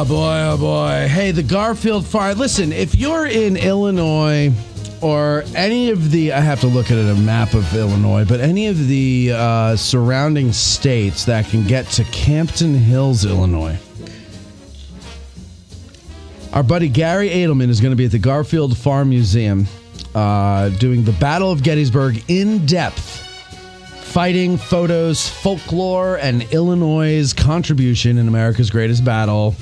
Oh boy. Hey, the Garfield Fire. Listen, if you're in Illinois or any of the, I have to look at a map of Illinois, but any of the surrounding states that can get to Campton Hills, Illinois. Our buddy Gary Adelman is going to be at the Garfield Farm Museum doing the Battle of Gettysburg in depth. Fighting, photos, folklore, and Illinois' contribution in America's greatest battle.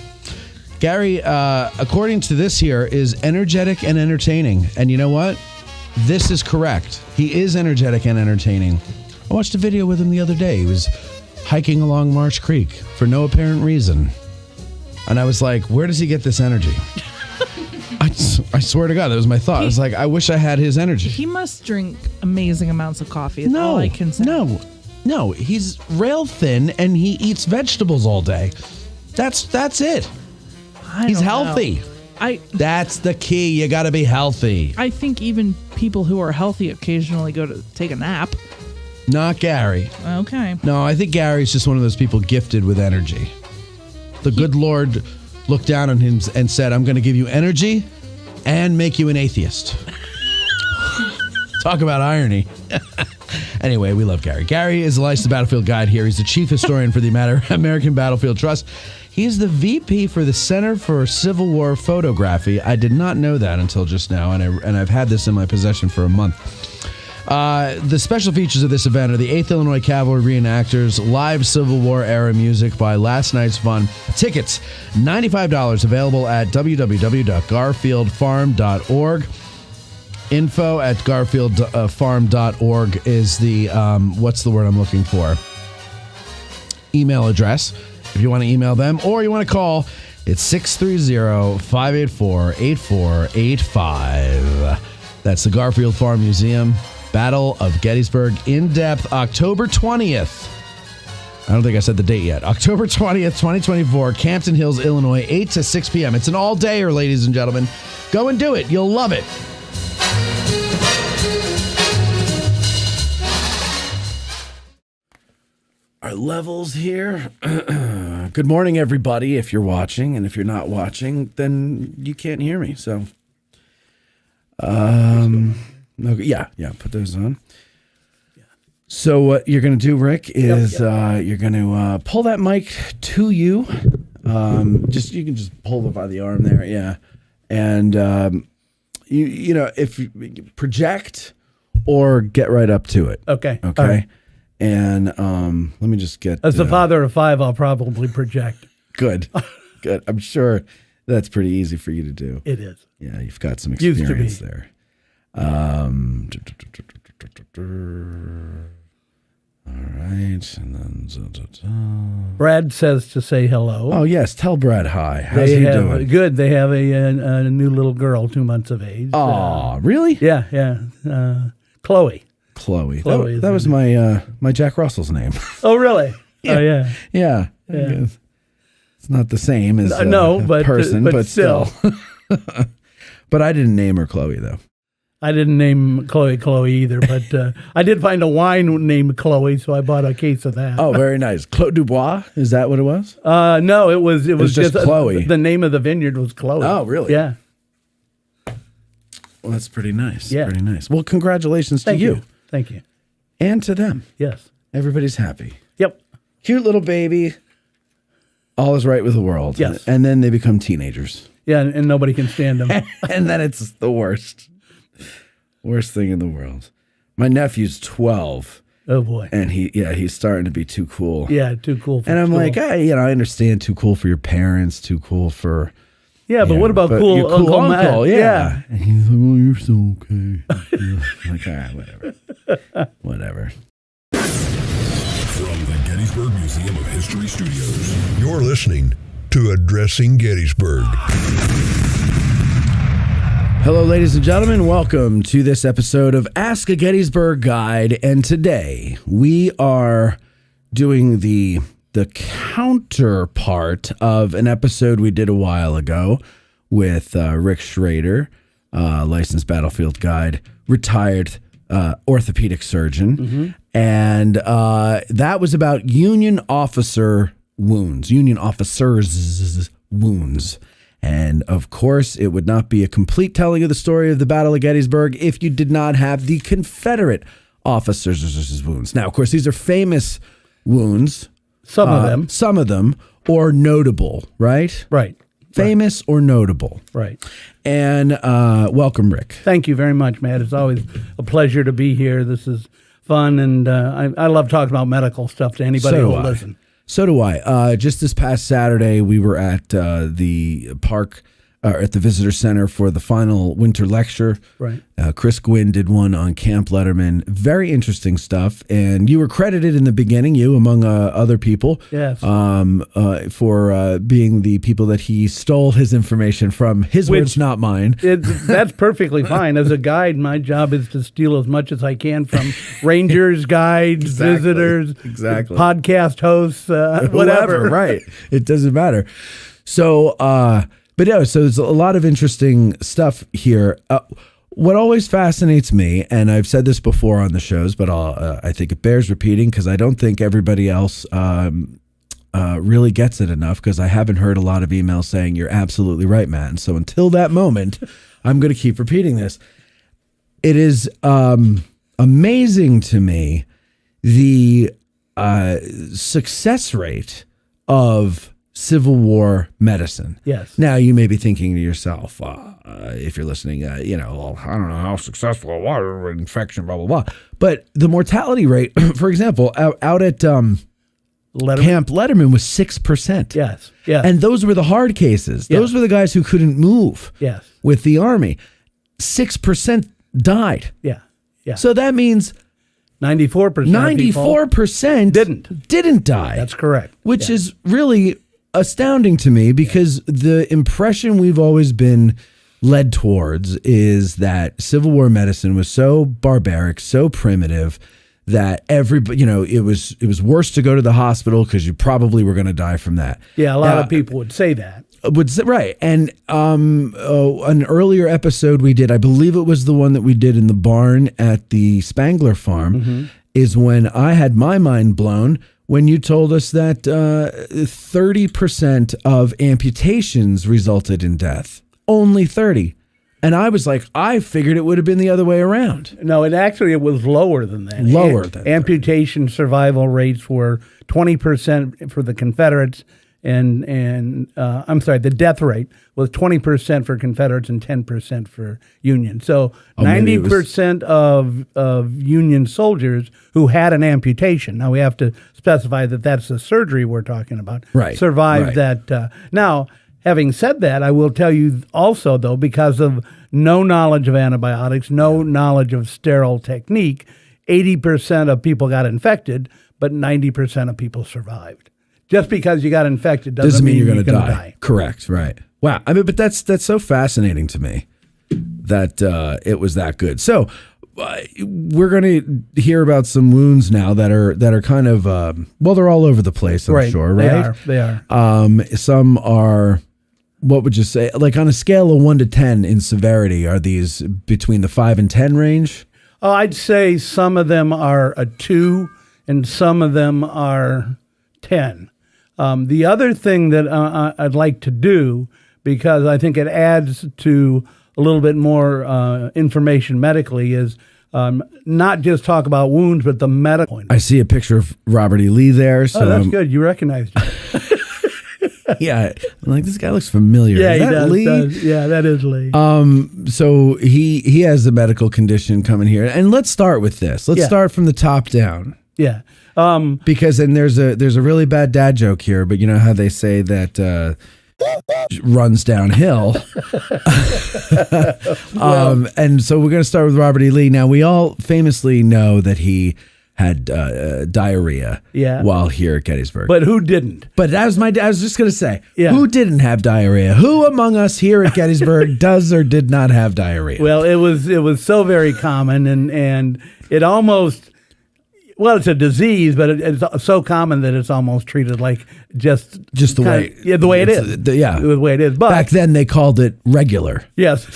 Gary, according to this here, is energetic and entertaining. And you know what? This is correct. He is energetic and entertaining. I watched a video with him the other day. He was hiking along Marsh Creek for no apparent reason. And I was like, where does he get this energy? I swear to God, that was my thought. I was like, I wish I had his energy. He must drink amazing amounts of coffee. That's all I can say. No. He's rail thin and he eats vegetables all day. That's it. He's healthy. That's the key. You got to be healthy. I think even people who are healthy occasionally go to take a nap. Not Gary. Okay. No, I think Gary's just one of those people gifted with energy. The good Lord looked down on him and said, I'm going to give you energy and make you an atheist. Talk about irony. Anyway, we love Gary. Gary is the licensed battlefield guide here. He's the chief historian for the American Battlefield Trust. He's the VP for the Center for Civil War Photography. I did not know that until just now, and I've had this in my possession for a month. The special features of this event are the 8th Illinois Cavalry Reenactors, live Civil War era music by Last Night's Fun. Tickets, $95, available at www.garfieldfarm.org. Info at garfieldfarm.org is the, what's the word I'm looking for? Email address, if you want to email them, or you want to call, it's 630-584-8485. That's the Garfield Farm Museum. Battle of Gettysburg in depth, October 20th. I don't think I said the date yet. October 20th, 2024, Campton Hills, Illinois, 8 to 6 p.m. It's an all-dayer, ladies and gentlemen. Go and do it. You'll love it. Our levels here. Good morning, everybody, if you're watching. And if you're not watching, then you can't hear me. So, okay, yeah, put those on. So what you're going to do, Rick, is you're going to pull that mic to you. You can just pull it by the arm there, yeah. And you know, if you project or get right up to it. Okay. Right. And let me just get. As the father of 5, I'll probably project. Good. I'm sure that's pretty easy for you to do. It is. Yeah, you've got some experience there. All right, and then Brad says to say hello. Oh yes, tell Brad hi. How's he doing? Good. They have a new little girl, 2 months of age. Oh, really? Yeah. Chloe. That was my Jack Russell's name. Oh, really? Yeah. Oh, yeah. Yeah. It's not the same as a person, but still. But I didn't name her Chloe, though. I didn't name Chloe either, but I did find a wine named Chloe, so I bought a case of that. Oh, very nice. Clos Dubois? Is that what it was? No, it was just Chloe. The name of the vineyard was Chloe. Oh, really? Yeah. Well, that's pretty nice. Yeah. Pretty nice. Well, congratulations to you. Thank you. And to them. Yes. Everybody's happy. Yep. Cute little baby. All is right with the world. Yes. And then they become teenagers. Yeah, and nobody can stand them. And then it's the worst. Worst thing in the world. My nephew's 12. Oh, boy. And he's starting to be too cool. Yeah, too cool for And I'm school. like, I understand too cool for your parents, too cool for... Yeah, but what about your cool Uncle Matt? Yeah. And he's like, well, you're so okay. Like, all right, whatever. From the Gettysburg Museum of History Studios, you're listening to Addressing Gettysburg. Hello, ladies and gentlemen. Welcome to this episode of Ask A Gettysburg Guide. And today we are doing the counterpart of an episode we did a while ago with Rick Schroeder, licensed battlefield guide, retired orthopedic surgeon. Mm-hmm. And that was about Union officers' wounds. And of course, it would not be a complete telling of the story of the Battle of Gettysburg if you did not have the Confederate officers' wounds. Now, of course, these are famous wounds. Some of them, or notable, right? Right. Famous or notable. Right. And welcome, Rick. Thank you very much, Matt. It's always a pleasure to be here. This is fun, and I love talking about medical stuff to anybody who will listen. So do I. Just this past Saturday, we were at the park, at the visitor center for the final winter lecture. Right. Chris Gwynn did one on Camp Letterman. Very interesting stuff. And you were credited in the beginning, you among other people, yes, for being the people that he stole his information from. His words, not mine. That's perfectly fine. As a guide, my job is to steal as much as I can from rangers, guides, visitors, podcast hosts, whatever. Right. It doesn't matter. So, but yeah, so there's a lot of interesting stuff here. What always fascinates me, and I've said this before on the shows, but I think it bears repeating because I don't think everybody else really gets it enough, because I haven't heard a lot of emails saying you're absolutely right, Matt. And so until that moment, I'm going to keep repeating this. It is amazing to me the success rate of Civil War medicine. Yes. Now you may be thinking to yourself, if you're listening, I don't know how successful it was, infection, blah, blah, blah. But the mortality rate, for example, out at Camp Letterman was 6%. Yes. Yes. And those were the hard cases. Yes. Those were the guys who couldn't move. Yes. With the Army. 6% died. Yeah. Yeah. So that means 94% didn't die. That's correct. Which is really astounding to me, because the impression we've always been led towards is that Civil War medicine was so barbaric, so primitive, that everybody, it was worse to go to the hospital because you probably were going to die from that. Yeah, a lot of people would say that. Right. And an earlier episode we did, I believe it was the one that we did in the barn at the Spangler farm, is when I had my mind blown when you told us that 30% of amputations resulted in death. Only 30. And I was like, I figured it would have been the other way around. No, it was lower than that. Amputation survival rates were 20% for the Confederates, and the death rate was 20% for Confederates and 10% for Union. So 90% of Union soldiers who had an amputation, now we have to specify that that's the surgery we're talking about, survived that. Now, having said that, I will tell you also, though, because of no knowledge of antibiotics, no knowledge of sterile technique, 80% of people got infected, but 90% of people survived. Just because you got infected doesn't mean you're going to die. Correct, right. Wow. I mean, but that's so fascinating to me that it was that good. So we're going to hear about some wounds now that are kind of, they're all over the place, I'm sure, right? They are. Some are, what would you say, like on a scale of 1 to 10 in severity, are these between the 5 and 10 range? I'd say some of them are a 2 and some of them are 10. The other thing that I'd like to do, because I think it adds to a little bit more information medically, is not just talk about wounds, but the medical. I see a picture of Robert E. Lee there. So that's good. You recognized him. Yeah. I'm like, this guy looks familiar. Yeah, is that Lee? Yeah, that is Lee. So he has a medical condition coming here. And let's start with this. Let's start from the top down. Yeah. Because there's a really bad dad joke here, but you know how they say that runs downhill. And so we're going to start with Robert E. Lee. Now, we all famously know that he had diarrhea while here at Gettysburg. But who didn't? But I was just going to say, who didn't have diarrhea? Who among us here at Gettysburg does or did not have diarrhea? Well, it was so very common, and it almost... Well, it's a disease, but it's so common that it's almost treated like just the way it is. The way it is. But back then they called it regular. Yes.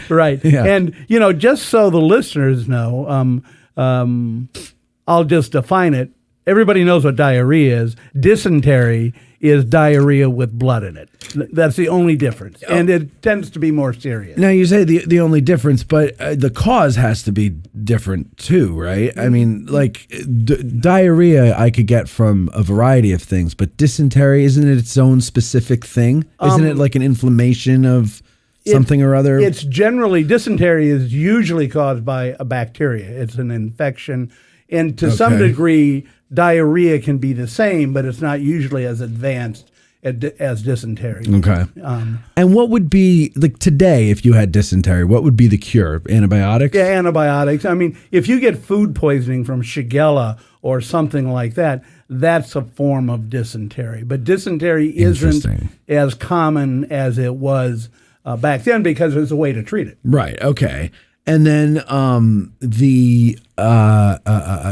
Right. Yeah. And just so the listeners know, I'll just define it everybody knows what diarrhea is. Dysentery is diarrhea with blood in it. That's the only difference. And it tends to be more serious. Now, you say the only difference, but the cause has to be different too, right? I mean, like diarrhea I could get from a variety of things, but dysentery, isn't it its own specific thing? Isn't it like an inflammation of something or other? It's generally, dysentery is usually caused by a bacteria. It's an infection. And to some degree, diarrhea can be the same, but it's not usually as advanced as dysentery. Okay. And what would be, like today, if you had dysentery, what would be the cure? Antibiotics? Yeah, antibiotics. I mean, if you get food poisoning from Shigella or something like that, that's a form of dysentery. But dysentery isn't as common as it was back then because there's a way to treat it. Right. Okay. And then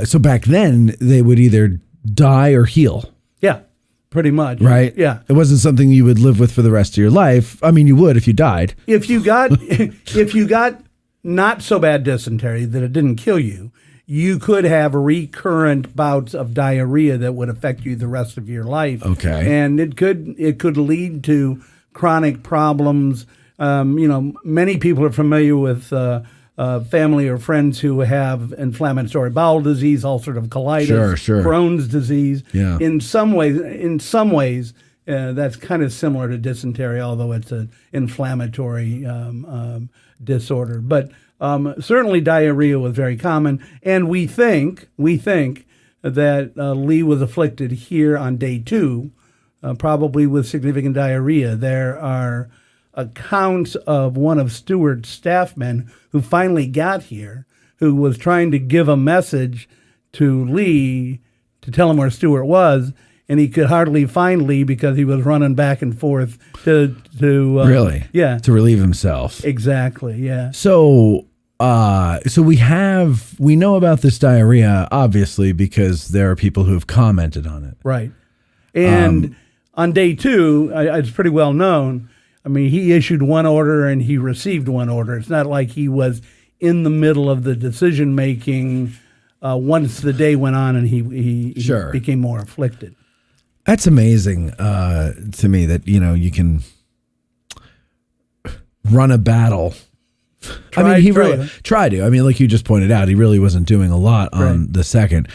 so back then they would either die or heal. Yeah, pretty much. Right? Yeah. It wasn't something you would live with for the rest of your life. I mean, you would if you died. If you got not so bad dysentery that it didn't kill you, you could have recurrent bouts of diarrhea that would affect you the rest of your life. Okay. And it could lead to chronic problems. Many people are familiar with family or friends who have inflammatory bowel disease, ulcerative colitis, sure. Crohn's disease. Yeah. In some ways, that's kind of similar to dysentery, although it's an inflammatory disorder. But certainly diarrhea was very common, and we think that Lee was afflicted here on day 2, probably with significant diarrhea. There are accounts of one of Stewart's staffmen who finally got here, who was trying to give a message to Lee to tell him where Stewart was, and he could hardly find Lee because he was running back and forth to really? Yeah. To relieve himself. Exactly, yeah. So we know about this diarrhea, obviously, because there are people who have commented on it. Right. And on day 2, it's pretty well known. I mean, he issued one order and he received one order. It's not like he was in the middle of the decision making once the day went on and he became more afflicted. That's amazing to me that, you can run a battle. Really tried to. I mean, like you just pointed out, he really wasn't doing a lot on the second.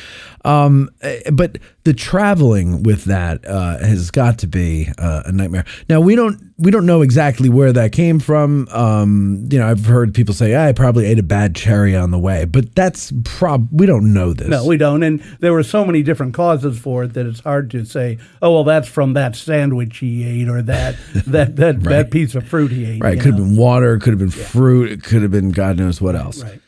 But the traveling with that has got to be a nightmare. Now we don't know exactly where that came from. I've heard people say, I probably ate a bad cherry on the way, but that's we don't know this. No, we don't. And there were so many different causes for it that it's hard to say, oh, well, that's from that sandwich he ate or that piece of fruit he ate. Right. Could have been water, could have been fruit, it could have been God knows what else. Right.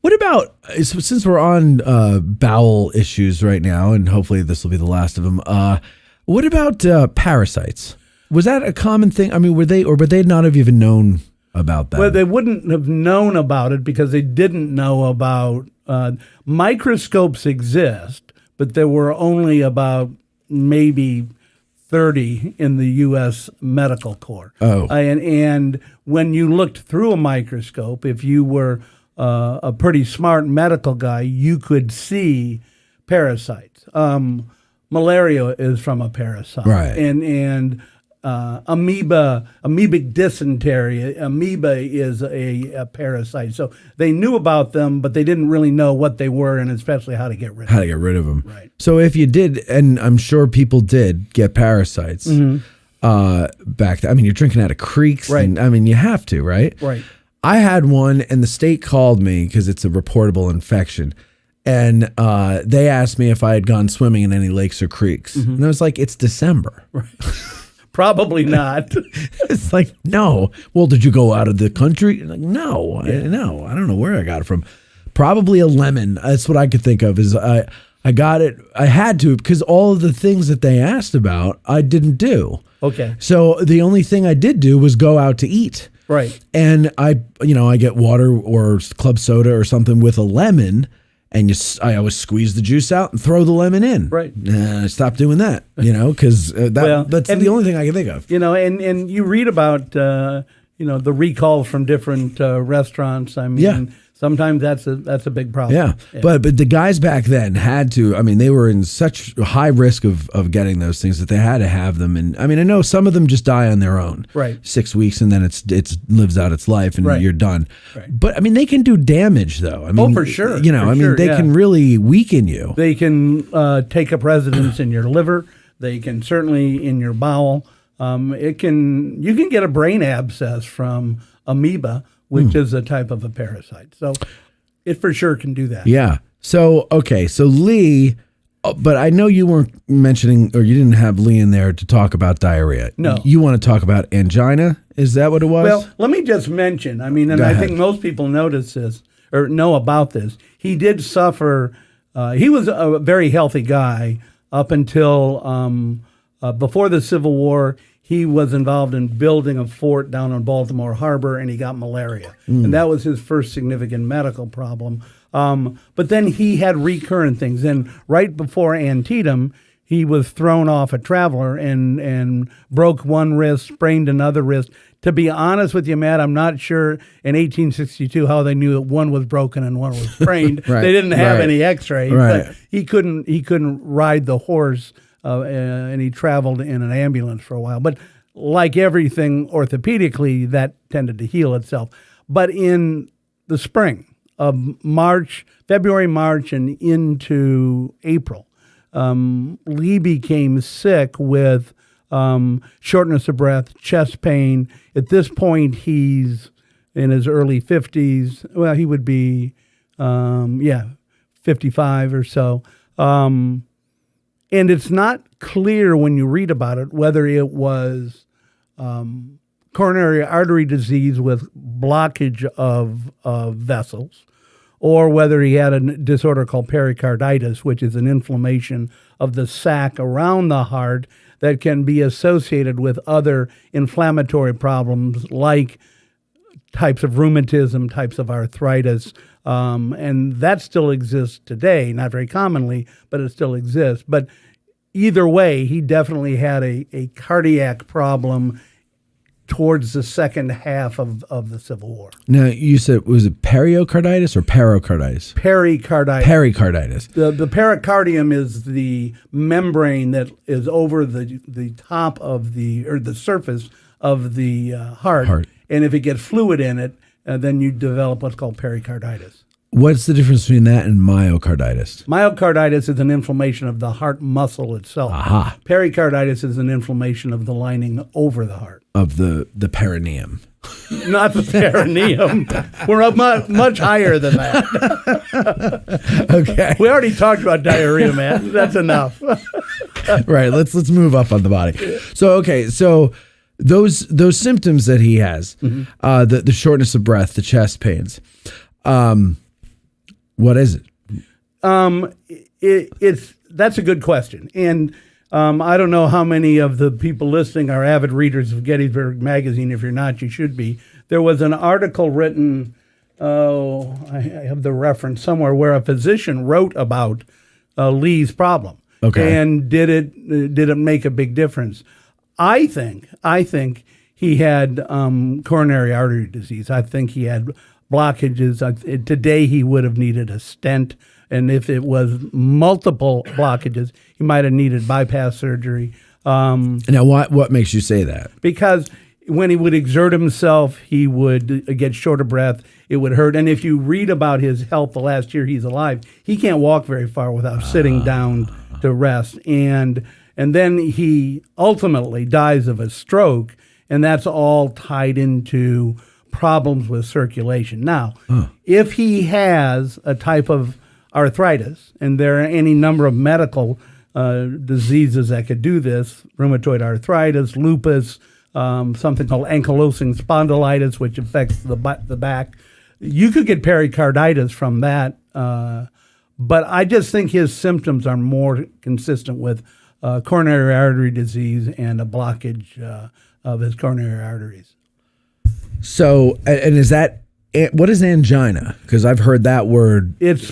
What about, since we're on bowel issues right now, and hopefully this will be the last of them, what about parasites? Was that a common thing? I mean, would they not have even known about that? Well, they wouldn't have known about it because they didn't know about, microscopes exist, but there were only about maybe 30 in the U.S. Medical Corps. Oh. And when you looked through a microscope, if you were a pretty smart medical guy, you could see parasites. Malaria is from a parasite. Right. And amoebic dysentery, amoeba is a parasite. So they knew about them, but they didn't really know what they were and especially how to get rid of them. Right. So if you did, and I'm sure people did get parasites back then. I mean, you're drinking out of creeks. Right. And, I mean, you have to, right? Right. I had one, and the state called me because it's a reportable infection. And they asked me if I had gone swimming in any lakes or creeks. And I was like, it's December. Right. Probably not. It's like, no. Well, did you go out of the country? Like, no. No, I don't know where I got it from. Probably a lemon. That's what I could think of. Is I got it. I had to, because all of the things that they asked about, I didn't do. Okay. So the only thing I did do was go out to eat. Right. And I get water or club soda or something with a lemon. And I always squeeze the juice out and throw the lemon in. Right. I stopped doing that, because that's the only thing I can think of. And you read about, the recalls from different restaurants. I mean, sometimes that's a big problem. Yeah. But the guys back then had to, I mean, they were in such high risk of getting those things that they had to have them. And I mean, I know some of them just die on their own. Right. 6 weeks and then it lives out its life and you're done. Right. But I mean, they can do damage though. I mean, for sure. You know, For I mean, sure, they can really weaken you. They can take up residence in your liver. They can certainly in your bowel. You can get a brain abscess from amoeba, which is a type of a parasite. So it for sure can do that. Yeah. So, okay. So Lee, but I know you weren't mentioning, or you didn't have Lee in there to talk about diarrhea. No. You want to talk about angina? Is that what it was? Well, let me just mention, I mean, and I think most people notice this or know about this. He did suffer, he was a very healthy guy up until before the Civil War. He was involved in building a fort down on Baltimore Harbor, and he got malaria. And that was his first significant medical problem. But then he had recurrent things. And right before Antietam, he was thrown off a Traveler and broke one wrist, sprained another wrist. To be honest with you, Matt, I'm not sure in 1862 how they knew that one was broken and one was sprained. Right, They didn't have right. any X-rays. Right. But he couldn't ride the horse. And he traveled in an ambulance for a while. But like everything orthopedically, that tended to heal itself. But in the spring of February, March, and into April, Lee became sick with shortness of breath, chest pain. At this point, he's in his early 50s. Well, he would be, 55 or so. And it's not clear when you read about it whether it was coronary artery disease with blockage of vessels or whether he had a disorder called pericarditis, which is an inflammation of the sac around the heart that can be associated with other inflammatory problems like types of rheumatism, types of arthritis, and that still exists today, not very commonly, but it still exists. But either way, he definitely had a cardiac problem towards the second half of the Civil War. Now, you said, was it pericarditis or pericarditis? Pericarditis. Pericarditis. The pericardium is the membrane that is over the top of the surface of the heart. And if it gets fluid in it, then you develop what's called pericarditis. What's the difference between that and myocarditis? Myocarditis is an inflammation of the heart muscle itself. Aha. Pericarditis is an inflammation of the lining over the heart. Of the perineum. Not the perineum. We're up much higher than that. Okay. We already talked about diarrhea, man. That's enough. Right. Let's move up on the body. So those symptoms that he has, the shortness of breath, the chest pains, what is it? That's a good question. And I don't know how many of the people listening are avid readers of Gettysburg Magazine. If you're not, you should be. There was an article written, I have the reference somewhere, where a physician wrote about Lee's problem. Okay. And did it make a big difference? I think he had coronary artery disease. I think he had blockages. Today he would have needed a stent, and if it was multiple blockages, he might have needed bypass surgery. Now, what makes you say that? Because when he would exert himself, he would get short of breath. It would hurt. And if you read about his health the last year he's alive, he can't walk very far without sitting down to rest. And then he ultimately dies of a stroke, and that's all tied into problems with circulation. Now, if he has a type of arthritis, and there are any number of medical diseases that could do this, rheumatoid arthritis, lupus, something called ankylosing spondylitis, which affects the back, you could get pericarditis from that. But I just think his symptoms are more consistent with coronary artery disease and a blockage of his coronary arteries. So, and is that, what is angina? Because I've heard that word. It's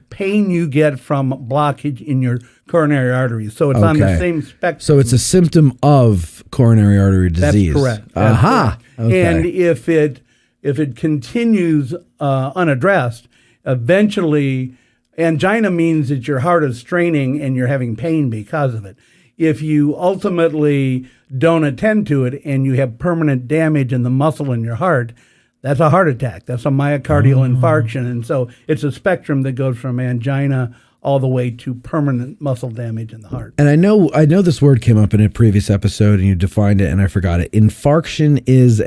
pain you get from blockage in your coronary arteries. So it's on the same spectrum. So it's a symptom of coronary artery disease. That's correct. Aha. Correct. Okay. And if it if it continues unaddressed, eventually, angina means that your heart is straining and you're having pain because of it. If you ultimately don't attend to it and you have permanent damage in the muscle in your heart, that's a heart attack. That's a myocardial infarction. And so it's a spectrum that goes from angina all the way to permanent muscle damage in the heart. And I know this word came up in a previous episode and you defined it and I forgot it. Infarction is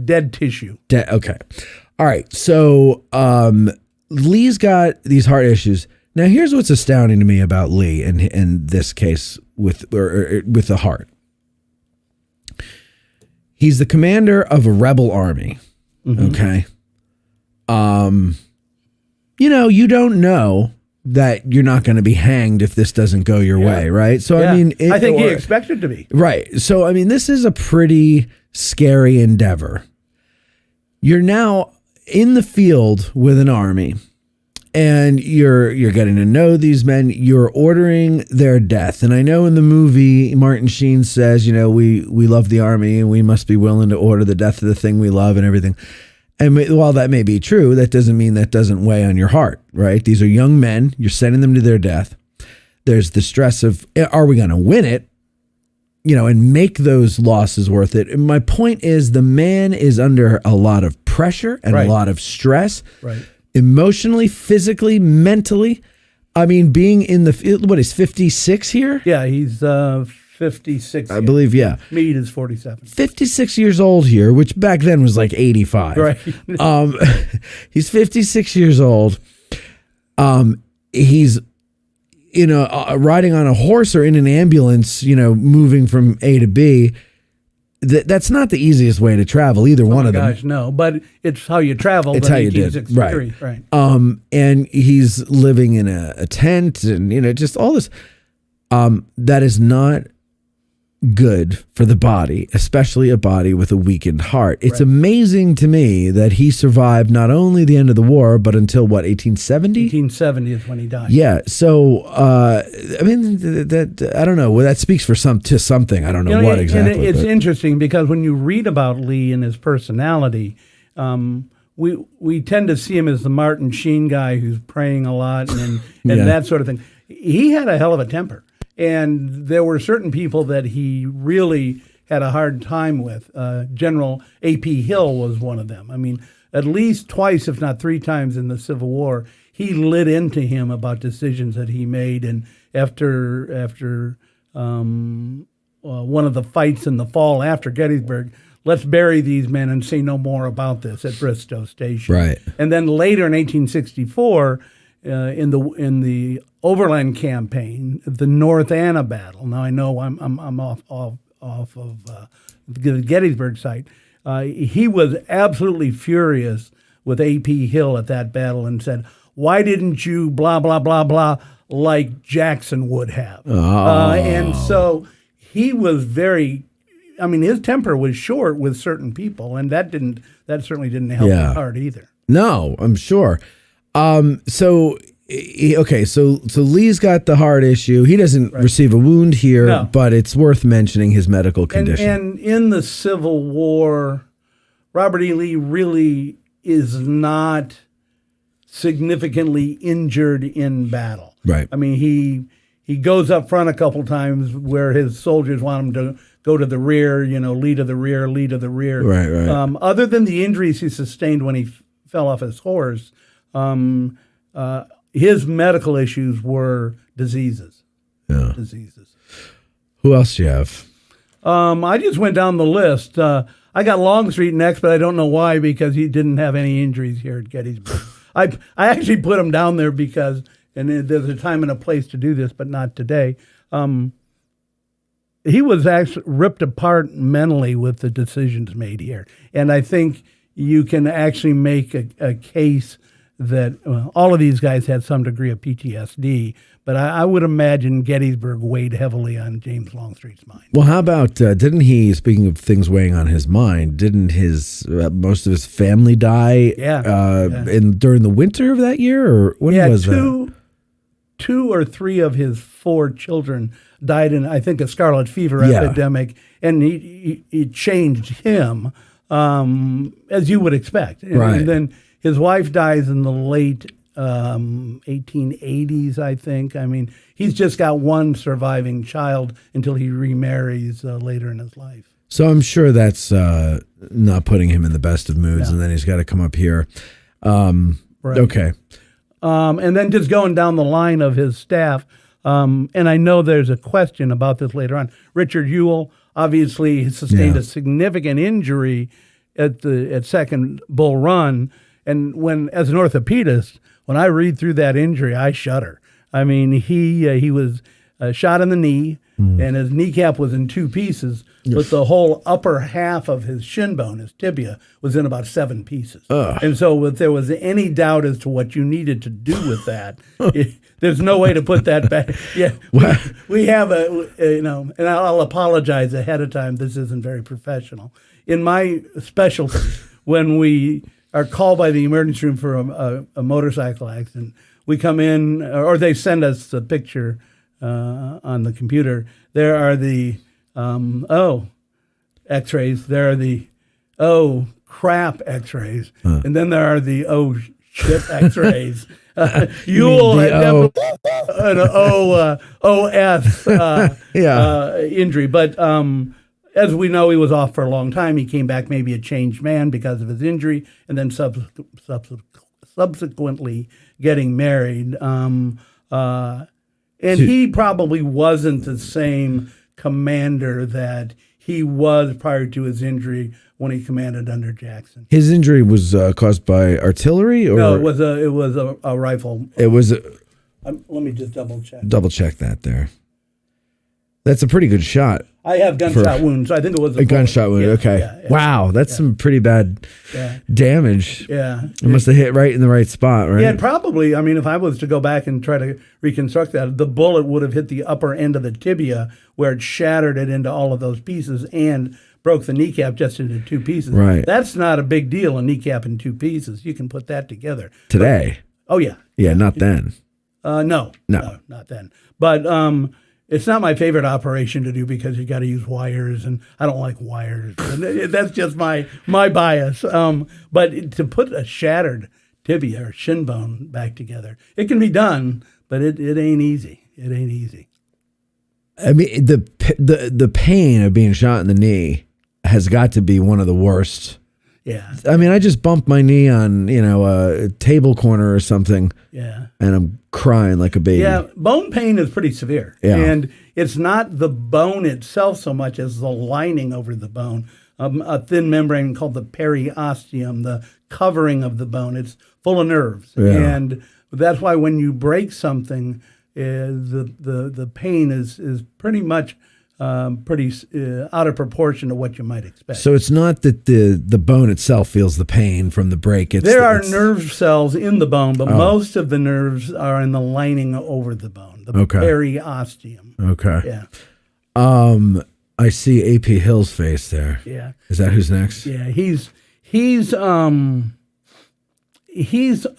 dead tissue. Okay. All right. So Lee's got these heart issues. Now here's what's astounding to me about Lee in this case with the heart. He's the commander of a rebel army. Okay. You don't know that you're not going to be hanged if this doesn't go your way, right? So, I mean... I think he expected to be. Right. So, I mean, this is a pretty scary endeavor. You're now in the field with an army, and you're getting to know these men. You're ordering their death. And I know in the movie, Martin Sheen says, we love the army, and we must be willing to order the death of the thing we love and everything. And while that may be true, that doesn't mean that doesn't weigh on your heart, right? These are young men. You're sending them to their death. There's the stress of, are we going to win it? And make those losses worth it. And my point is the man is under a lot of pressure and a lot of stress, emotionally, physically, mentally. I mean, being in the field, what is 56 here? Yeah, he's 56. I believe, yeah. Meade is 47. 56 years old here, which back then was like 85. Right. He's 56 years old. He's riding on a horse or in an ambulance, moving from A to B. That's not the easiest way to travel, either one of them. Gosh, no, but it's how you traveled. It's how you did, right? And he's living in a tent, and just all this. That is not good for the body, especially a body with a weakened heart. It's amazing to me that he survived not only the end of the war, but until what, 1870? 1870 is when he died. Yeah. So, I mean, that I don't know. Well, that speaks for something. I don't know what exactly. It's interesting because when you read about Lee and his personality, we tend to see him as the Martin Sheen guy who's praying a lot and that sort of thing. He had a hell of a temper. And there were certain people that he really had a hard time with. General A.P. Hill was one of them. I mean, at least twice, if not three times in the Civil War, he lit into him about decisions that he made. And after one of the fights in the fall after Gettysburg, let's bury these men and say no more about this at Bristow Station. Right. And then later in 1864, in the Overland Campaign, the North Anna battle. Now I know I'm off of the Gettysburg site. He was absolutely furious with A.P. Hill at that battle and said, "Why didn't you blah blah blah blah like Jackson would have?" And so he was very. I mean, his temper was short with certain people, and that certainly didn't help his heart either. No, I'm sure. So Lee's got the heart issue. He doesn't receive a wound here, but it's worth mentioning his medical condition. And in the Civil War, Robert E. Lee really is not significantly injured in battle. Right. I mean, he goes up front a couple times where his soldiers want him to go to the rear, lead of the rear. Right. Other than the injuries he sustained when he fell off his horse, his medical issues were diseases. Yeah. Diseases. Who else do you have? I just went down the list. I got Longstreet next, but I don't know why, because he didn't have any injuries here at Gettysburg. I actually put him down there because, and there's a time and a place to do this, but not today. He was actually ripped apart mentally with the decisions made here. And I think you can actually make a case that all of these guys had some degree of PTSD, but I would imagine Gettysburg weighed heavily on James Longstreet's mind. Well, how about, didn't he, speaking of things weighing on his mind, didn't his most of his family die during the winter of that year? Or when was that? Two or three of his four children died in, I think, a scarlet fever epidemic, and it changed him. as you would expect. And then his wife dies in the late 1880s, I think. I mean, he's just got one surviving child until he remarries later in his life. So I'm sure that's not putting him in the best of moods, and then he's got to come up here. Okay. And then just going down the line of his staff, and I know there's a question about this later on. Richard Ewell obviously sustained a significant injury at Second Bull Run, and as an orthopedist, when I read through that injury, I shudder. I mean, he was shot in the knee, and his kneecap was in two pieces, but the whole upper half of his shin bone, his tibia, was in about 7 pieces. And so if there was any doubt as to what you needed to do with that, there's no way to put that back. Yeah, we have and I'll apologize ahead of time. This isn't very professional. In my specialty, when we are called by the emergency room for a motorcycle accident, we come in, or they send us a picture on the computer. There are the x-rays. There are the crap x-rays. And then there are the shit x-rays. Ewell had an OS injury. But as we know, he was off for a long time. He came back maybe a changed man because of his injury, and then subsequently getting married. And he probably wasn't the same commander that he was prior to his injury when he commanded under Jackson. His injury was caused by artillery, or no? It was a rifle. It was. Let me just double check. Double check that there. That's a pretty good shot. I have gunshot wounds. I think it was a gunshot wound. Okay. Yeah. Wow, that's some pretty bad damage. Yeah. It must have hit right in the right spot, right? Yeah, probably. I mean, if I was to go back and try to reconstruct that, the bullet would have hit the upper end of the tibia where it shattered it into all of those pieces and broke the kneecap just into 2 pieces. Right. That's not a big deal, a kneecap in 2 pieces. You can put that together. Today? Yeah. Yeah, not then. No, not then. But it's not my favorite operation to do because you got to use wires, and I don't like wires. And that's just my bias. But to put a shattered tibia or shin bone back together, it can be done, but it ain't easy. It ain't easy. I mean, the pain of being shot in the knee has got to be one of the worst. Yeah. I mean, I just bumped my knee on, a table corner or something. Yeah. And I'm crying like a baby. Yeah. Bone pain is pretty severe. Yeah. And it's not the bone itself so much as the lining over the bone, a thin membrane called the periosteum, the covering of the bone. It's full of nerves. Yeah. And that's why when you break something, the pain is pretty much pretty out of proportion to what you might expect. So it's not that the bone itself feels the pain from the break. There are nerve cells in the bone, but most of the nerves are in the lining over the bone, the periosteum. Okay. Yeah. I see A.P. Hill's face there. Yeah. Is that who's next? Yeah, he's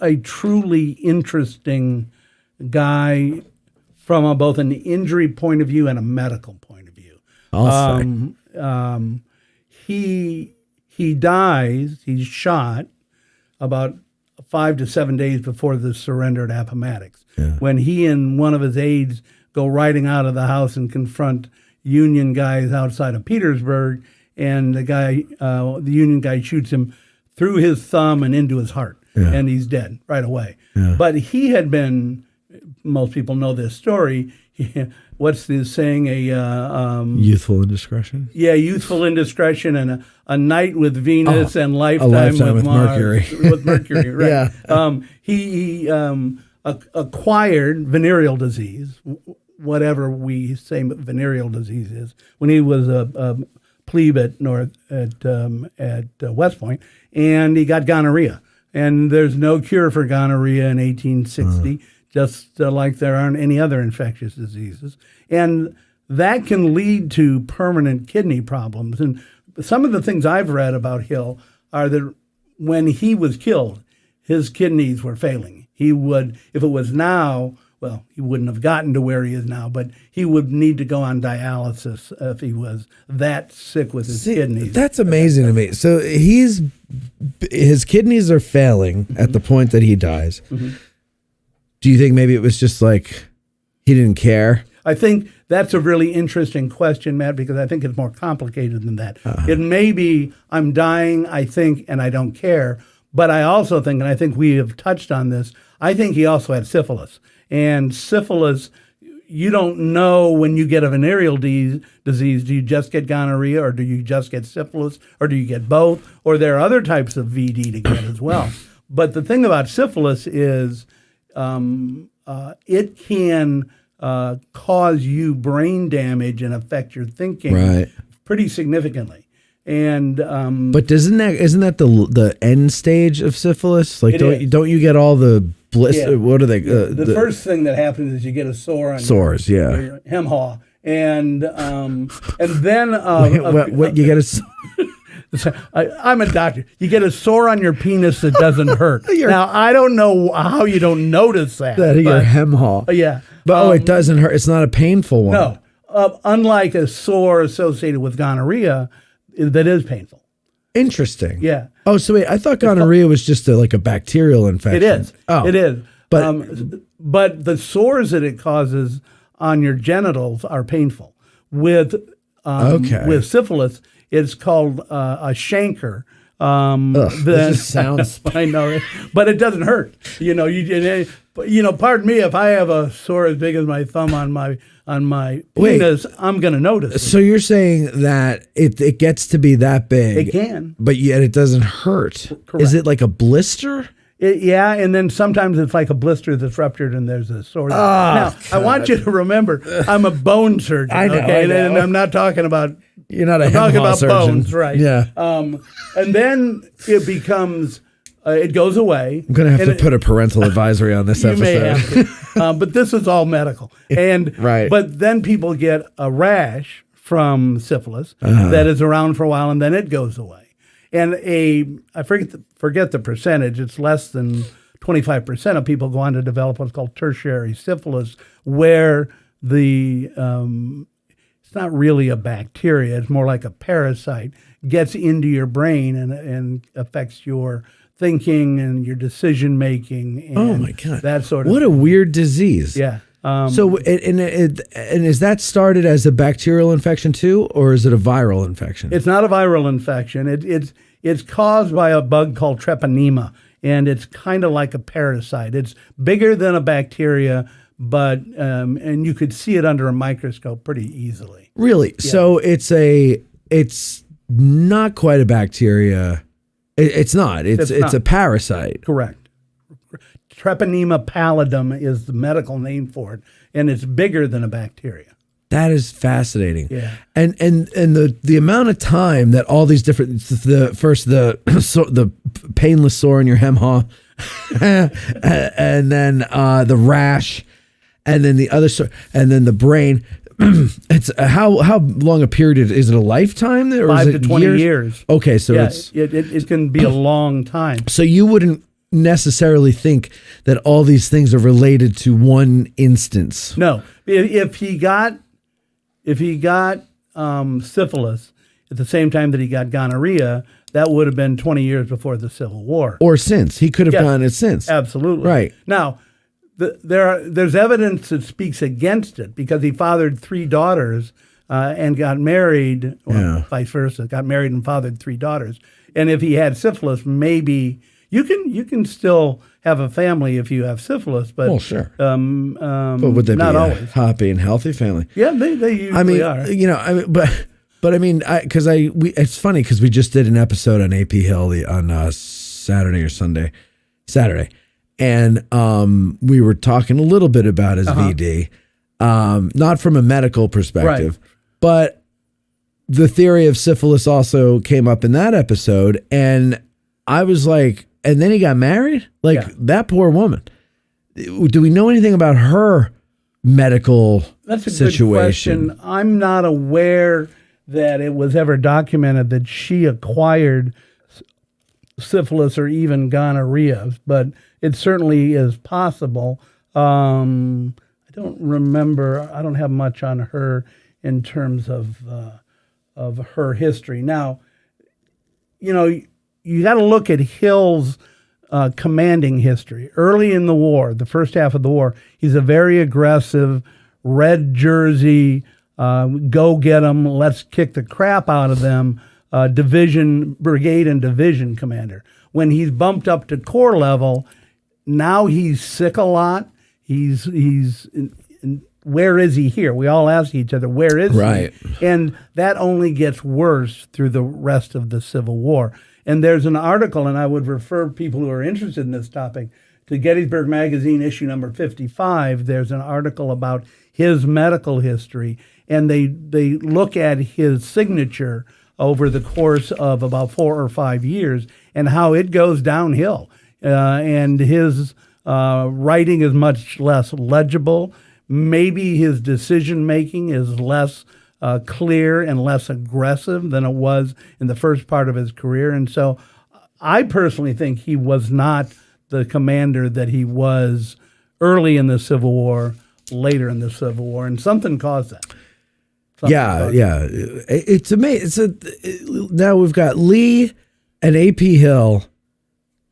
a truly interesting guy from both an injury point of view and a medical point of view. He dies, he's shot about 5 to 7 days before the surrender at Appomattox. Yeah. When he and one of his aides go riding out of the house and confront Union guys outside of Petersburg, and the Union guy shoots him through his thumb and into his heart, and he's dead right away. Yeah. But he had been, most people know this story, what's the saying? Youthful indiscretion? Yeah, youthful indiscretion and a night with Venus and lifetime with Mars, Mercury. With Mercury, right. Yeah. He acquired venereal disease, whatever we say venereal disease is, when he was a plebe at West Point, and he got gonorrhea. And there's no cure for gonorrhea in 1860. Just like there aren't any other infectious diseases. And that can lead to permanent kidney problems. And some of the things I've read about Hill are that when he was killed, his kidneys were failing. He would, if it was now, well, he wouldn't have gotten to where he is now, but he would need to go on dialysis if he was that sick with his kidneys. That's amazing to me. So his kidneys are failing at the point that he dies. Do you think maybe it was just like he didn't care? I think that's a really interesting question, Matt, because I think it's more complicated than that. It may be I'm dying, I think, and I don't care. But I also think, and I think we have touched on this, I think he also had syphilis. And syphilis, you don't know when you get a venereal disease, do you just get gonorrhea or do you just get syphilis or do you get both? Or there are other types of VD to get as well. But the thing about syphilis is it can cause you brain damage and affect your thinking pretty significantly. And but isn't that the end stage of syphilis? Like don't you get all the what are they? The first thing that happens is you get a sore on your hem-haw, and then what you get I'm a doctor. You get a sore on your penis that doesn't hurt. Now I don't know how you don't notice that. Your hem-haw. Yeah, but it doesn't hurt. It's not a painful one. No, unlike a sore associated with gonorrhea, that is painful. Interesting. Yeah. Oh, so wait, I thought gonorrhea was just like a bacterial infection. It is. Oh. It is. But the sores that it causes on your genitals are painful. With syphilis, it's called a chancre. This just sounds. I know, but it doesn't hurt. Pardon me if I have a sore as big as my thumb on my penis, I'm going to notice. So you're saying that it gets to be that big? It can, but yet it doesn't hurt. Correct. Is it like a blister? Yeah, and then sometimes it's like a blister that's ruptured and there's a sore. Now, God. I want you to remember, I'm a bone surgeon. I know, okay, I know. And I'm not talking about. You're not a talking about surgeon. Bones, right? Yeah. And then it becomes. It goes away. I'm going to have to put a parental advisory on this episode. You may have to. But this is all medical. And right. But then people get a rash from syphilis that is around for a while, and then it goes away. And I forget the percentage. It's less than 25% of people go on to develop what's called tertiary syphilis, where it's not really a bacteria. It's more like a parasite, gets into your brain and affects your thinking and your decision making. And oh my God, that sort of. What a weird disease. Yeah. So and is that started as a bacterial infection too, or is it a viral infection? It's not a viral infection. It's caused by a bug called treponema, and it's kind of like a parasite. It's bigger than a bacteria, but and you could see it under a microscope pretty easily. Really? Yeah. So it's not quite a bacteria. It's not. It's a parasite. Correct. Treponema pallidum is the medical name for it, and it's bigger than a bacteria. That is fascinating. Yeah. And the amount of time that all these different the painless sore in your hem-haw, and then the rash, and then the other sore, and then the brain. It's how long a period is it? A lifetime? Or 5 to 20 years. Okay, so it can be a long time. So you wouldn't necessarily think that all these things are related to one instance. No, if he got syphilis at the same time that he got gonorrhea, that would have been 20 years before the Civil War. Or since he could have gotten it since. Absolutely. Right Now. There's evidence that speaks against it because he fathered 3 daughters and got married, vice versa, got married and fathered 3 daughters. And if he had syphilis, maybe you can still have a family if you have syphilis, but well, sure. But would they not be always a happy and healthy family? Yeah, they usually are. It's funny because we just did an episode on AP Hill on Saturday. And we were talking a little bit about his VD, not from a medical perspective, but the theory of syphilis also came up in that episode. And I was like, and then he got married? That poor woman. Do we know anything about her medical That's a situation? Good question. I'm not aware that it was ever documented that she acquired syphilis or even gonorrhea, but it certainly is possible. I don't remember. I don't have much on her in terms of her history. Now, you got to look at Hill's commanding history. Early in the war, the first half of the war, he's a very aggressive, red jersey, go get them, let's kick the crap out of them, brigade and division commander. When he's bumped up to corps level, now he's sick a lot. Where is he here? We all ask each other, where is he? And that only gets worse through the rest of the Civil War. And there's an article, and I would refer people who are interested in this topic to Gettysburg Magazine, issue number 55. There's an article about his medical history, and they look at his signature over the course of about 4 or 5 years and how it goes downhill. And his writing is much less legible. Maybe his decision-making is less clear and less aggressive than it was in the first part of his career. And so I personally think he was not the commander that he was early in the Civil War, later in the Civil War, and something caused that. It's amazing. Now we've got Lee and A.P. Hill,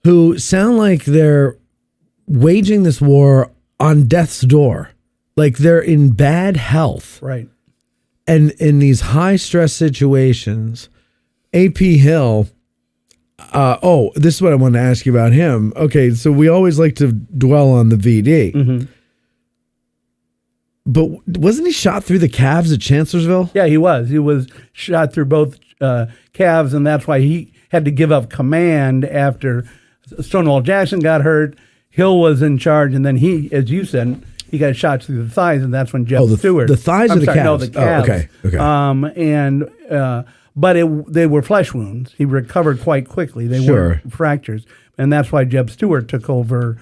who sound like they're waging this war on death's door. Like they're in bad health. Right. And in these high stress situations, A.P. Hill, this is what I wanted to ask you about him. Okay, so we always like to dwell on the VD. Mm-hmm. But wasn't he shot through the calves at Chancellorsville? Yeah, he was. He was shot through both calves, and that's why he had to give up command after Stonewall Jackson got hurt. Hill was in charge, and then he, as you said, he got shot through the thighs, and that's when Jeb Stuart. The thighs or the calves? No, the calves. Okay. But they were flesh wounds. He recovered quite quickly. They were fractures, and that's why Jeb Stuart took over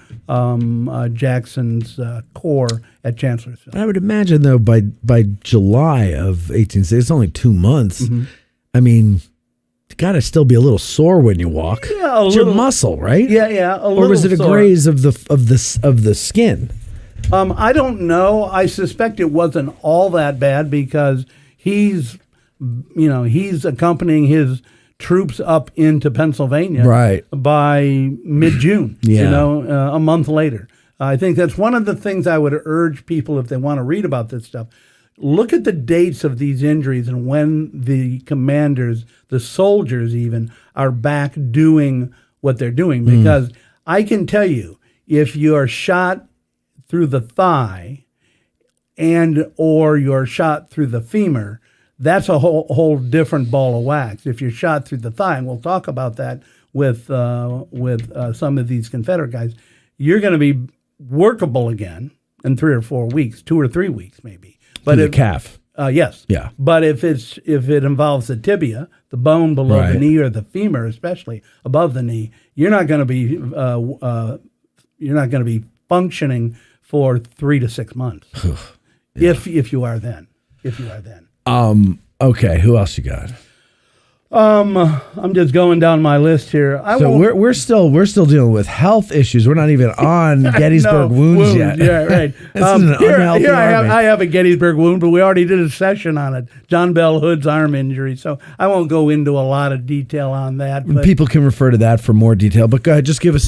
Jackson's corps at Chancellorsville. I would imagine, though, by July of 1860, it's only 2 months. Mm-hmm. I mean, you got to still be a little sore when you walk. Yeah, it's your muscle, right? Yeah, or was it a graze of the skin? I don't know. I suspect it wasn't all that bad because he's accompanying his troops up into Pennsylvania by mid-June, a month later. I think that's one of the things I would urge people if they want to read about this stuff. Look at the dates of these injuries and when the commanders, the soldiers even, are back doing what they're doing. Because I can tell you, if you are shot through the thigh or you're shot through the femur, that's a whole different ball of wax. If you're shot through the thigh, and we'll talk about that with some of these Confederate guys, you're going to be workable again in 3 or 4 weeks, 2 or 3 weeks maybe. But the calf. Yes. Yeah. But if it involves the tibia, the bone below the knee, or the femur, especially above the knee, you're not going to be functioning for 3 to 6 months. If you are then. Okay, who else you got? I'm just going down my list here. We're still dealing with health issues. We're not even on Gettysburg wounds yet. Yeah, right. Here I have a Gettysburg wound, but we already did a session on it. John Bell Hood's arm injury, so I won't go into a lot of detail on that. But people can refer to that for more detail. But go ahead, just give us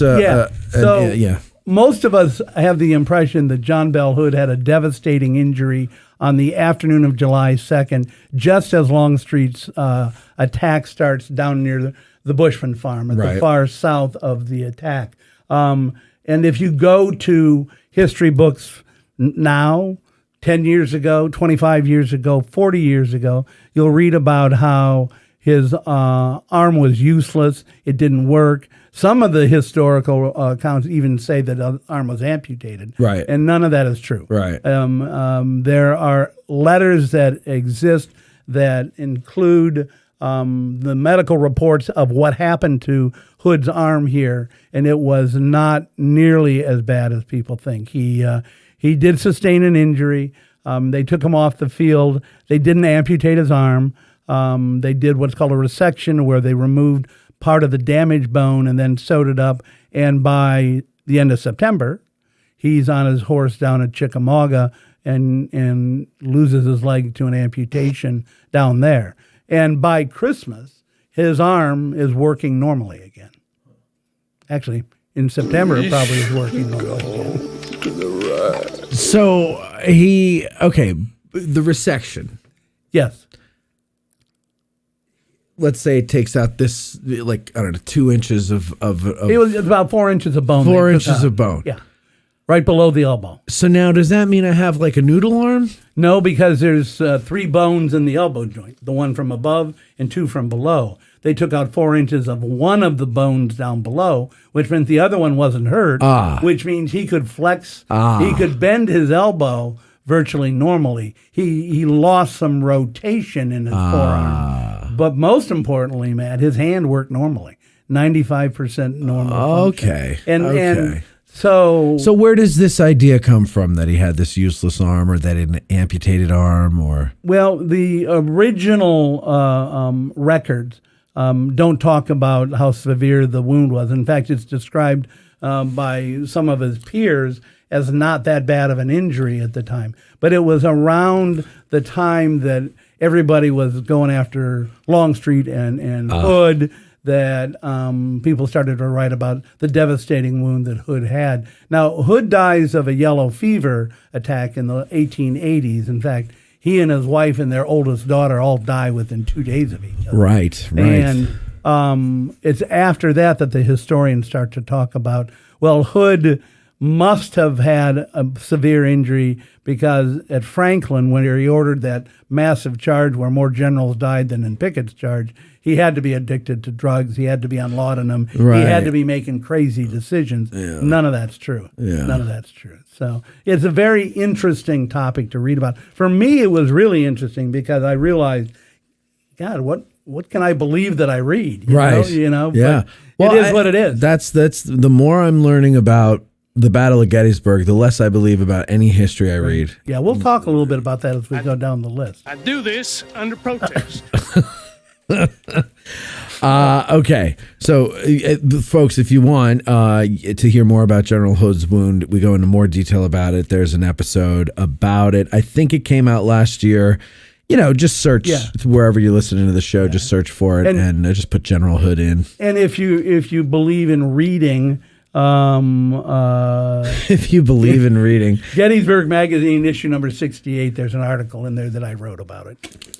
most of us have the impression that John Bell Hood had a devastating injury on the afternoon of July 2nd, just as Longstreet's attack starts down near the Bushman farm at the far south of the attack. And if you go to history books now, 10 years ago, 25 years ago, 40 years ago, you'll read about how his arm was useless. It didn't work. Some of the historical accounts even say that the arm was amputated. Right. And none of that is true. Right. There are letters that exist that include the medical reports of what happened to Hood's arm here, and it was not nearly as bad as people think. He did sustain an injury. They took him off the field. They didn't amputate his arm. They did what's called a resection, where they removed part of the damaged bone and then sewed it up. And by the end of September, he's on his horse down at Chickamauga and loses his leg to an amputation down there. And by Christmas, his arm is working normally again. Actually, in September, it probably is working normally again. So the resection. Yes. Let's say it takes out this, 2 inches of It was about 4 inches of bone. 4 inches of bone. Yeah. Right below the elbow. So now, does that mean I have like a noodle arm? No, because there's 3 bones in the elbow joint, the one from above and 2 from below. They took out 4 inches of one of the bones down below, which meant the other one wasn't hurt, which means he could flex, he could bend his elbow virtually normally. He lost some rotation in his forearm. But most importantly, Matt, his hand worked normally, 95% normal function. Okay. And so where does this idea come from that he had this useless arm or that an amputated arm or? Well, the original records don't talk about how severe the wound was. In fact, it's described by some of his peers as not that bad of an injury at the time. But it was around the time that everybody was going after Longstreet and Hood that people started to write about the devastating wound that Hood had. Now, Hood dies of a yellow fever attack in the 1880s. In fact, he and his wife and their oldest daughter all die within 2 days of each other. Right. And it's after that the historians start to talk about, well, Hood must have had a severe injury because at Franklin, when he ordered that massive charge where more generals died than in Pickett's charge, he had to be addicted to drugs. He had to be on laudanum. Right. He had to be making crazy decisions. Yeah. None of that's true. Yeah. None of that's true. So it's a very interesting topic to read about. For me, it was really interesting because I realized, God, what can I believe that I read? You know? Yeah. Well, it is what it is. That's the more I'm learning about the Battle of Gettysburg, the less I believe about any history I read. Yeah, we'll talk a little bit about that as we go down the list. I do this under protest. Okay, so folks, if you want to hear more about General Hood's wound, we go into more detail about it. There's an episode about it. I think it came out last year. Just search wherever you're listening to the show. Just search for it and just put General Hood in. And if you believe in reading. If you believe in reading, Gettysburg Magazine, issue number 68, there's an article in there that I wrote about it.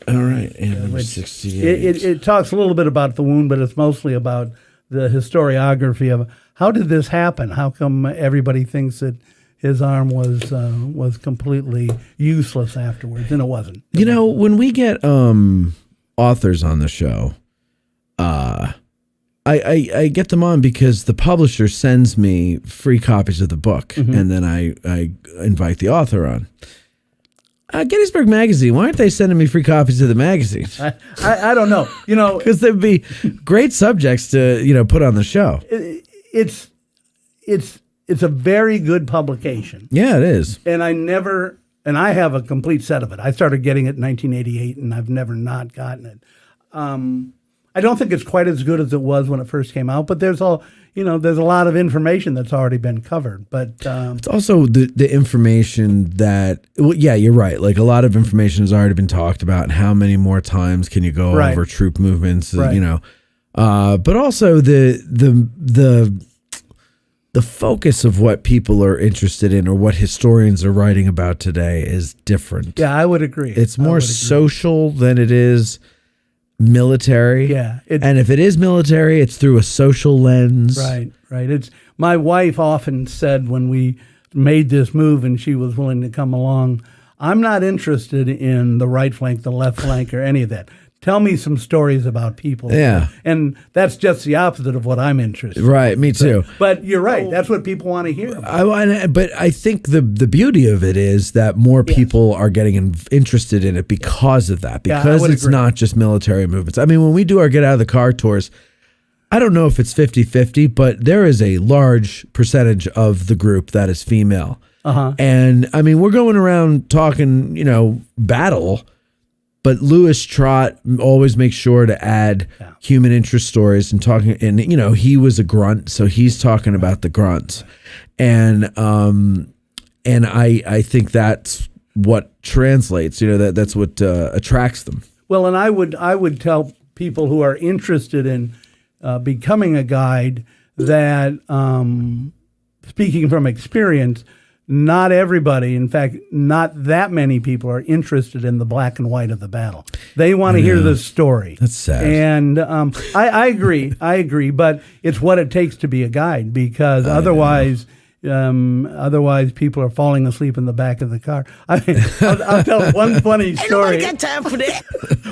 All right, number 68. It talks a little bit about the wound, but it's mostly about the historiography of how did this happen? How come everybody thinks that his arm was completely useless afterwards, and it wasn't. When we get authors on the show, I get them on because the publisher sends me free copies of the book, and then I invite the author on. Gettysburg Magazine, why aren't they sending me free copies of the magazine? I don't know. Because they'd be great subjects to put on the show. It's a very good publication. Yeah, it is. And I have a complete set of it. I started getting it in 1988, and I've never not gotten it. I don't think it's quite as good as it was when it first came out, but there's a lot of information that's already been covered. But it's also the information that, you're right. Like a lot of information has already been talked about, and how many more times can you go over troop movements? Right. But also the focus of what people are interested in or what historians are writing about today is different. Yeah, I would agree. It's more social than it is military. Yeah. And if it is military, it's through a social lens. Right. It's my wife often said when we made this move and she was willing to come along, I'm not interested in the right flank, the left flank, or any of that. Tell me some stories about people. Yeah. And that's just the opposite of what I'm interested in. Right, me too. But you're right. That's what people want to hear. But I think the beauty of it is that more people are getting interested in it because of that. Because it's not just military movements. I mean, when we do our Get Out of the Car tours, I don't know if it's 50-50, but there is a large percentage of the group that is female. And I mean, we're going around talking, battle. But Lewis Trott always makes sure to add human interest stories and talking. And he was a grunt, so he's talking about the grunts, and I think that's what translates. That's what attracts them. Well, and I would tell people who are interested in becoming a guide that, speaking from experience, not everybody, in fact, not that many people are interested in the black and white of the battle. They want to hear the story. That's sad. And I agree, but it's what it takes to be a guide, because otherwise people are falling asleep in the back of the car. I'll tell one funny story. Ain't nobody got time for that.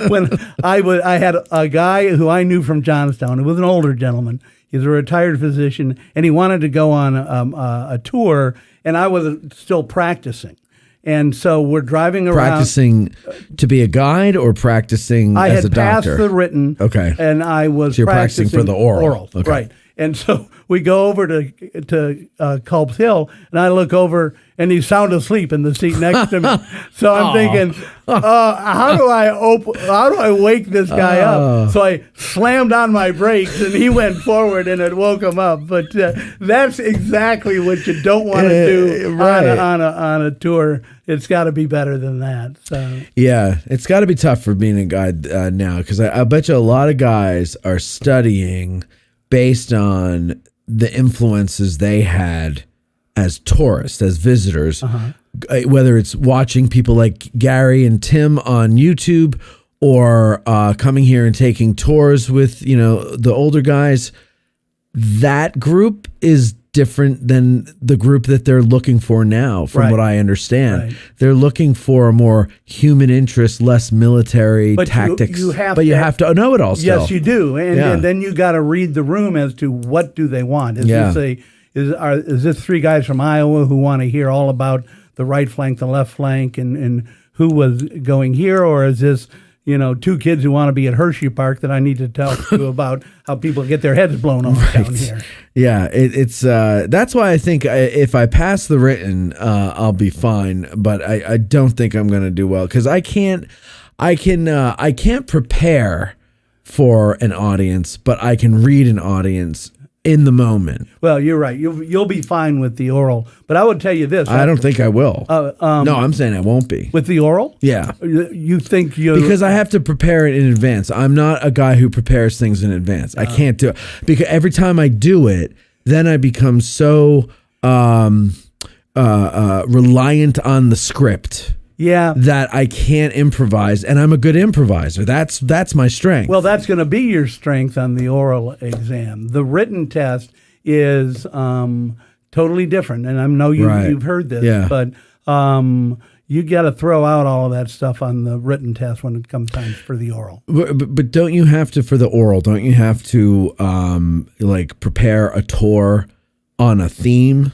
When I had a guy who I knew from Johnstown. It was an older gentleman. He's a retired physician, and he wanted to go on a tour, and I was still practicing. And so we're driving around. Practicing to be a guide or practicing as a doctor? I had passed the written. Okay. And I was practicing for the oral. Okay. Right. And so we go over to Culp's Hill, and I look over, and he's sound asleep in the seat next to me. So I'm thinking, how do I wake this guy up? So I slammed on my brakes, and he went forward, and it woke him up. But that's exactly what you don't want to do on a tour. It's got to be better than that. So yeah, it's got to be tough for being a guide now, because I bet you a lot of guys are studying based on the influences they had as tourists, as visitors, whether it's watching people like Gary and Tim on YouTube, or coming here and taking tours with the older guys. That group is different than the group that they're looking for now, from what I understand. Right. They're looking for a more human interest, less military tactics. You have to know it all still. Yes, you do. And then you got to read the room as to what do they want. Is this three guys from Iowa who want to hear all about the right flank, the left flank, and who was going here? Or is this two kids who want to be at Hershey Park that I need to tell you about how people get their heads blown off down here? Yeah, it's that's why I think if I pass the written, I'll be fine. But I don't think I'm going to do well, because I can't prepare for an audience, but I can read an audience in the moment. Well, you're right. You'll be fine with the oral. But I would tell you this. I don't think I will. No, I'm saying I won't be. With the oral? Yeah. You think you... Because I have to prepare it in advance. I'm not a guy who prepares things in advance. I can't do it. Because every time I do it, then I become so reliant on the script. Yeah, that I can't improvise, and I'm a good improviser. That's my strength. Well, that's going to be your strength on the oral exam. The written test is totally different, and I know you've heard this, but you got to throw out all of that stuff on the written test when it comes time for the oral. But don't you have to, for the oral? Don't you have to prepare a tour on a theme?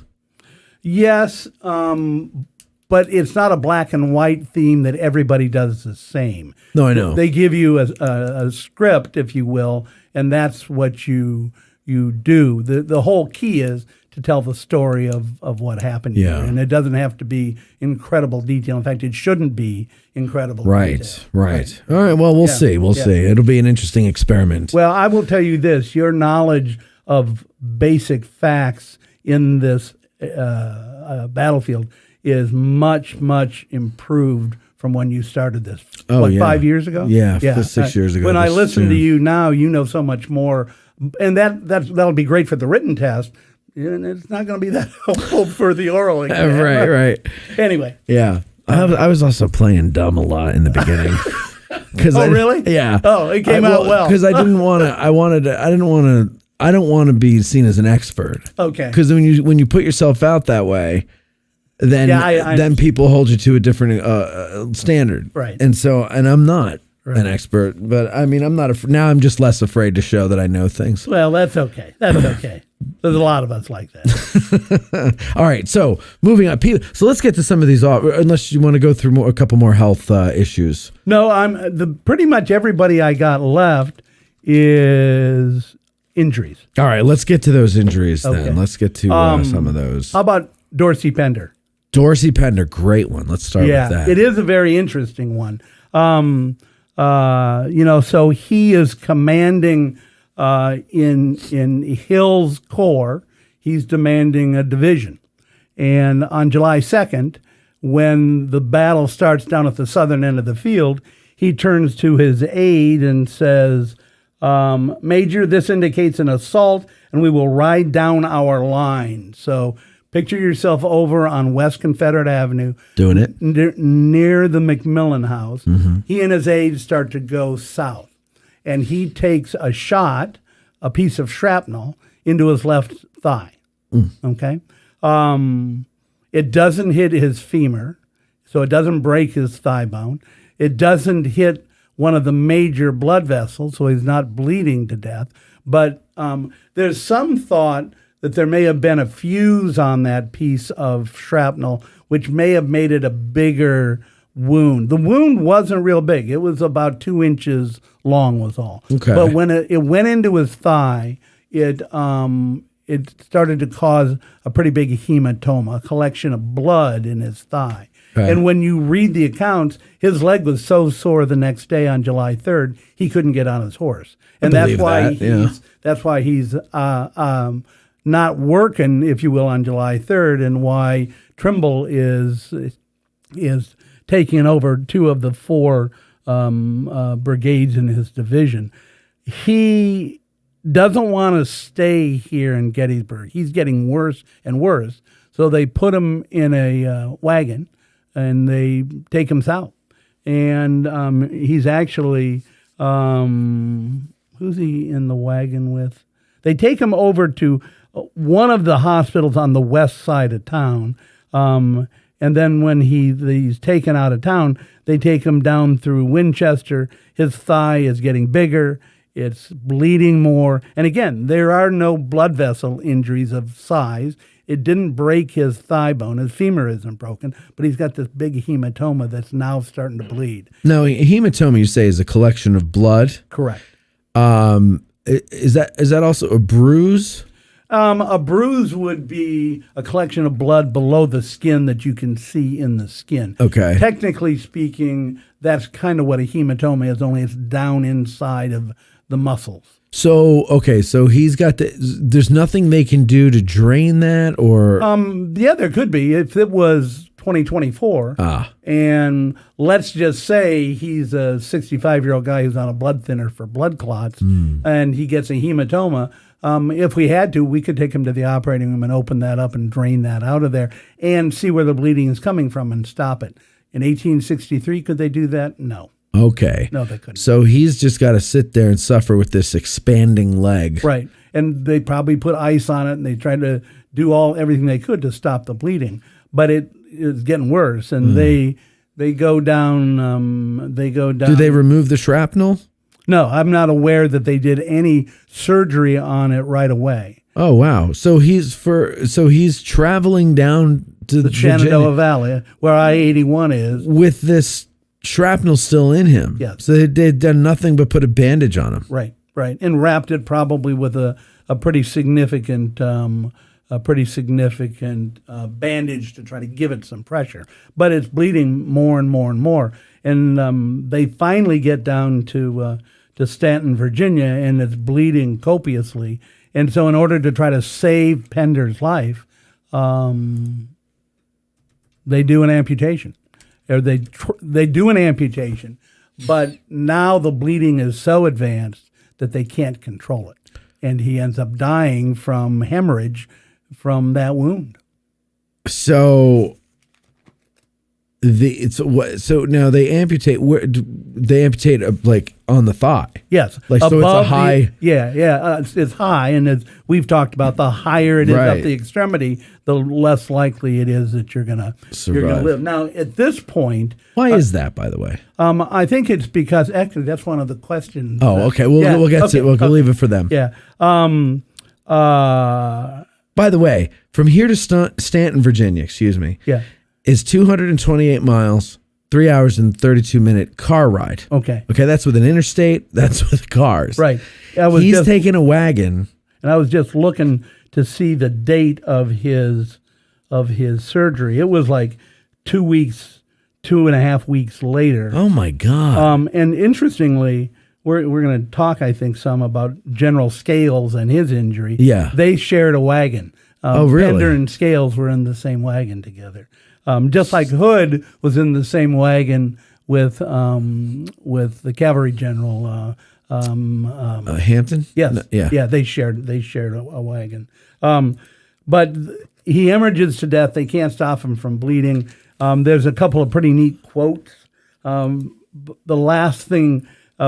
Yes. But it's not a black and white theme that everybody does the same. No, I know. They give you a script, if you will, and that's what you do. The whole key is to tell the story of what happened here. And it doesn't have to be incredible detail. In fact, it shouldn't be incredible detail. Right. All right, well, we'll see. We'll see. It'll be an interesting experiment. Well, I will tell you this. Your knowledge of basic facts in this battlefield is much, much improved from when you started this. 5 years ago? Yeah, 6 years ago. When I listen to you now, you know so much more, and that'll be great for the written test. And it's not going to be that helpful for the oral exam. Right. Anyway. Yeah, I was also playing dumb a lot in the beginning. Really? Yeah. Oh, it came out well. Because I didn't want to. I don't want to be seen as an expert. Okay. Because when you put yourself out that way, then people hold you to a different standard. Right. And I'm not an expert, but I mean, I'm not now I'm just less afraid to show that I know things. Well, that's okay. There's a lot of us like that. All right. So moving on. So let's get to some of these, unless you want to go through a couple more health issues. No, pretty much everybody I got left is injuries. All right. Let's get to those injuries then. Let's get to some of those. How about Dorsy Pender? Dorsy Pender, great one. Let's start with that. It is a very interesting one. So he is commanding in Hill's Corps. He's demanding a division. And on July 2nd, when the battle starts down at the southern end of the field, he turns to his aide and says, Major, this indicates an assault, and we will ride down our line. So picture yourself over on West Confederate Avenue. Doing it. Near the McMillan House. Mm-hmm. He and his aides start to go south. And he takes a shot, a piece of shrapnel, into his left thigh. Okay? It doesn't hit his femur, so it doesn't break his thigh bone. It doesn't hit one of the major blood vessels, so he's not bleeding to death. But there's some thought that there may have been a fuse on that piece of shrapnel, which may have made it a bigger wound. The wound wasn't real big. It was about 2 inches long was all. Okay. But when it went into his thigh, it started to cause a pretty big hematoma, a collection of blood in his thigh. Okay. And when you read the accounts, his leg was so sore the next day on July 3rd, he couldn't get on his horse. And that's why he's not working, if you will, on July 3rd, and why Trimble is taking over 2 of the 4 brigades in his division. He doesn't want to stay here in Gettysburg. He's getting worse and worse. So they put him in a wagon, and they take him south. And he's actually, who's he in the wagon with? They take him over to one of the hospitals on the west side of town. And then when he's taken out of town, they take him down through Winchester. His thigh is getting bigger. It's bleeding more. And again, there are no blood vessel injuries of size. It didn't break his thigh bone. His femur isn't broken, but he's got this big hematoma that's now starting to bleed. Now, hematoma, you say, is a collection of blood? Correct. Is that also a bruise? A bruise would be a collection of blood below the skin that you can see in the skin. Okay. Technically speaking, that's kind of what a hematoma is, only it's down inside of the muscles. So, okay, so he's got there's nothing they can do to drain that, or? Yeah, there could be. If it was 2024, and let's just say he's a 65-year-old guy who's on a blood thinner for blood clots, and he gets a hematoma, if we had to, we could take him to the operating room and open that up and drain that out of there and see where the bleeding is coming from and stop it. In 1863, could they do that? No. Okay. No, they couldn't. So he's just got to sit there and suffer with this expanding leg. Right. And they probably put ice on it, and they tried to do everything they could to stop the bleeding. But it is getting worse, and they go down. Do they remove the shrapnel? No, I'm not aware that they did any surgery on it right away. Oh wow! So he's traveling down to the Shenandoah Valley, where I-81 is, with this shrapnel still in him. Yes. So they'd done nothing but put a bandage on him. Right, and wrapped it probably with a pretty significant bandage to try to give it some pressure. But it's bleeding more and more and more, and they finally get down to Stanton, Virginia, and it's bleeding copiously. And so, in order to try to save Pender's life, they do an amputation. Or they do an amputation, but now the bleeding is so advanced that they can't control it, and he ends up dying from hemorrhage from that wound. So now they amputate. Where they amputate like on the thigh? Yes, like so. It's a high. It's high, and as we've talked about, the higher it is up the extremity, the less likely it is that you're gonna live. Now, at this point, why is that? By the way, I think it's because actually that's one of the questions. Oh, okay. We'll get to it. We'll leave it for them. Yeah. By the way, from here to Stanton, Virginia, is 228 miles, 3 hours and 32-minute car ride. Okay, that's with an interstate. That's with cars. Right. He's taking a wagon. And I was just looking to see the date of his surgery. It was like 2 weeks 2.5 weeks later. Oh my God. And interestingly, we're going to talk, I think, some about General Scales and his injury. Yeah. They shared a wagon. Oh, really? Pender and Scales were in the same wagon together. Just like Hood was in the same wagon with the cavalry general. Hampton? Yes. No, yeah. Yeah, they shared a wagon. But he hemorrhages to death. They can't stop him from bleeding. There's a couple of pretty neat quotes. The last thing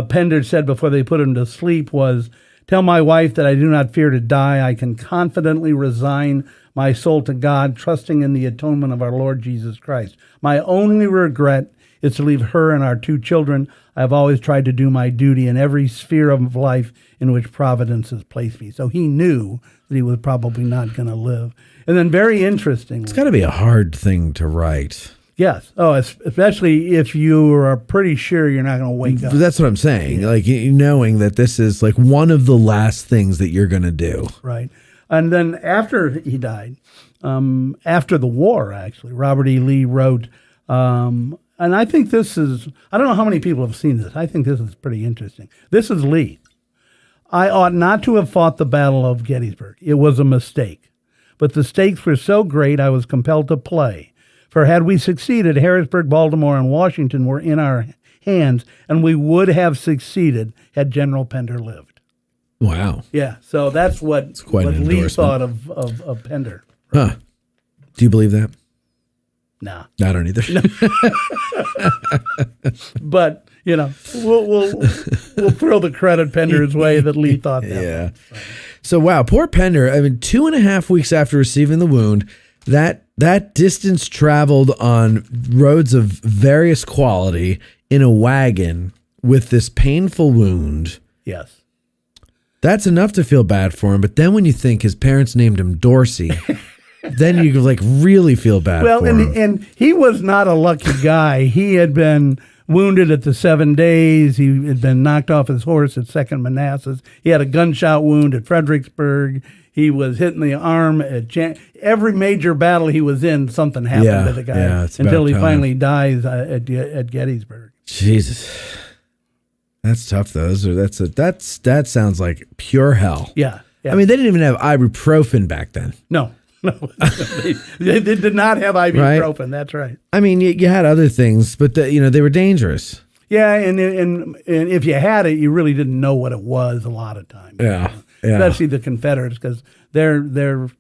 Pender said before they put him to sleep was, "Tell my wife that I do not fear to die. I can confidently resign my soul to God, trusting in the atonement of our Lord Jesus Christ. My only regret is to leave her and our 2 children. I have always tried to do my duty in every sphere of life in which Providence has placed me." So he knew that he was probably not going to live. And then very interestingly, It's got to be a hard thing to write. yes. Oh, especially if you are pretty sure you're not going to wake up. That's what I'm saying. Like, knowing that this is like one of the last things that you're going to do. Right. And then after he died, after the war, actually, Robert E. Lee wrote, and I think this is, I don't know how many people have seen this. I think this is pretty interesting. This is Lee. "I ought not to have fought the Battle of Gettysburg. It was a mistake. But the stakes were so great I was compelled to play. For had we succeeded, Harrisburg, Baltimore, and Washington were in our hands, and we would have succeeded had General Pender lived." Wow. Yeah, so that's what quite an Lee endorsement. thought of Pender. Huh. Do you believe that? Nah. I don't either. But, we'll throw the credit Pender's way that Lee thought that. Yeah. So, wow, poor Pender. I mean, 2.5 weeks after receiving the wound, that distance traveled on roads of various quality in a wagon with this painful wound. Yes. That's enough to feel bad for him. But then when you think his parents named him Dorsey, then you like really feel bad for him. And he was not a lucky guy. He had been wounded at the 7 days. He had been knocked off his horse at Second Manassas. He had a gunshot wound at Fredericksburg. He was hit in the arm at every major battle he was in. Something happened to the guy until he finally dies at Gettysburg. Jesus, that's tough though. That sounds like pure hell. Yeah. I mean, they didn't even have ibuprofen back then. No. they did not have ibuprofen. Right? That's right. I mean, you had other things, but they were dangerous. Yeah, and if you had it, you really didn't know what it was a lot of times. Yeah. Especially the Confederates, because they're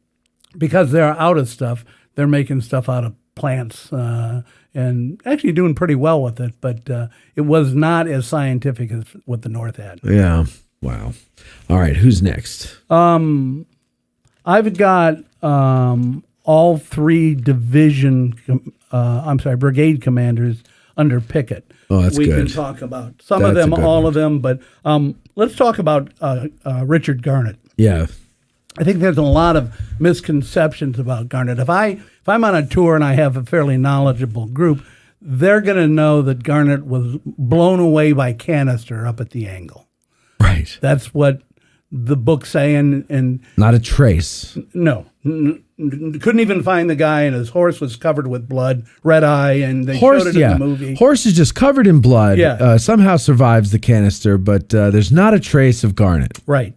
out of stuff. They're making stuff out of plants and actually doing pretty well with it. But it was not as scientific as what the North had. Yeah. Wow. All right. Who's next? I've got all 3 brigade commanders under Pickett. Oh, that's we good. We can talk about some of them, all of them, but let's talk about Richard Garnett. Yeah. I think there's a lot of misconceptions about Garnett. If I'm on a tour and I have a fairly knowledgeable group, they're going to know that Garnett was blown away by canister up at the Angle. Right. That's what the books say, and not a trace. No. Couldn't even find the guy, and his horse was covered with blood, red eye, and they showed it in the movie. Horse is just covered in blood. Yeah. Somehow survives the canister, but there's not a trace of Garnett. Right.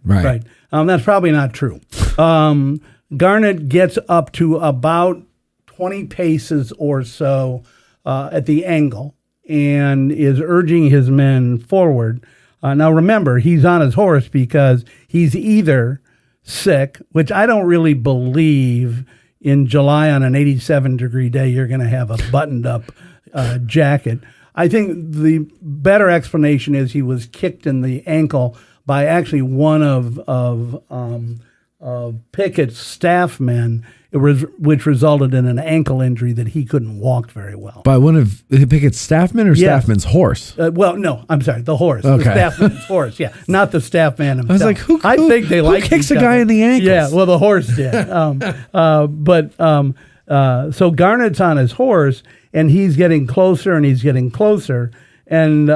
That's probably not true. Garnett gets up to about 20 paces or so at the Angle and is urging his men forward. Now, remember, he's on his horse because he's either sick, which I don't really believe in July on an 87-degree day you're going to have a buttoned-up jacket. I think the better explanation is he was kicked in the ankle by actually one of Pickett's staff men, which resulted in an ankle injury that he couldn't walk very well. By one of Pickett's staffmen or staffman's horse? No, I'm sorry, the horse. Okay. The staffman's horse, yeah, not the staffman himself. I was like, I think they like kicks a guy in the ankles? Yeah, well, the horse did. So Garnett's on his horse, and he's getting closer, and he's getting closer, and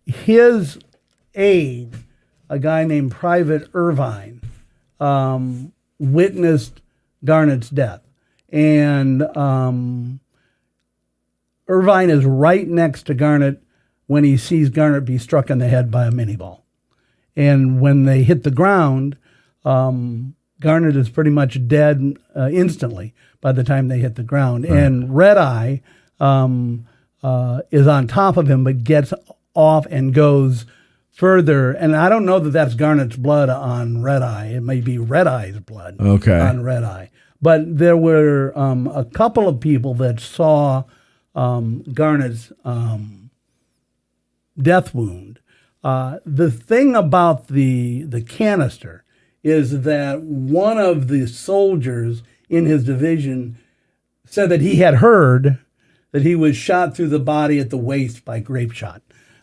his aide, a guy named Private Irvine, witnessed Garnett's death, and Irvine is right next to Garnett when he sees Garnett be struck in the head by a minie ball. And when they hit the ground, Garnett is pretty much dead instantly by the time they hit the ground. Right. And Red Eye is on top of him, but gets off and goes further. And I don't know that that's Garnett's blood on Red Eye. It may be Red Eye's blood on Red Eye. But there were a couple of people that saw Garnett's death wound. The thing about the canister is that one of the soldiers in his division said that he had heard that he was shot through the body at the waist by grape shot.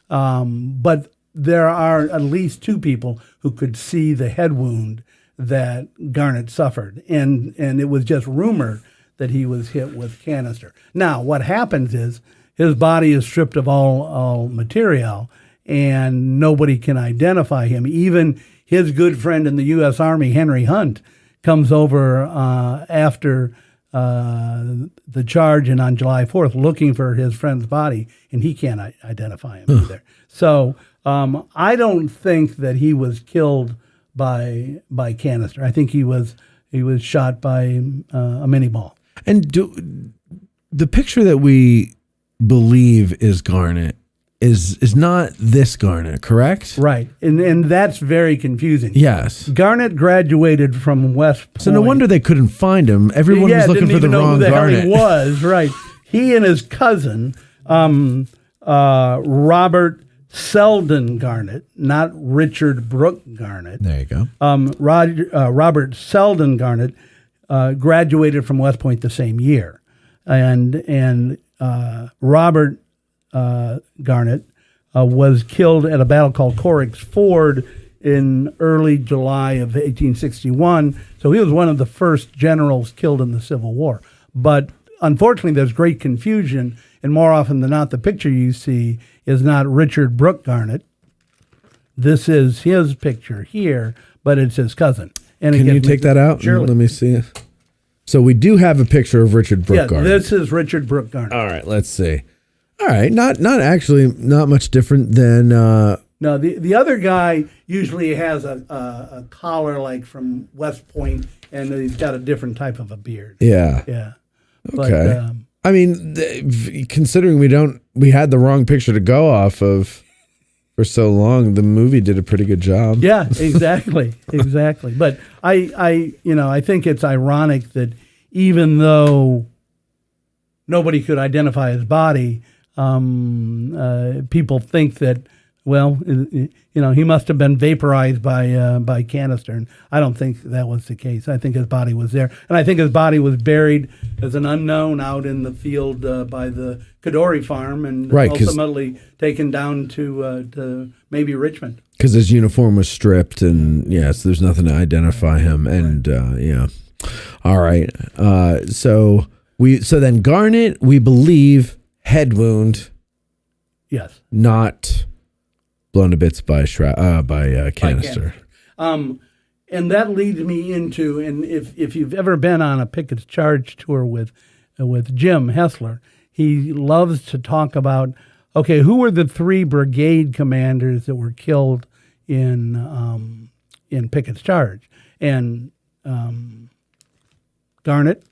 But there are at least two people who could see the head wound that Garnett suffered. And it was just rumored that he was hit with canister. Now, what happens is his body is stripped of all material, and nobody can identify him. Even his good friend in the U.S. Army, Henry Hunt, comes over after the charge and on July 4th looking for his friend's body, and he can't identify him either. So I don't think that he was killed by canister. I think he was shot by a minie ball. And the picture that we believe is Garnett is not this Garnett, correct? Right. And that's very confusing. Yes. Garnett graduated from West Point. So no wonder they couldn't find him. Everyone was looking for the wrong Garnett. He was, right. He and his cousin, Robert Selden Garnett, not Richard Brooke Garnett. There you go. Robert Selden Garnett graduated from West Point the same year. And Robert Garnett was killed at a battle called Corrick's Ford in early July of 1861. So he was one of the first generals killed in the Civil War. But unfortunately, there's great confusion, and more often than not, the picture you see is not Richard Brooke Garnett. This is his picture here, but it's his cousin. And can you take that out? Surely. Let me see it. So we do have a picture of Richard Brooke Garnett. This is Richard Brooke Garnett. All right, let's see. All right, not much different than. No, the other guy usually has a collar like from West Point, and he's got a different type of a beard. Yeah. Yeah. Okay. But, I mean, considering we had the wrong picture to go off of for so long, the movie did a pretty good job. Yeah, exactly, exactly. But I think it's ironic that even though nobody could identify his body, people think that, well, he must have been vaporized by canister, and I don't think that was the case. I think his body was there, and I think his body was buried as an unknown out in the field by the Kadori farm, and ultimately taken down to maybe Richmond. Because his uniform was stripped, and so there's nothing to identify him, and all right. So then Garnett, we believe, head wound. Yes. Not blown to bits by canister. And that leads me into, and if you've ever been on a Pickett's Charge tour with Jim Hessler, he loves to talk about, okay, who were the three brigade commanders that were killed in Pickett's Charge? And Garnett,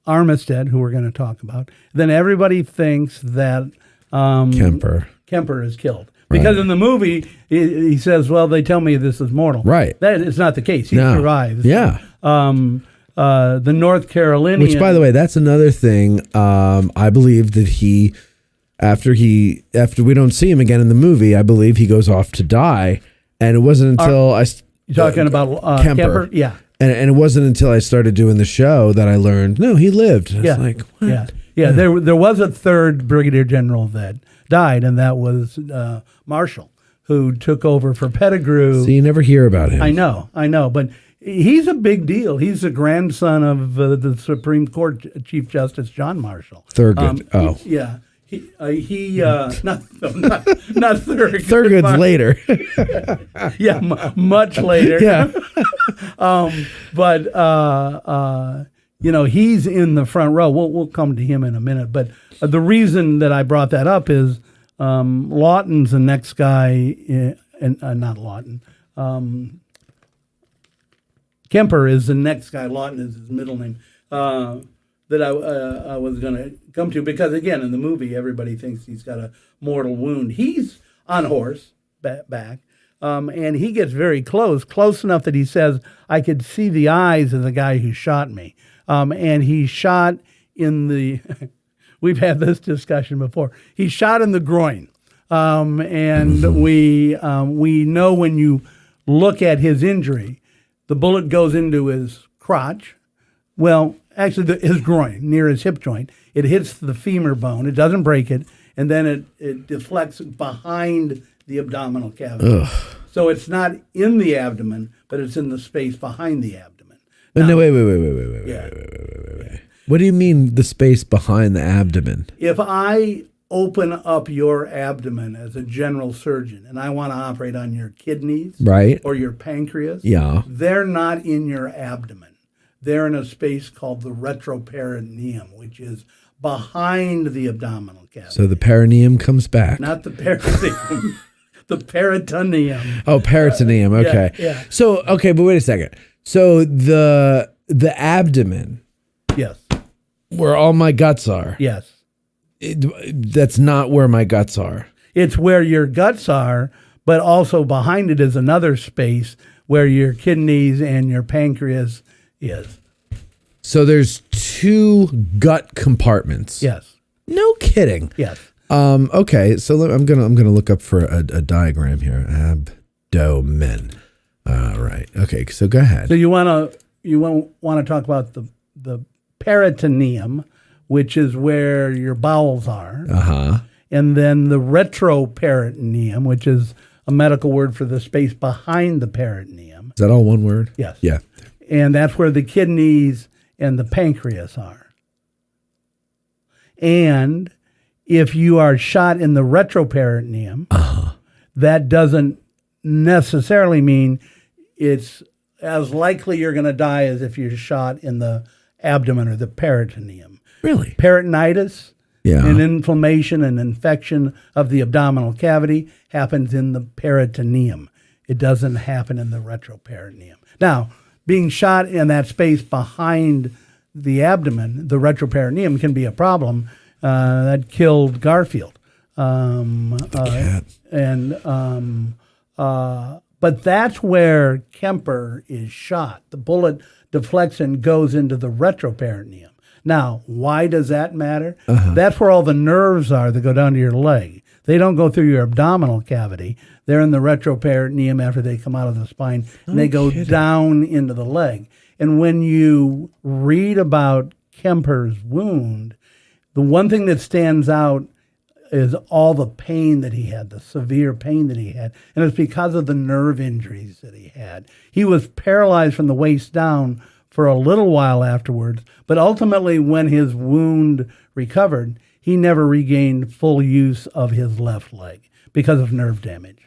Armistead, who we're going to talk about. Then everybody thinks that Kemper is killed. Because in the movie, he says, well, they tell me this is mortal. Right. That is not the case. He survives. Yeah. The North Carolinian. Which, by the way, that's another thing. I believe that after we don't see him again in the movie, I believe he goes off to die. And it wasn't until You're talking about Kemper? Yeah. And it wasn't until I started doing the show that I learned, no, he lived. I was like, what? Yeah. There was a third brigadier general that died, and that was Marshall, who took over for Pettigrew. So you never hear about him. I know, but he's a big deal. He's the grandson of the Supreme Court Chief Justice John Marshall. Thurgood. He not Thurgood. Thurgood's later. Much later. Yeah. But he's in the front row. We'll come to him in a minute. But the reason that I brought that up is Lawton's the next guy, not Lawton. Kemper is the next guy. Lawton is his middle name. That I was going to come to, because again, in the movie, everybody thinks he's got a mortal wound. He's on horse back, and he gets very close enough that he says, "I could see the eyes of the guy who shot me," and he shot in the. We've had this discussion before. He shot in the groin, and we know when you look at his injury, the bullet goes into his crotch. Well, actually, his groin, near his hip joint. It hits the femur bone. It doesn't break it, and then it deflects behind the abdominal cavity. Ugh. So it's not in the abdomen, but it's in the space behind the abdomen. Now, no, wait. What do you mean the space behind the abdomen? If I open up your abdomen as a general surgeon and I want to operate on your kidneys, right, or your pancreas, they're not in your abdomen. They're in a space called the retroperitoneum, which is behind the abdominal cavity. So the perineum comes back. Not the peritoneum, the peritoneum. Oh, peritoneum. Okay. Yeah. So, okay, but wait a second. So the abdomen. Yes. Where all my guts are. Yes. That's not where my guts are. It's where your guts are, but also behind it is another space where your kidneys and your pancreas is. So there's two gut compartments. Yes. No kidding. Yes. Okay. So I'm gonna look up for a diagram here. Abdomen. All right. Okay. So go ahead. So you want to talk about the peritoneum, which is where your bowels are. And then the retroperitoneum, which is a medical word for the space behind the peritoneum. Is that all one word? Yes. Yeah. And that's where the kidneys and the pancreas are. And if you are shot in the retroperitoneum, that doesn't necessarily mean it's as likely you're going to die as if you're shot in the abdomen or the peritoneum. Really? Peritonitis, yeah, and inflammation and infection of the abdominal cavity happens in the peritoneum. It doesn't happen in the retroperitoneum. Now, being shot in that space behind the abdomen, the retroperitoneum, can be a problem. That killed Garfield. But that's where Kemper is shot. The bullet deflects and goes into the retroperitoneum. Now, why does that matter? That's where all the nerves are that go down to your leg. They don't go through your abdominal cavity. They're in the retroperitoneum after they come out of the spine, and they go down into the leg. And when you read about Kemper's wound, the one thing that stands out is all the pain that he had, the severe pain that he had. And it's because of the nerve injuries that he had. He was paralyzed from the waist down for a little while afterwards, but ultimately when his wound recovered, he never regained full use of his left leg because of nerve damage.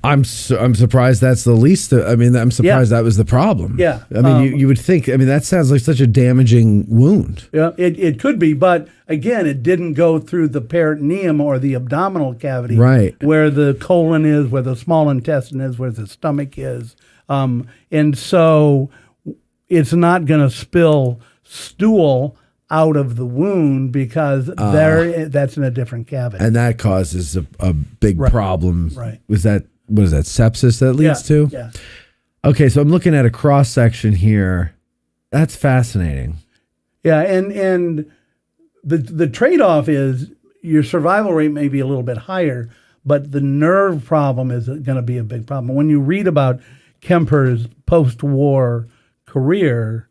I'm surprised that's the least. I'm surprised that was the problem. Yeah. I mean, you would think. I mean, that sounds like such a damaging wound. Yeah, it could be, but again, it didn't go through the peritoneum or the abdominal cavity, right, where the colon is, where the small intestine is, where the stomach is, and so it's not going to spill stool out of the wound because that's in a different cavity, and that causes a big problem. Right. What is that, sepsis that leads to? Yeah. Okay, so I'm looking at a cross section here. That's fascinating. Yeah, and the trade-off is your survival rate may be a little bit higher, but the nerve problem is going to be a big problem. When you read about Kemper's post-war career,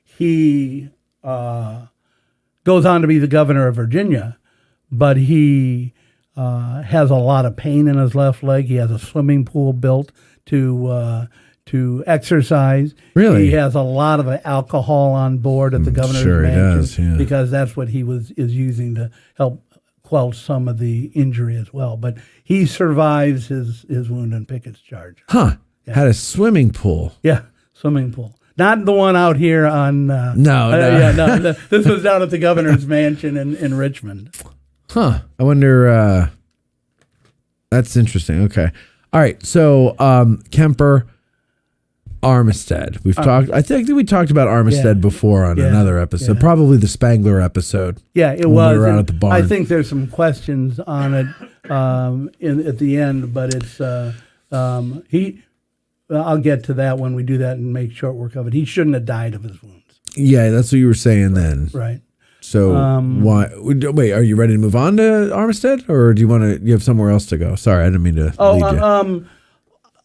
he goes on to be the governor of Virginia, but he has a lot of pain in his left leg. He has a swimming pool built to exercise. Really? He has a lot of alcohol on board at the governor's mansion because that's what he is using to help quell some of the injury as well. But he survives his wound in Pickett's charge. Huh. Yeah. Had a swimming pool. Yeah, swimming pool. Not the one out here on. No. This was down at the governor's mansion in Richmond. Huh. I wonder. That's interesting. Okay. All right. So Kemper, Armistead. We've talked. I think we talked about Armistead before on another episode. Probably the Spangler episode. Yeah, it was. We were out at the barn. I think there's some questions on it at the end, but it's I'll get to that when we do that and make short work of it. He shouldn't have died of his wounds. Yeah, that's what you were saying then. Right. So why? Wait, are you ready to move on to Armistead, or do you want to? You have somewhere else to go? Sorry, I didn't mean to lead you.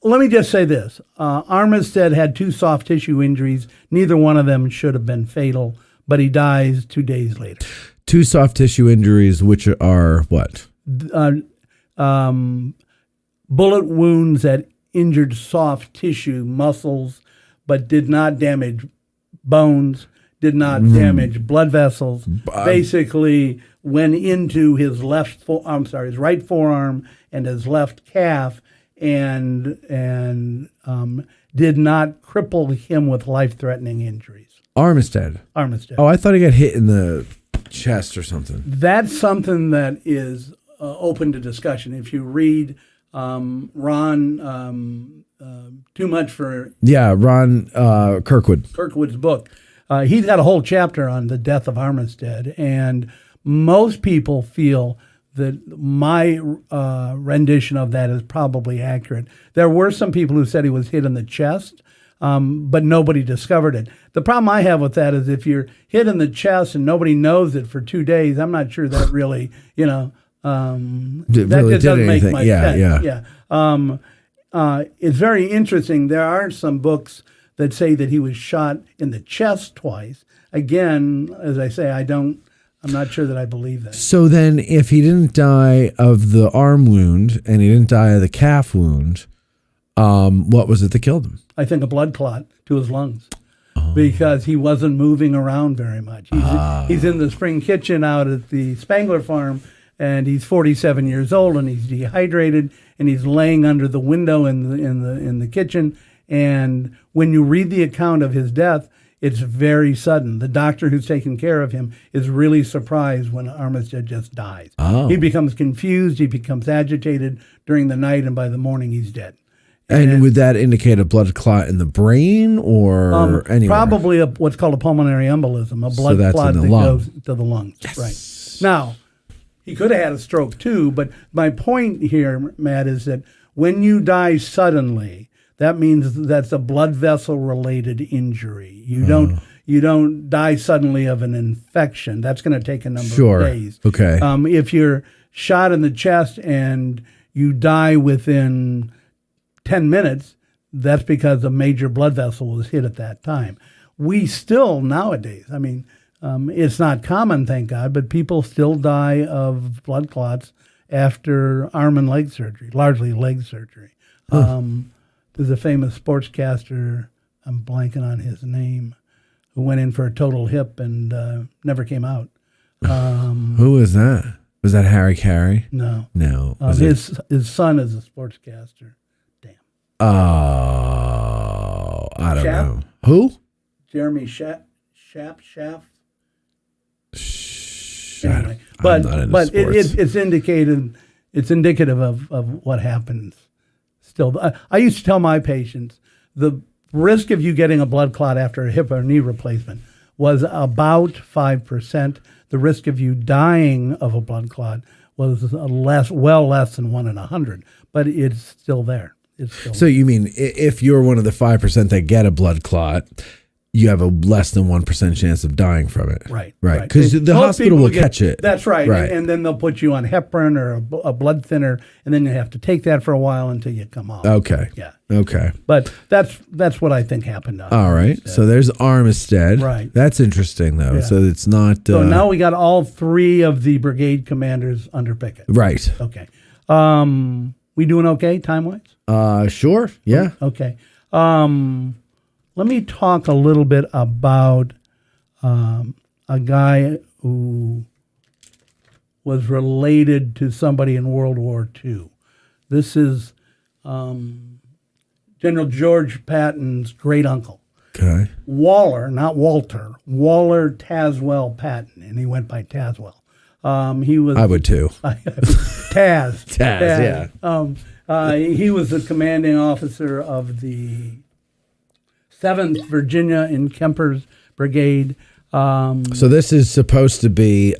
Let me just say this: Armistead had 2 soft tissue injuries. Neither one of them should have been fatal, but he dies 2 days later. 2 soft tissue injuries, which are what? Bullet wounds that injured soft tissue muscles, but did not damage bones. Did not damage blood vessels. Basically, went into his his right forearm and his left calf, and did not cripple him with life-threatening injuries. Armistead. Oh, I thought he got hit in the chest or something. That's something that is open to discussion. If you read Ron Too Much for Ron Kirkwood's book. He's got a whole chapter on the death of Armistead, and most people feel that my rendition of that is probably accurate. There were some people who said he was hit in the chest, but nobody discovered it. The problem I have with that is if you're hit in the chest and nobody knows it for 2 days, I'm not sure that really, that doesn't make much sense. It's very interesting. There are some books that say that he was shot in the chest twice. Again, as I say, I'm not sure that I believe that. So then if he didn't die of the arm wound and he didn't die of the calf wound, what was it that killed him? I think a blood clot to his lungs because he wasn't moving around very much. He's in the spring kitchen out at the Spangler farm, and he's 47 years old, and he's dehydrated, and he's laying under the window in the kitchen. And when you read the account of his death, it's very sudden. The doctor who's taking care of him is really surprised when Armistead just dies. He becomes confused. He becomes agitated during the night, and by the morning, he's dead. And would that indicate a blood clot in the brain or anywhere? Probably what's called a pulmonary embolism, a blood clot that goes to the lungs. Yes. Right. Now, he could have had a stroke too, but my point here, Matt, is that when you die suddenly, that means that's a blood vessel related injury. You don't die suddenly of an infection. That's going to take a number of days. Okay. If you're shot in the chest and you die within 10 minutes, that's because a major blood vessel was hit at that time. We still nowadays, it's not common, thank God, but people still die of blood clots after arm and leg surgery, largely leg surgery. There's a famous sportscaster, I'm blanking on his name, who went in for a total hip and never came out. Who was that? Was that Harry Carey? No. His son is a sportscaster. Damn. Oh, I don't know. Who? Jeremy Schaff. Anyway, but it's indicative of what happens. Still, I used to tell my patients the risk of you getting a blood clot after a hip or knee replacement was about 5%. The risk of you dying of a blood clot was less than 1 in 100, but it's still there. So you mean if you're one of the 5% that get a blood clot, you have a less than 1% chance of dying from it. Right. Because the hospital will catch it. That's right. And then they'll put you on heparin or a blood thinner, and then you have to take that for a while until you come off. Okay. Yeah. Okay. But that's what I think happened. All right. So there's Armistead. Right. That's interesting, though. Yeah. So it's not... So now we got all 3 of the brigade commanders under Pickett. Right. Okay. We doing okay time-wise? Sure. Yeah. Okay. Let me talk a little bit about a guy who was related to somebody in World War II. This is General George Patton's great uncle. Okay. Waller, not Walter, Waller Tazwell Patton, and he went by Tazwell. He was. I would too. Taz. Yeah. He was the commanding officer of the 7th Virginia in Kemper's brigade. So this is supposed to be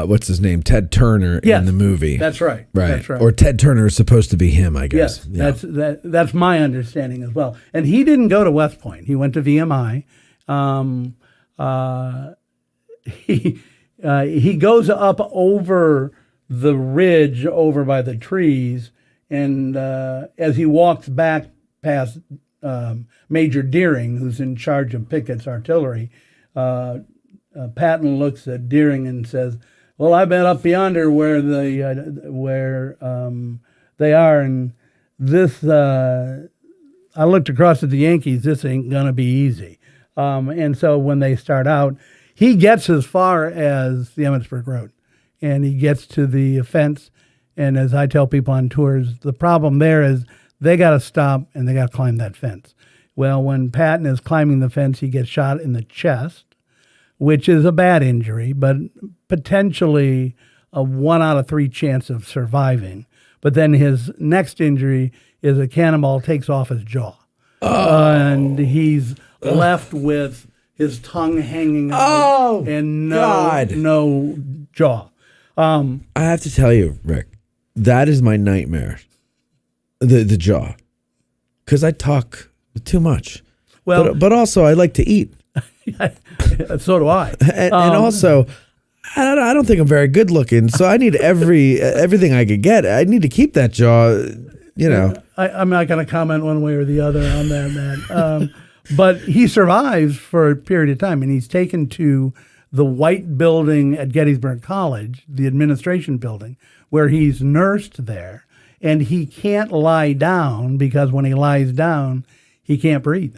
what's his name? Ted Turner in the movie. That's right. Right. That's right. Or Ted Turner is supposed to be him, I guess. Yes, that's my understanding as well. And he didn't go to West Point. He went to VMI. He goes up over the ridge over by the trees, and as he walks back past Major Deering, who's in charge of Pickett's artillery, Patton looks at Deering and says, "Well, I've been up yonder where they are, and this. I looked across at the Yankees. This ain't gonna be easy." And so when they start out, he gets as far as the Emmitsburg Road, and he gets to the fence. And as I tell people on tours, the problem there is they got to stop and they got to climb that fence. Well, when Patton is climbing the fence, he gets shot in the chest, which is a bad injury, but potentially a 1 out of 3 chance of surviving. But then his next injury is a cannonball takes off his jaw. And he's left with his tongue hanging out and no jaw. I have to tell you, Rick, that is my nightmare. The jaw. Because I talk too much. Well, but also I like to eat. So do I. And also, I don't think I'm very good looking, so I need everything I could get. I need to keep that jaw, I'm not going to comment one way or the other on that, Matt. But he survives for a period of time, and he's taken to the white building at Gettysburg College, the administration building, where he's nursed there, and he can't lie down because when he lies down, he can't breathe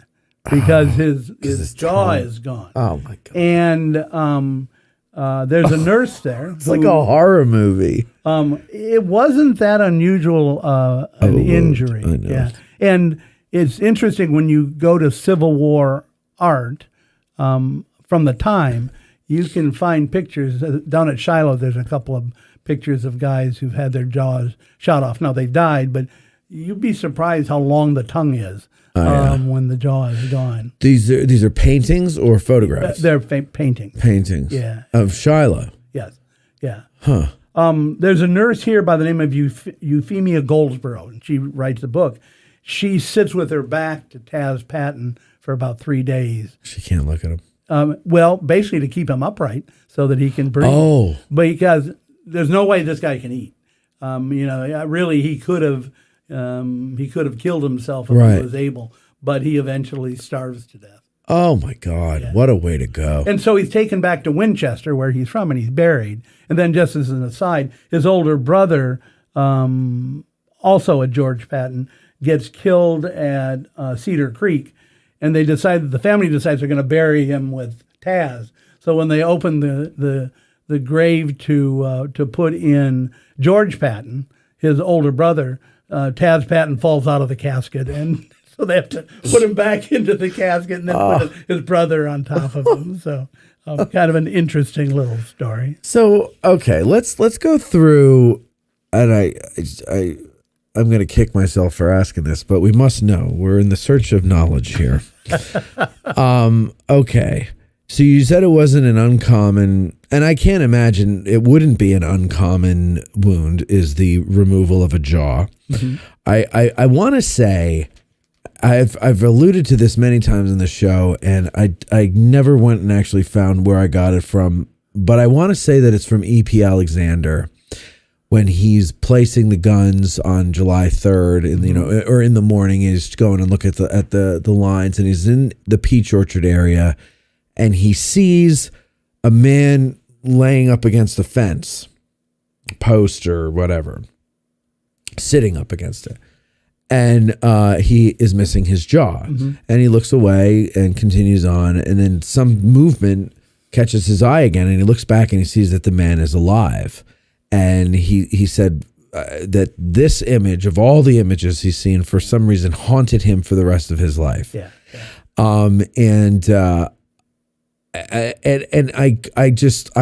because his jaw is gone. Oh, my God. And there's a nurse there. It's like a horror movie. It wasn't that unusual an injury. I know. Yeah. And it's interesting when you go to Civil War art from the time, you can find pictures. Down at Shiloh, there's a couple of pictures of guys who've had their jaws shot off. Now, they died, but you'd be surprised how long the tongue is when the jaw is gone. These are paintings or photographs? They're paintings. Paintings. Yeah. Of Shiloh. Yes. Yeah. Huh. There's a nurse here by the name of Euphemia Goldsboro, and she writes the book. She sits with her back to Taz Patton for about 3 days. She can't look at him. Well, basically to keep him upright so that he can breathe. Oh. Because there's no way this guy can eat. Really, he could have killed himself if he was able, but he eventually starves to death. Oh, my God. Yeah. What a way to go. And so he's taken back to Winchester, where he's from, and he's buried. And then just as an aside, his older brother, also a George Patton, gets killed at Cedar Creek. And the family decides they're going to bury him with Taz. So when they open the grave to put in George Patton, his older brother, Taz Patton falls out of the casket, and so they have to put him back into the casket and then put his brother on top of him. So kind of an interesting little story. So okay, let's go through, and I'm going to kick myself for asking this, but we must know. We're in the search of knowledge here. Okay. So you said it wasn't an uncommon, and I can't imagine it wouldn't be an uncommon wound, is the removal of a jaw. Mm-hmm. I want to say, I've alluded to this many times in the show, and I never went and actually found where I got it from, but I want to say that it's from E.P. Alexander. When he's placing the guns on July 3rd, and or in the morning, he's going and look at the lines, and he's in the peach orchard area, and he sees a man laying up against a fence, post or whatever, sitting up against it, and he is missing his jaw, and he looks away and continues on, and then some movement catches his eye again, and he looks back and he sees that the man is alive. And he said, that this image of all the images he's seen for some reason haunted him for the rest of his life. Yeah. And I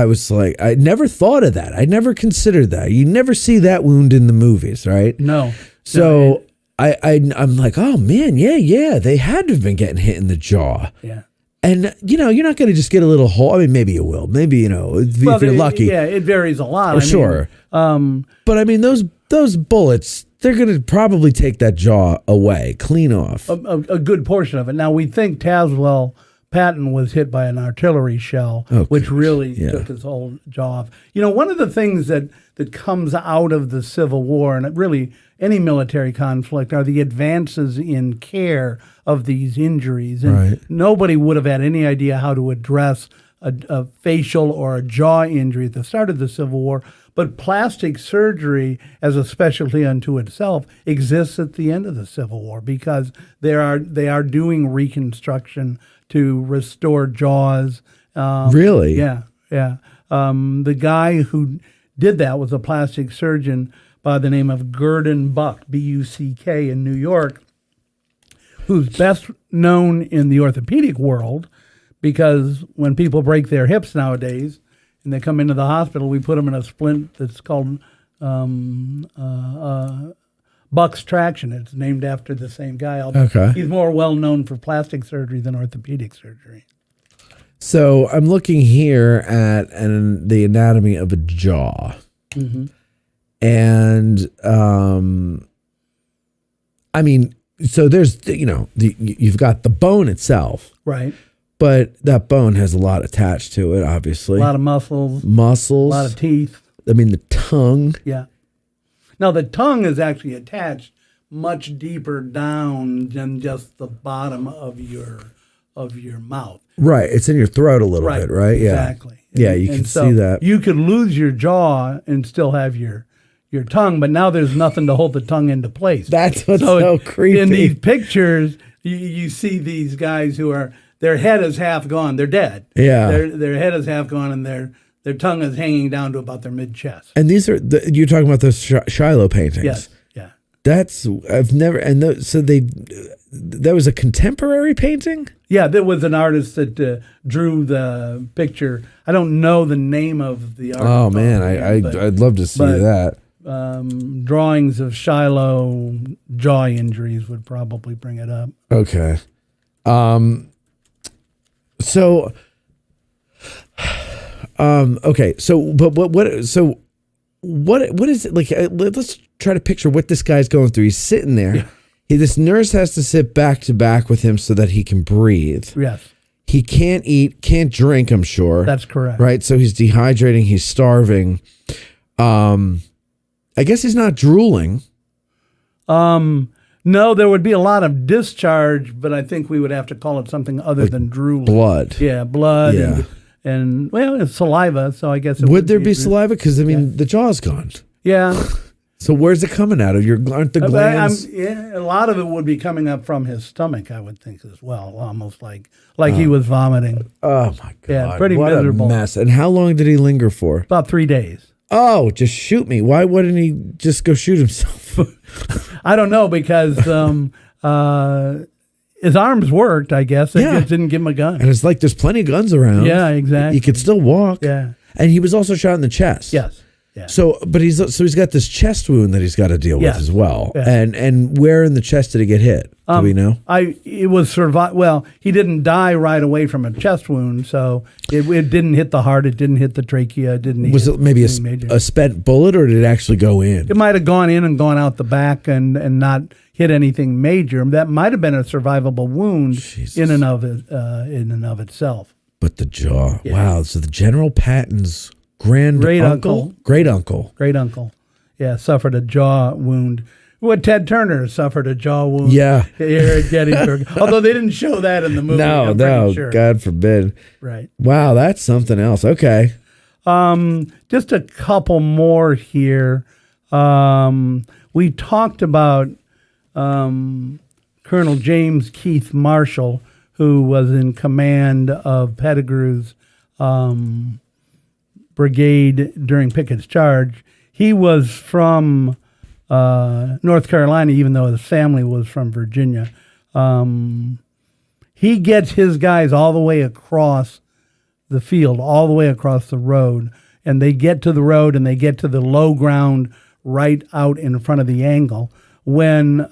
was like, I never thought of that. I never considered that. You never see that wound in the movies, right? No. So I'm like, oh man, yeah. They had to have been getting hit in the jaw. Yeah. And you're not going to just get a little hole. I mean, maybe you will. Maybe, if you're lucky. Yeah, it varies a lot. Sure. But I mean, those bullets, they're going to probably take that jaw away, clean off. A good portion of it. Now, we think Patton was hit by an artillery shell, which really took his whole jaw off. One of the things that comes out of the Civil War, and really any military conflict, are the advances in care of these injuries. And nobody would have had any idea how to address a facial or a jaw injury at the start of the Civil War. But plastic surgery as a specialty unto itself exists at the end of the Civil War, because they are doing reconstruction to restore jaws. Really? Yeah. The guy who did that was a plastic surgeon by the name of Gurdon Buck, B-U-C-K, in New York, who's best known in the orthopedic world, because when people break their hips nowadays and they come into the hospital, we put them in a splint that's called Buck's traction. It's named after the same guy. Okay. He's more well known for plastic surgery than orthopedic surgery. So I'm looking here at the anatomy of a jaw. Mm-hmm. And I mean, so there's, you've got the bone itself. Right. But that bone has a lot attached to it, obviously. A lot of muscles. A lot of teeth. I mean, the tongue. Yeah. Now, the tongue is actually attached much deeper down than just the bottom of your mouth. Right. It's in your throat a little bit, right? Yeah. Exactly. Yeah, you can see that. You could lose your jaw and still have your tongue, but now there's nothing to hold the tongue into place. That's what's so creepy. In these pictures, you see these guys who are, their head is half gone. They're dead. Yeah. Their head is half gone, and their tongue is hanging down to about their mid-chest. And these are, you're talking about those Shiloh paintings. Yes. Yeah. That was a contemporary painting? Yeah, there was an artist that drew the picture. I don't know the name of the artist. Oh, man, I'd love to see that. Drawings of Shiloh jaw injuries would probably bring it up. Okay. Okay. So, but what is it like? Let's try to picture what this guy's going through. He's sitting there. Yeah. This nurse has to sit back to back with him so that he can breathe. Yes. He can't eat, can't drink, I'm sure. That's correct. Right? So he's dehydrating, he's starving. I guess he's not drooling. No, there would be a lot of discharge, but I think we would have to call it something other than drooling. Blood. Yeah, blood. Yeah. And well, it's saliva, so I guess it would there be saliva? Because, I mean, the jaw's gone. Yeah. So where's it coming out of? Aren't the glands? A lot of it would be coming up from his stomach, I would think, as well, almost like he was vomiting. Oh, my God. Yeah, pretty what miserable. A mess. And how long did he linger for? About 3 days. Oh, just shoot me. Why wouldn't he just go shoot himself? I don't know, because his arms worked, I guess. They just didn't give him a gun. And it's like there's plenty of guns around. Yeah, exactly. He could still walk. Yeah. And he was also shot in the chest. Yes. Yeah. So he's got this chest wound that he's got to deal with as well. Yeah. And where in the chest did he get hit? Do we know? It was Well, he didn't die right away from a chest wound, so it didn't hit the heart. It didn't hit the trachea. It didn't. Was it maybe a spent bullet, or did it actually go in? It might have gone in and gone out the back and not hit anything major. That might have been a survivable wound in and of itself. But the jaw. Yeah. Wow. So the General Patton's great uncle, suffered a jaw wound. Well, Ted Turner suffered a jaw wound. Yeah. Here at Gettysburg. Although they didn't show that in the movie. No, sure. God forbid. Right. Wow, that's something else. Okay. Just a couple more here. We talked about Colonel James Keith Marshall, who was in command of Pettigrew's brigade during Pickett's charge. He was from North Carolina, even though his family was from Virginia. He gets his guys all the way across the field, all the way across the road, and they get to the road and they get to the low ground right out in front of the angle when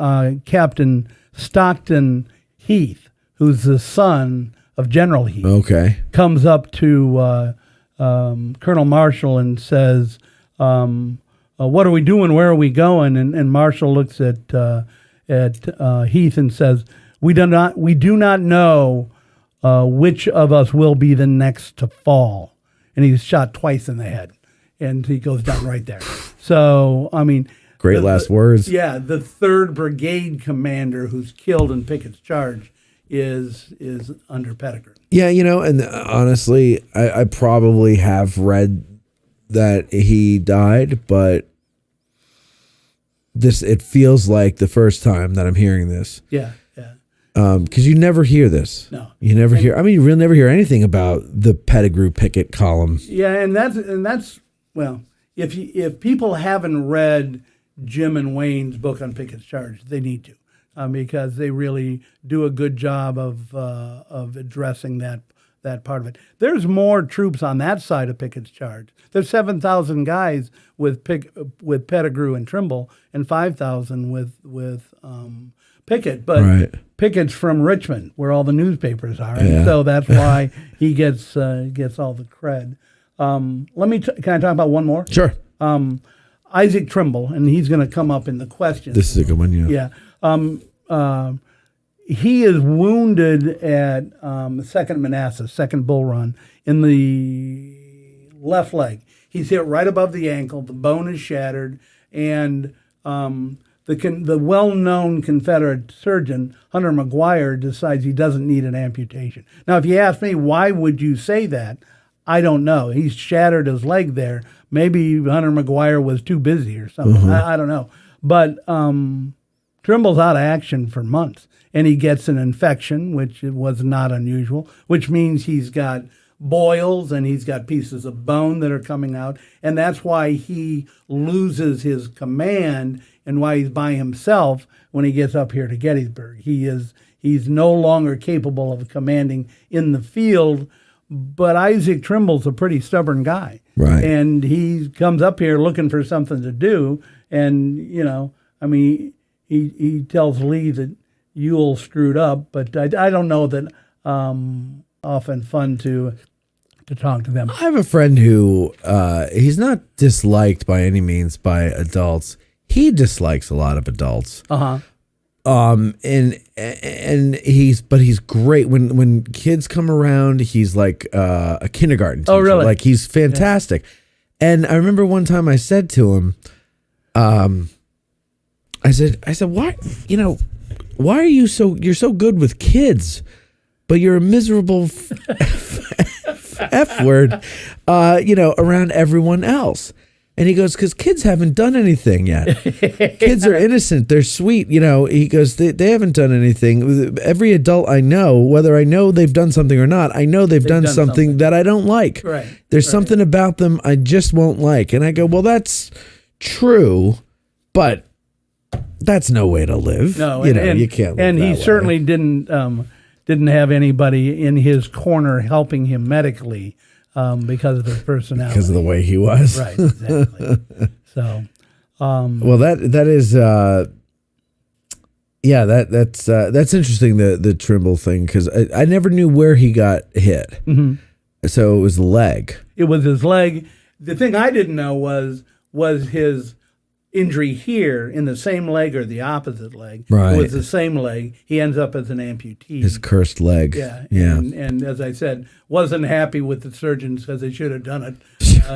Captain Stockton Heath, who's the son of General Heath, comes up to Colonel Marshall and says, what are we doing? Where are we going? And Marshall looks at Heath and says, we do not know which of us will be the next to fall. And he's shot twice in the head, and he goes down right there. So, I mean, great last words. Yeah, the 3rd Brigade commander who's killed in Pickett's charge is under Pettigrew. Yeah, and honestly, I probably have read that he died, but it feels like the first time that I'm hearing this. Yeah. Because you never hear this. No, you never hear. I mean, you really never hear anything about the Pettigrew Pickett column. Yeah, and that's well, if people haven't read Jim and Wayne's book on Pickett's charge, they need to, because they really do a good job of addressing that part of it. There's more troops on that side of Pickett's charge. There's 7,000 guys with Pettigrew and Trimble, and 5,000 with Pickett, but Pickett's from Richmond, where all the newspapers are, and so that's why he gets all the cred. Can I talk about one more? Sure. Isaac Trimble, and he's going to come up in the questions. This is a good one, yeah. He is wounded at 2nd Manassas, 2nd Bull Run, in the left leg. He's hit right above the ankle. The bone is shattered, and the well-known Confederate surgeon, Hunter McGuire, decides he doesn't need an amputation. Now, if you ask me, why would you say that? I don't know. He's shattered his leg there. Maybe Hunter McGuire was too busy or something. I don't know. But Trimble's out of action for months, and he gets an infection, which was not unusual, which means he's got boils and he's got pieces of bone that are coming out, and that's why he loses his command and why he's by himself when he gets up here to Gettysburg. He's no longer capable of commanding in the field, but Isaac Trimble's a pretty stubborn guy. Right. And he comes up here looking for something to do, and, he tells Lee that Ewell screwed up, but I don't know that often fun to talk to them. I have a friend who he's not disliked by any means by adults. He dislikes a lot of adults. And he's great when kids come around. He's like a kindergarten teacher. Oh, really? Like, he's fantastic. Yeah. And I remember one time I said to him, I said, why are you're so good with kids, but you're a miserable F word, around everyone else. And he goes, because kids haven't done anything yet. Kids are innocent. They're sweet. He goes, they haven't done anything. Every adult I know, whether I know they've done something or not, I know they've done something that I don't like. Right. There's something about them I just won't like. And I go, well, that's true, but that's no way to live. No, you can't live and that he way. certainly didn't have anybody in his corner helping him medically because of his personality. Because of the way he was. Right, exactly. So, well, that is, that's interesting, the Trimble thing, because I never knew where he got hit. Mm-hmm. So it was the leg. It was his leg. The thing I didn't know was his injury here in the same leg or the opposite leg. Right. It was the same leg. He ends up as an amputee. His cursed leg. Yeah. Yeah. And as I said, wasn't happy with the surgeons because they should have done it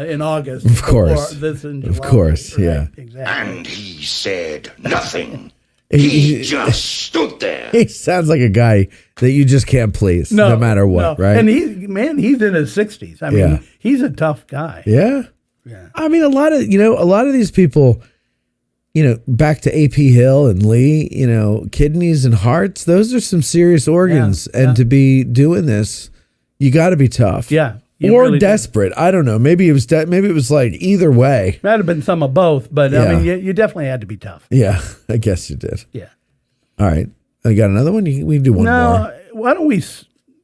in August. Of course. This in July. Of course, Right, yeah. Exactly. And he said nothing. He He just stood there. He sounds like a guy that you just can't please, no matter what, right? And he's in his 60s. I mean, he's a tough guy. Yeah. Yeah. I mean, a lot of these people, back to A.P. Hill and Lee, kidneys and hearts, those are some serious organs. Yeah. And to be doing this, you got to be tough. Yeah. You or really do. desperate. I don't know. Maybe it was maybe it was like either way. Might have been some of both, but I Yeah. mean, you definitely had to be tough. Yeah, I guess you did. Yeah. All right. I got another one. We can do one more. Why don't we?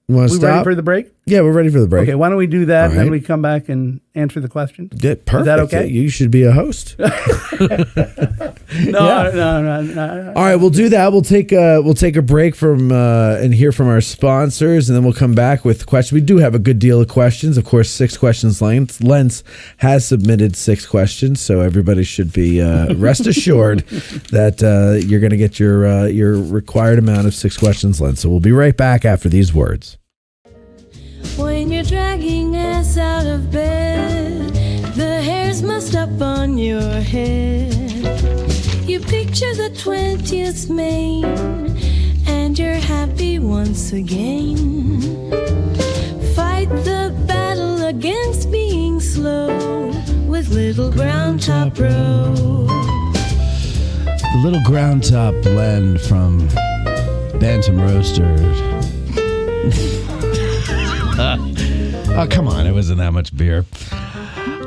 You want to We stop? ready for the break? Yeah, we're ready for the break. Okay, why don't we do that, All and then right. we come back and answer the questions? Yeah, perfect. Is that okay? You should be a host. No. All right, we'll do that. We'll take a break from and hear from our sponsors, and then we'll come back with questions. We do have a good deal of questions. Of course, 6 questions. Lentz has submitted 6 questions, so everybody should be rest assured that you're going to get your required amount of 6 questions, Lentz. So we'll be right back after these words. When you're dragging ass out of bed, the hairs must up on your head. You picture the 20th Maine, and you're happy once again. Fight the battle against being slow with Little Ground Top Road. The Little Ground Top blend from Bantam Roasters. Oh, come on. It wasn't that much beer.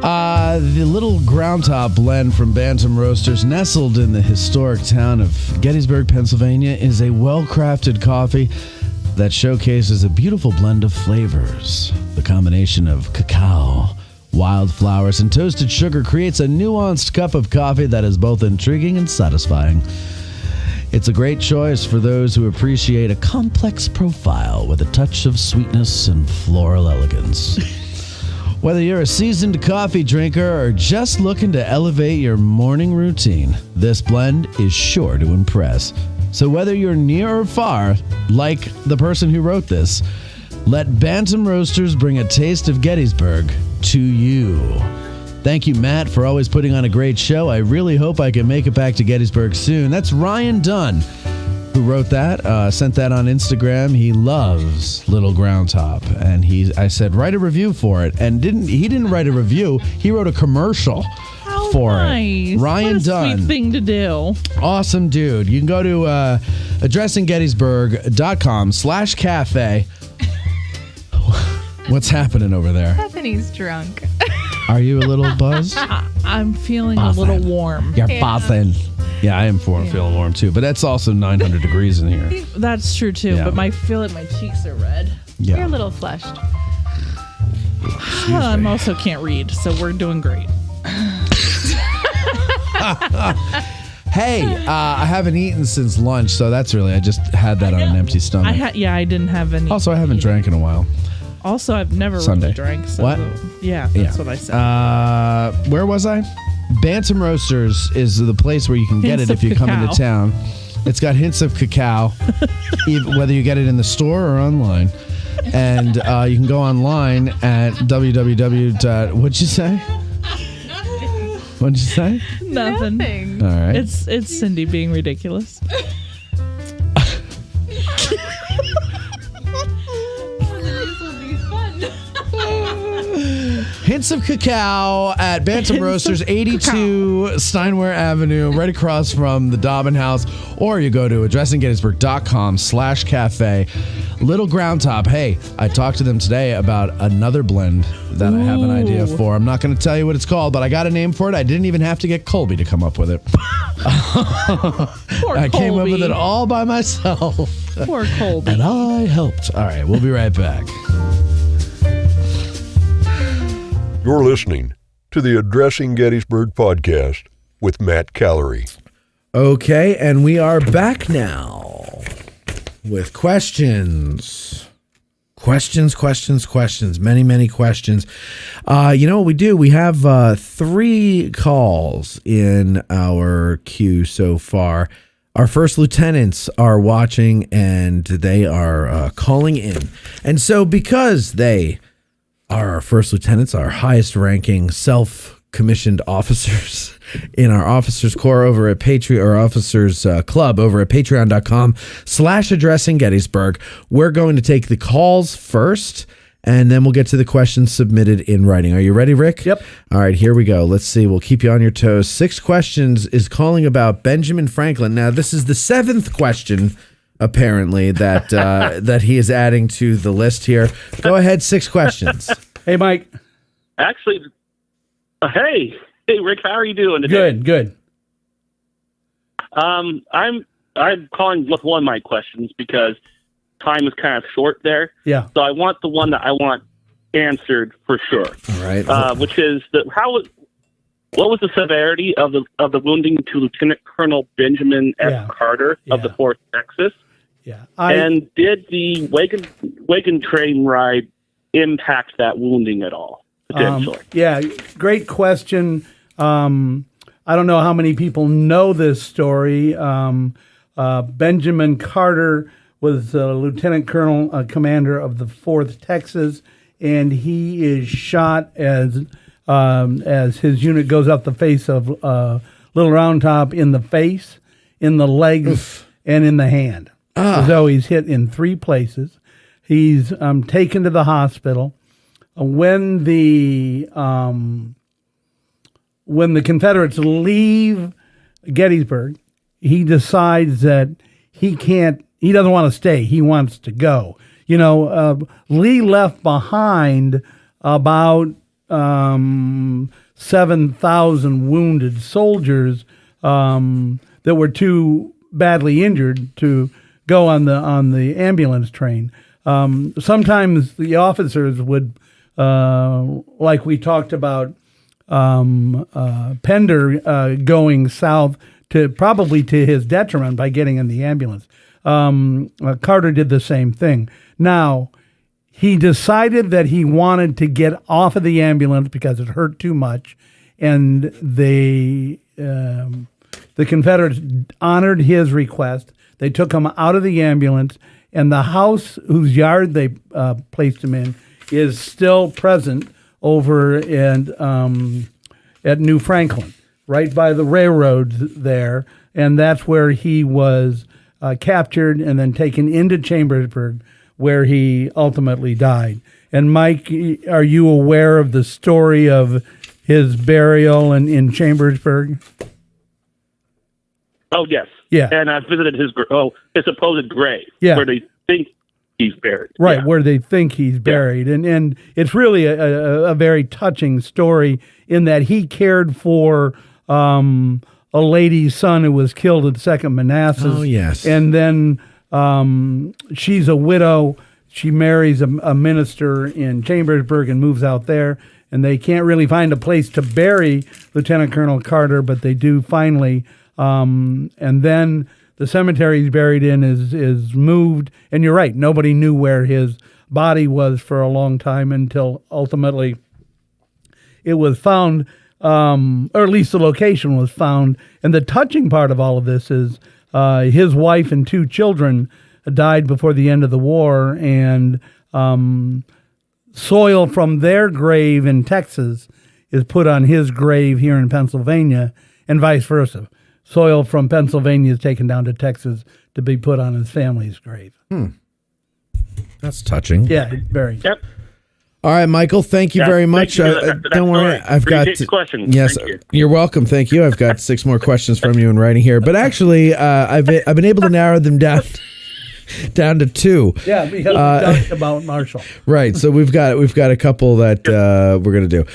The Little Ground Top blend from Bantam Roasters, nestled in the historic town of Gettysburg, Pennsylvania, is a well-crafted coffee that showcases a beautiful blend of flavors. The combination of cacao, wildflowers, and toasted sugar creates a nuanced cup of coffee that is both intriguing and satisfying. It's a great choice for those who appreciate a complex profile with a touch of sweetness and floral elegance. Whether you're a seasoned coffee drinker or just looking to elevate your morning routine, this blend is sure to impress. So whether you're near or far, like the person who wrote this, let Bantam Roasters bring a taste of Gettysburg to you. Thank you, Matt, for always putting on a great show. I really hope I can make it back to Gettysburg soon. That's Ryan Dunn who wrote that, sent that on Instagram. He loves Little Ground Top, and I said, write a review for it. And he didn't write a review. He wrote a commercial for it. Ryan what a Dunn. Sweet thing to do. Awesome dude. You can go to addressinggettysburg.com/cafe. What's happening over there? Bethany's drunk. Are you a little buzzed? I'm feeling Buzzing. a little warm. You're buzzing. Yeah, I am feeling warm too, but that's also 900 degrees in here. That's true too, Yeah. but I feel like my cheeks are red. Yeah. You're a little flushed. I also can't read, so we're doing great. Hey, I haven't eaten since lunch, so that's really, I just had that on an empty stomach. I didn't have any. Also, I haven't drank in a while. Also, I've never Sunday. really drank. So What? Yeah, that's what I said. Where was I? Bantam Roasters is the place where you can get Hints it of if you come into cacao. town. It's got hints of cacao, whether you get it in the store or online. And you can go online at www. What'd you say? What'd you say? Nothing. All right. It's Cindy being ridiculous. Hints of Cacao at Bantam Roasters, 82 Steinware Avenue, right across from the Dobbin House. Or you go to addressinggettysburg.com/cafe. Little Ground Top. Hey, I talked to them today about another blend that I have an idea for. I'm not going to tell you what it's called, but I got a name for it. I didn't even have to get Colby to come up with it. Poor I came up Colby. with it all by myself. Poor Colby. And I helped. All right, we'll be right back. You're listening to the Addressing Gettysburg podcast with Matt Callery. Okay, and we are back now with questions. Questions. Many, many questions. You know what we do? We have 3 calls in our queue so far. Our first lieutenants are watching, and they are calling in. And so because they are our first lieutenants, our highest ranking self-commissioned officers in our officers corps over at Patreon, or officers club over at patreon.com/addressing Gettysburg. We're going to take the calls first, and then we'll get to the questions submitted in writing. Are you ready, Rick? Yep. All right, here we go. Let's see. We'll keep you on your toes. 6 questions is calling about Benjamin Franklin. Now, this is the 7th question, apparently, that that he is adding to the list here. Go ahead, 6 questions. Hey, Mike. Actually, hey, Rick, how are you doing today? Good. I'm calling with one of my questions because time is kind of short there. Yeah. So I want the one that I want answered for sure. All right. Which is what was the severity of the wounding to Lieutenant Colonel Benjamin S. Carter of the 4th Texas? Yeah. And did the wagon train ride impact that wounding at all? Potentially. Great question. I don't know how many people know this story. Benjamin Carter was Lieutenant Colonel, commander of the 4th Texas, and he is shot as his unit goes up the face of Little Round Top in the face, in the legs, and in the hand. So he's hit in 3 places. He's taken to the hospital. When the Confederates leave Gettysburg, he decides that he doesn't want to stay. He wants to go. Lee left behind about 7,000 wounded soldiers that were too badly injured to go on the ambulance train. Sometimes the officers would, like we talked about, Pender going south probably to his detriment by getting in the ambulance. Carter did the same thing. Now, he decided that he wanted to get off of the ambulance because it hurt too much, and the Confederates honored his request. They took him out of the ambulance, and the house whose yard they placed him in is still present over at New Franklin, right by the railroads there, and that's where he was captured and then taken into Chambersburg, where he ultimately died. And Mike, are you aware of the story of his burial in Chambersburg? Oh, yes. Yeah. And I visited his supposed grave, where they think he's buried. Right, where they think he's buried. And it's really a very touching story in that he cared for a lady's son who was killed at 2nd Manassas. Oh, yes. And then she's a widow. She marries a minister in Chambersburg and moves out there. And they can't really find a place to bury Lieutenant Colonel Carter, but they do finally. And then the cemetery he's buried in is moved. And you're right, nobody knew where his body was for a long time until ultimately it was found, or at least the location was found. And the touching part of all of this is his wife and 2 children died before the end of the war, and soil from their grave in Texas is put on his grave here in Pennsylvania, and vice versa. Soil from Pennsylvania is taken down to Texas to be put on his family's grave. That's touching. Yeah, very. Yep. All right, Michael, thank you very much. Don't worry. I've got questions. Yes, Thank you. You're welcome. Thank you. I've got 6 more questions from you in writing here. But actually, I've been able to narrow them down to 2. Yeah, because we talked about Marshall. Right. So we've got a couple that we're going to do.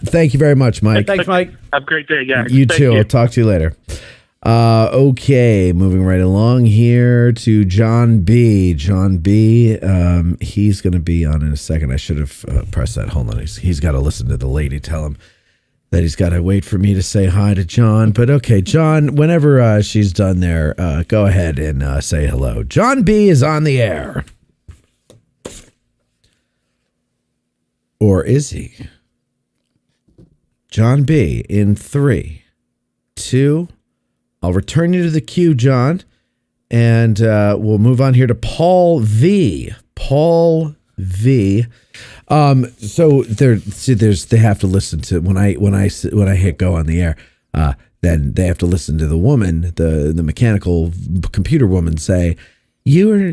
Thank you very much, Mike. Thanks, Mike. Have a great day, guys. You Thank too. I'll talk to you later. Okay, moving right along here to John B. John B. He's going to be on in a second. I should have pressed that. Hold on. He's got to listen to the lady tell him that he's got to wait for me to say hi to John. But okay, John, whenever she's done there, go ahead and say hello. John B. is on the air. Or is he? John B. in 3, 2. I'll return you to the queue, John, and we'll move on here to Paul V. Paul V. So they have to listen to when I hit go on the air. Then they have to listen to the woman, the mechanical computer woman, say, "You are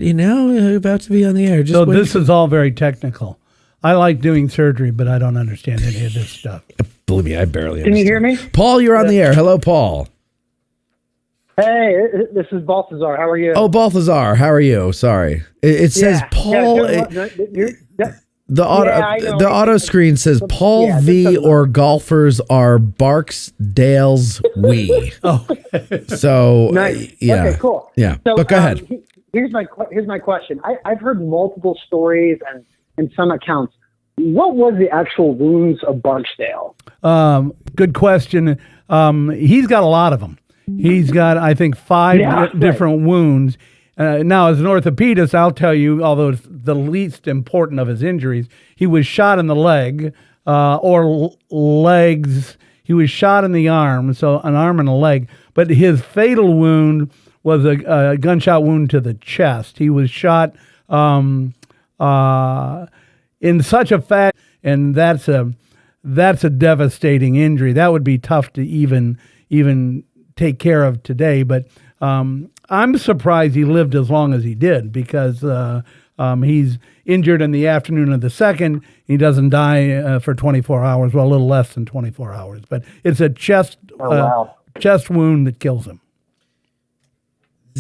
about to be on the air." So this is all very technical. I like doing surgery, but I don't understand any of this stuff. Believe me, I barely. Can you hear me? Paul, you're on the air. Hello, Paul. Hey, this is Balthazar. How are you? Oh, Balthazar, how are you? Sorry. It says Paul. The auto screen says Paul V or golfers are Barksdale's we. So nice. yeah. Okay, cool. Yeah. So, but go ahead. Here's my question. I've heard multiple stories and some accounts. What was the actual wounds of Barksdale? Good question. He's got a lot of them. He's got, I think, 5 different wounds. Now, as an orthopedist, I'll tell you, although it's the least important of his injuries, he was shot in the leg or legs. He was shot in the arm, so an arm and a leg. But his fatal wound was a gunshot wound to the chest. He was shot in such a fashion, and that's a devastating injury. That would be tough to even take care of today. But I'm surprised he lived as long as he did, because he's injured in the afternoon of the 2nd. He doesn't die for 24 hours, well, a little less than 24 hours. But it's a chest wound that kills him.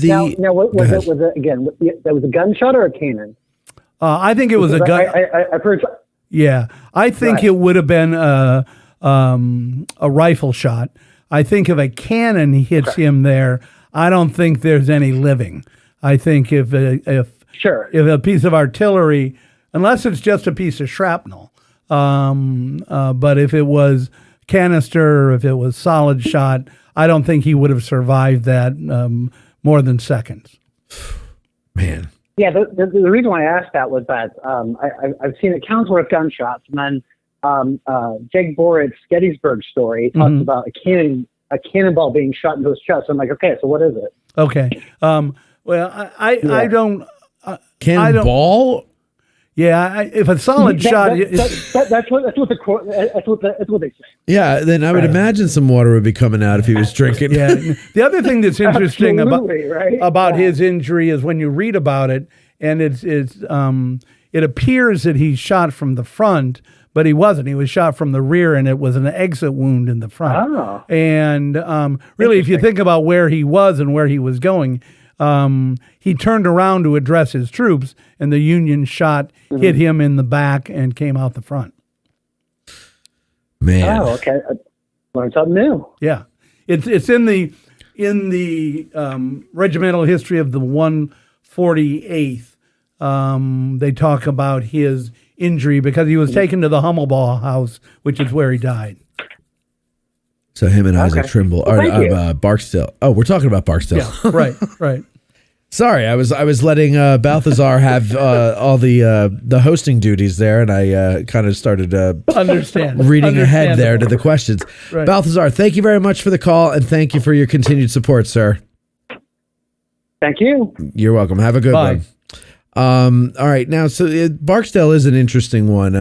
Now what was it? Was it again? That was a gunshot or a cannon? I think it was a gun. I've heard. Yeah, I think it would have been a rifle shot. I think if a cannon hits him there, I don't think there's any living. I think if a piece of artillery, unless it's just a piece of shrapnel, but if it was canister, if it was solid shot, I don't think he would have survived that more than seconds. Man. Yeah, the reason why I asked that was that I've seen accounts where it's gunshots, and then Jake Borrett's Gettysburg story talks about a cannonball being shot into his chest. I'm like, okay, so what is it? Okay. Well, I don't. Cannonball? Yeah, if a solid shot. That's what they say. Yeah, then I would imagine some water would be coming out if he was drinking. Yeah. The other thing that's interesting about his injury is when you read about it, and it appears that he's shot from the front, but he wasn't. He was shot from the rear, and it was an exit wound in the front. Oh. And really, if you think about where he was and where he was going, he turned around to address his troops, and the Union shot hit him in the back and came out the front. Man. Oh, okay. Learned something new. Yeah, it's in the regimental history of the 148th. They talk about his injury because he was taken to the Hummelball house, which is where he died. So him and Isaac Trimble are Barksdale. Oh, we're talking about Barksdale. Yeah, right. Sorry, I was letting Balthazar have all the hosting duties there, and I kind of started reading ahead there to the questions. Right. Balthazar, thank you very much for the call, and thank you for your continued support, sir. Thank you. You're welcome. Have a good one. All right, now, so Barksdale is an interesting one. I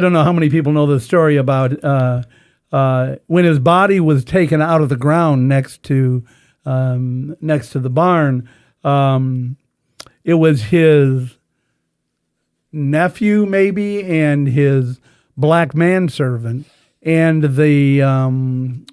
don't know how many people know the story about when his body was taken out of the ground next to the barn. It was his nephew, maybe, and his black manservant, and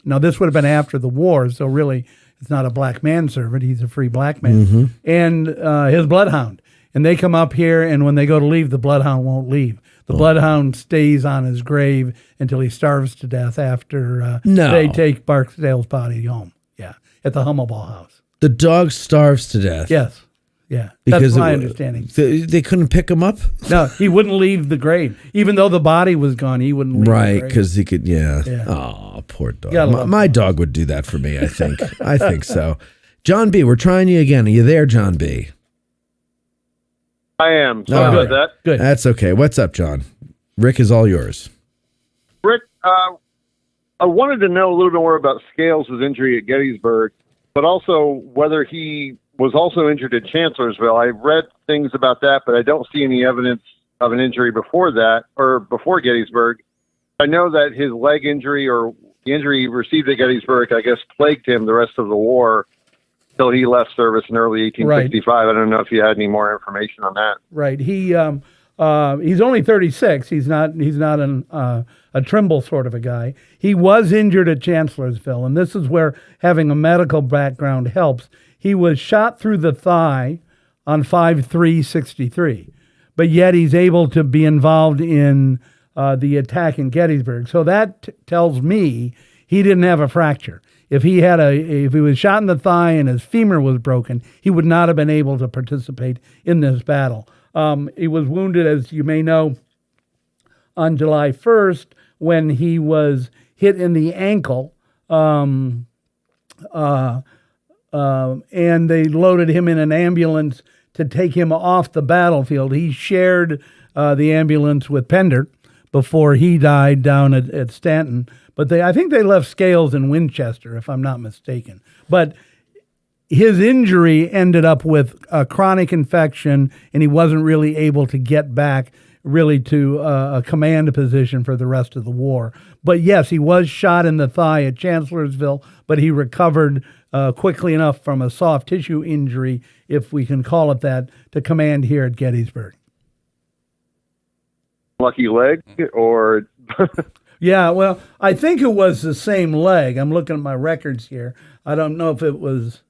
now this would have been after the war, so really it's not a black manservant; he's a free black man, and his bloodhound. And they come up here, and when they go to leave, the bloodhound won't leave. The bloodhound stays on his grave until he starves to death after they take Barksdale's body home. Yeah, at the Hummelball house. The dog starves to death. Yes. Yeah, that's my understanding. They couldn't pick him up? No, he wouldn't leave the grave. Even though the body was gone, he wouldn't leave the grave. Right, because he could, Oh, poor dog. My dog would do that for me, I think. I think so. John B., we're trying you again. Are you there, John B.? I am. Sorry about that. Good. That's okay. What's up, John? Rick is all yours. Rick, I wanted to know a little bit more about Scales' injury at Gettysburg, but also whether he was also injured at Chancellorsville. I read things about that, but I don't see any evidence of an injury before that or before Gettysburg. I know that his leg injury or the injury he received at Gettysburg, I guess, plagued him the rest of the war till he left service in early 1865. Right. I don't know if you had any more information on that. Right. He's only 36. He's not a Trimble sort of a guy. He was injured at Chancellorsville, and this is where having a medical background helps. He was shot through the thigh on 5/3/63, but yet he's able to be involved in the attack in Gettysburg. So that tells me he didn't have a fracture. If he was shot in the thigh and his femur was broken, he would not have been able to participate in this battle. He was wounded, as you may know, on July 1st when he was hit in the ankle, and they loaded him in an ambulance to take him off the battlefield. He shared the ambulance with Pender before he died down at Stanton. But I think they left Scales in Winchester, if I'm not mistaken. But his injury ended up with a chronic infection, and he wasn't really able to get back really to a command position for the rest of the war. But yes, he was shot in the thigh at Chancellorsville, but he recovered quickly enough from a soft tissue injury, if we can call it that, to command here at Gettysburg. Lucky leg, or... Yeah, well, I think it was the same leg. I'm looking at my records here. I don't know if it was...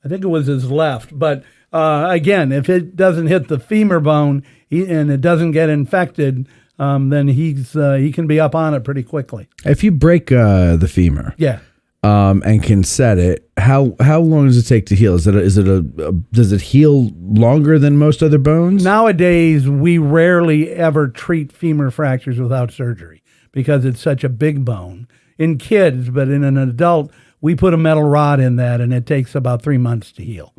I think it was his left. But again, if it doesn't hit the femur bone and it doesn't get infected, then he can be up on it pretty quickly. If you break the femur, yeah, and can set it, how long does it take to heal? Does it heal longer than most other bones? Nowadays, we rarely ever treat femur fractures without surgery because it's such a big bone in kids, but in an adult, we put a metal rod in that, and it takes about 3 months to heal.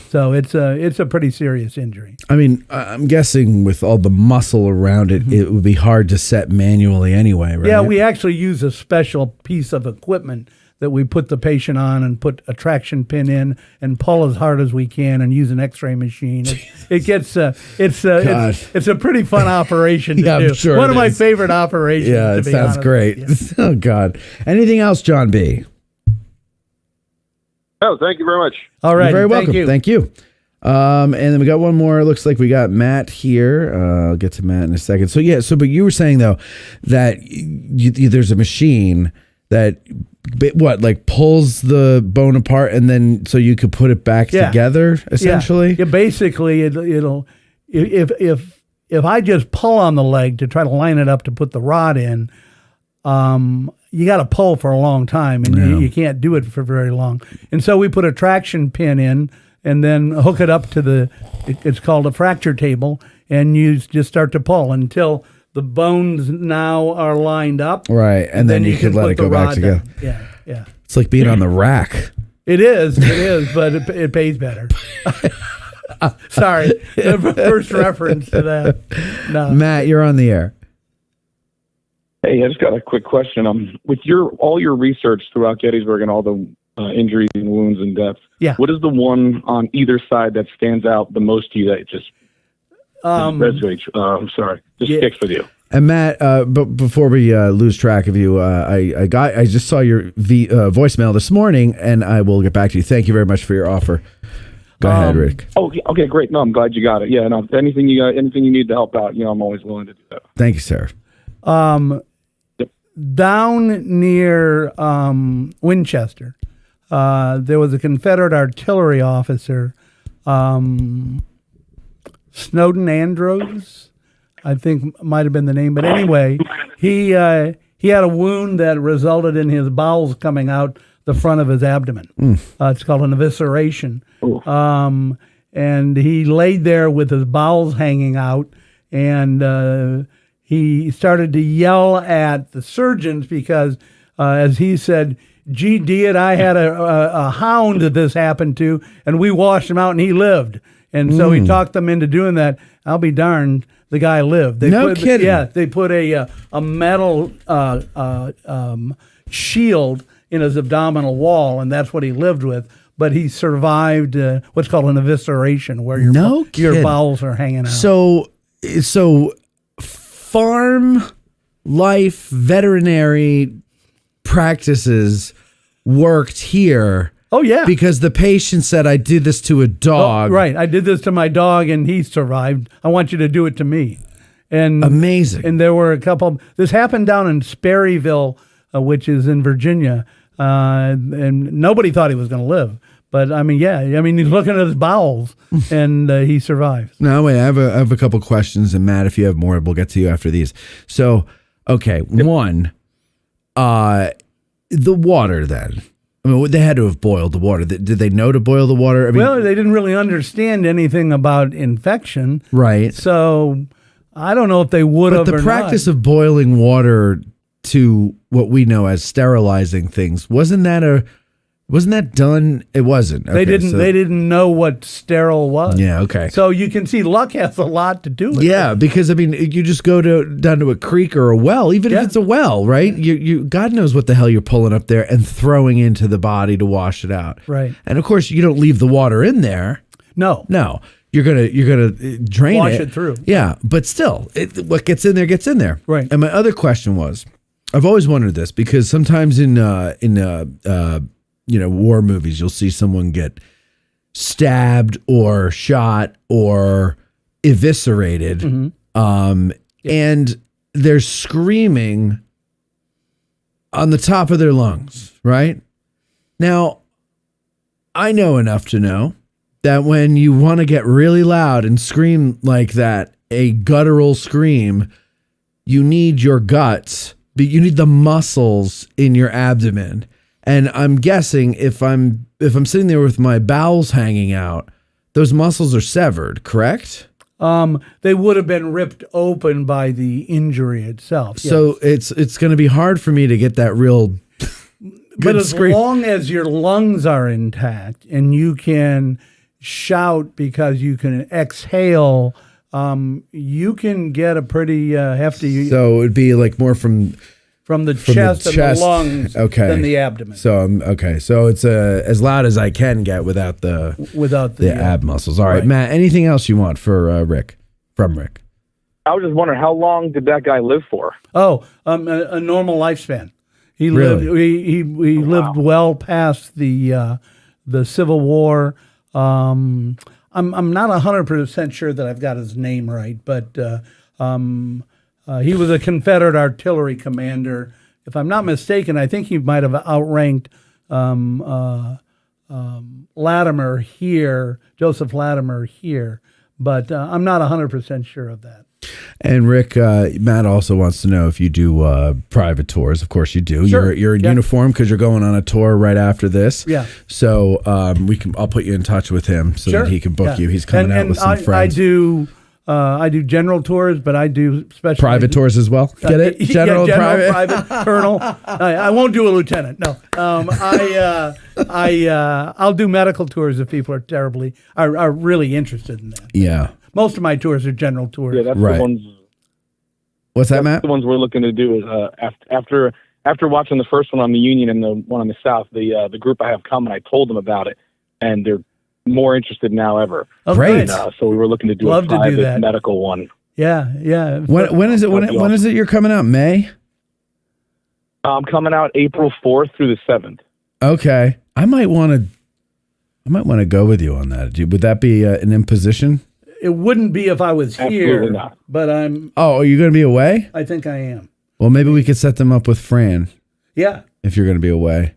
So it's a pretty serious injury. I mean, I'm guessing with all the muscle around it, it would be hard to set manually anyway, right? Yeah, we actually use a special piece of equipment that we put the patient on and put a traction pin in and pull as hard as we can and use an X-ray machine. It's a pretty fun operation to do. I'm sure One of my favorite operations. Yeah, it sounds great. Yeah. Oh God! Anything else, John B? Oh, thank you very much. All right, you're very welcome. Thank you. And then we got one more. It looks like we got Matt here. I'll get to Matt in a second. So yeah, but you were saying though that there's a machine that pulls the bone apart, and then so you could put it back together essentially. Yeah, basically it'll if I just pull on the leg to try to line it up to put the rod in, you got to pull for a long time, and you can't do it for very long. And so we put a traction pin in, and then hook it up to it's called a fracture table, and you just start to pull until the bones now are lined up. Right, and then you can let it go back together. Yeah. It's like being on the rack. It is, but it pays better. Sorry, the first reference to that. No. Matt, you're on the air. Hey, I just got a quick question. With all your research throughout Gettysburg and all the injuries and wounds and deaths, what is the one on either side that stands out the most to you that just resonates? Sticks with you? And Matt, but before we lose track of you, I just saw your voicemail this morning, and I will get back to you. Thank you very much for your offer. Go ahead, Rick. Oh, okay, great. No, I'm glad you got it. Yeah, no, anything you need to help out, I'm always willing to do that. Thank you, sir. Down near Winchester, there was a Confederate artillery officer, Snowden Andrews, I think might have been the name. But anyway, he had a wound that resulted in his bowels coming out the front of his abdomen. It's called an evisceration. And he laid there with his bowels hanging out, and he started to yell at the surgeons because, as he said, "Gee, Dead, I had a hound that this happened to, and we washed him out, and he lived." And so he talked them into doing that. I'll be darned, the guy lived. No kidding. Yeah, they put a metal shield in his abdominal wall, and that's what he lived with. But he survived what's called an evisceration, where your bowels are hanging out. So farm life veterinary practices worked here. Oh, yeah. Because the patient said, I did this to a dog. Oh, right. I did this to my dog, and he survived. I want you to do it to me. And amazing. And there were a couple. This happened down in Sperryville, which is in Virginia, and nobody thought he was going to live. But I mean, he's looking at his bowels, and he survives. No, wait, I have a couple questions, and Matt, if you have more, we'll get to you after these. So, okay, one, the water then. I mean, they had to have boiled the water. Did they know to boil the water? I mean, well, they didn't really understand anything about infection. Right. So I don't know if they would have. But the practice of boiling water to what we know as sterilizing things, wasn't that done? It wasn't. Okay, they didn't know what sterile was. Yeah, okay. So you can see luck has a lot to do with it. Yeah, because I mean, you just go down to a creek or a well, even if it's a well, right? You God knows what the hell you're pulling up there and throwing into the body to wash it out. Right. And of course, you don't leave the water in there. No. You're gonna drain Wash it through. Yeah, but still, what gets in there gets in there. Right. And my other question was, I've always wondered this because sometimes in war movies, you'll see someone get stabbed or shot or eviscerated, and they're screaming on the top of their lungs, right? Now, I know enough to know that when you want to get really loud and scream like that, a guttural scream, you need your guts, but you need the muscles in your abdomen. And I'm guessing if I'm sitting there with my bowels hanging out, those muscles are severed, correct? They would have been ripped open by the injury itself. So it's going to be hard for me to get that real But as long as your lungs are intact and you can shout because you can exhale, you can get a pretty hefty. So it would be like more from the chest and the lungs than the abdomen. So So it's as loud as I can get without the ab muscles. All right, Matt. Anything else you want for Rick? From Rick. I was just wondering, how long did that guy live for? Oh, a normal lifespan. He Really? lived. He lived well past the Civil War. I'm not 100% sure that I've got his name right, but he was a Confederate artillery commander. If I'm not mistaken, I think he might have outranked Latimer here, Joseph Latimer here, but I'm not 100% sure of that. And Rick, Matt also wants to know if you do private tours. Of course you do. Sure. You're in uniform because you're going on a tour right after this. Yeah. So I'll put you in touch with him so that he can book you. He's coming out with some friends. I do general tours, but I do special private tours as well. Get it? General, private, colonel. I won't do a lieutenant. No. I'll do medical tours if people are really interested in that. Yeah. Most of my tours are general tours. Yeah, that's the ones. What's that, Matt? The ones we're looking to do is after watching the first one on the Union and the one on the South. The group I have coming, I told them about it, and they're more interested now ever. Oh, great! So we were looking to do a private medical one. Yeah. When is it? When is it? You're coming out? May? I'm coming out April 4th through the 7th. Okay, I might want to go with you on that. Would that be an imposition? It wouldn't be if I was here, not. But I'm. Oh, are you going to be away? I think I am. Well, maybe we could set them up with Fran. Yeah. If you're going to be away.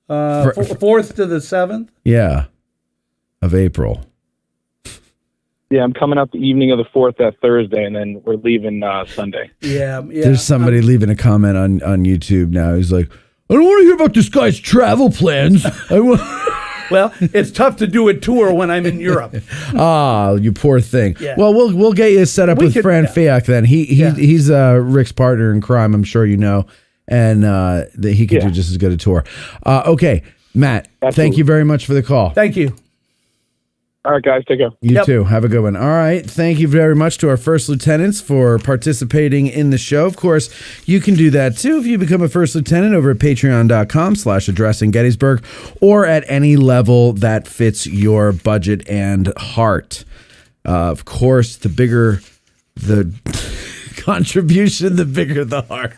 4th to the 7th? Yeah. Of April. Yeah, I'm coming out the evening of the 4th, that Thursday, and then we're leaving Sunday. Yeah. There's somebody leaving a comment on YouTube now. He's like, I don't want to hear about this guy's travel plans. Well, it's tough to do a tour when I'm in Europe. You poor thing. Yeah. Well, we'll get you set up with Fran Fiak then. He's Rick's partner in crime, I'm sure you know, and he could do just as good a tour. Okay, Matt, thank you very much for the call. Thank you. All right, guys, take care. You too. Have a good one. All right. Thank you very much to our first lieutenants for participating in the show. Of course, you can do that too if you become a first lieutenant over at patreon.com/addressing Gettysburg or at any level that fits your budget and heart. Of course, the bigger the contribution, the bigger the heart.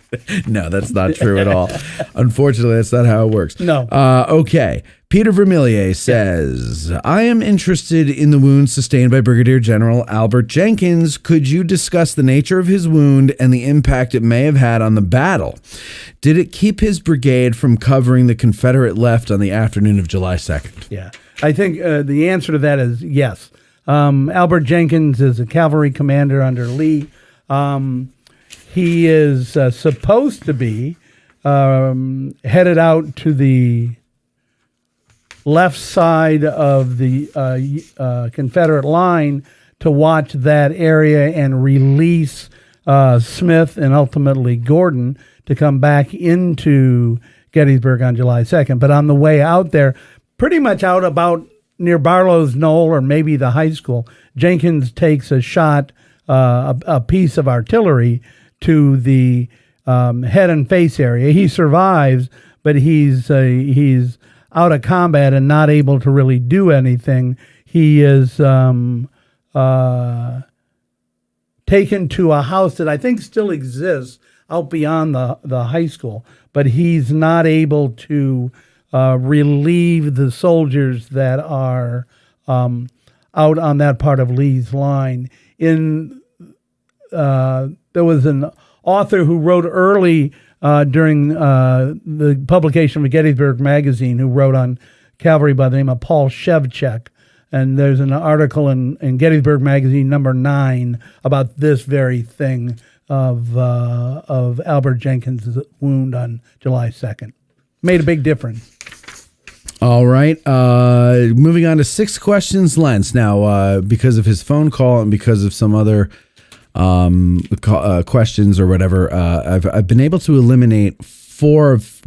No, that's not true at all. Unfortunately, that's not how it works. No. Okay. Peter Vermillier says, I am interested in the wound sustained by Brigadier General Albert Jenkins. Could you discuss the nature of his wound and the impact it may have had on the battle? Did it keep his brigade from covering the Confederate left on the afternoon of July 2nd? Yeah. I think the answer to that is yes. Albert Jenkins is a cavalry commander under Lee. He is supposed to be headed out to the left side of the Confederate line to watch that area and release Smith and ultimately Gordon to come back into Gettysburg on July 2nd. But on the way out there, pretty much out about near Barlow's Knoll or maybe the high school, Jenkins takes a shot, a piece of artillery to the head and face area. He survives, but he's out of combat and not able to really do anything. He is taken to a house that I think still exists out beyond the high school, but he's not able to relieve the soldiers that are out on that part of Lee's line. There was an author who wrote early during the publication of Gettysburg magazine who wrote on cavalry by the name of Paul Shevchuk. And there's an article in Gettysburg magazine number 9 about this very thing of Albert Jenkins' wound on July 2nd. Made a big difference. All right. Moving on to 6 questions, Lentz. Now, because of his phone call and because of some other questions or whatever, I've been able to eliminate 4 of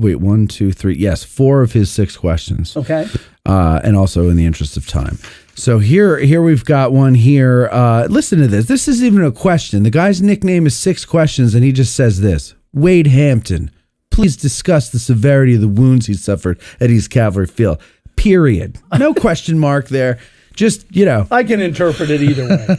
his 6 questions. Okay. And also in the interest of time. So here we've got one here. Listen to this. This isn't even a question. The guy's nickname is 6 questions, and he just says this: Wade Hampton, please discuss the severity of the wounds he suffered at East Cavalry Field. Period. No question mark there. Just, I can interpret it either way.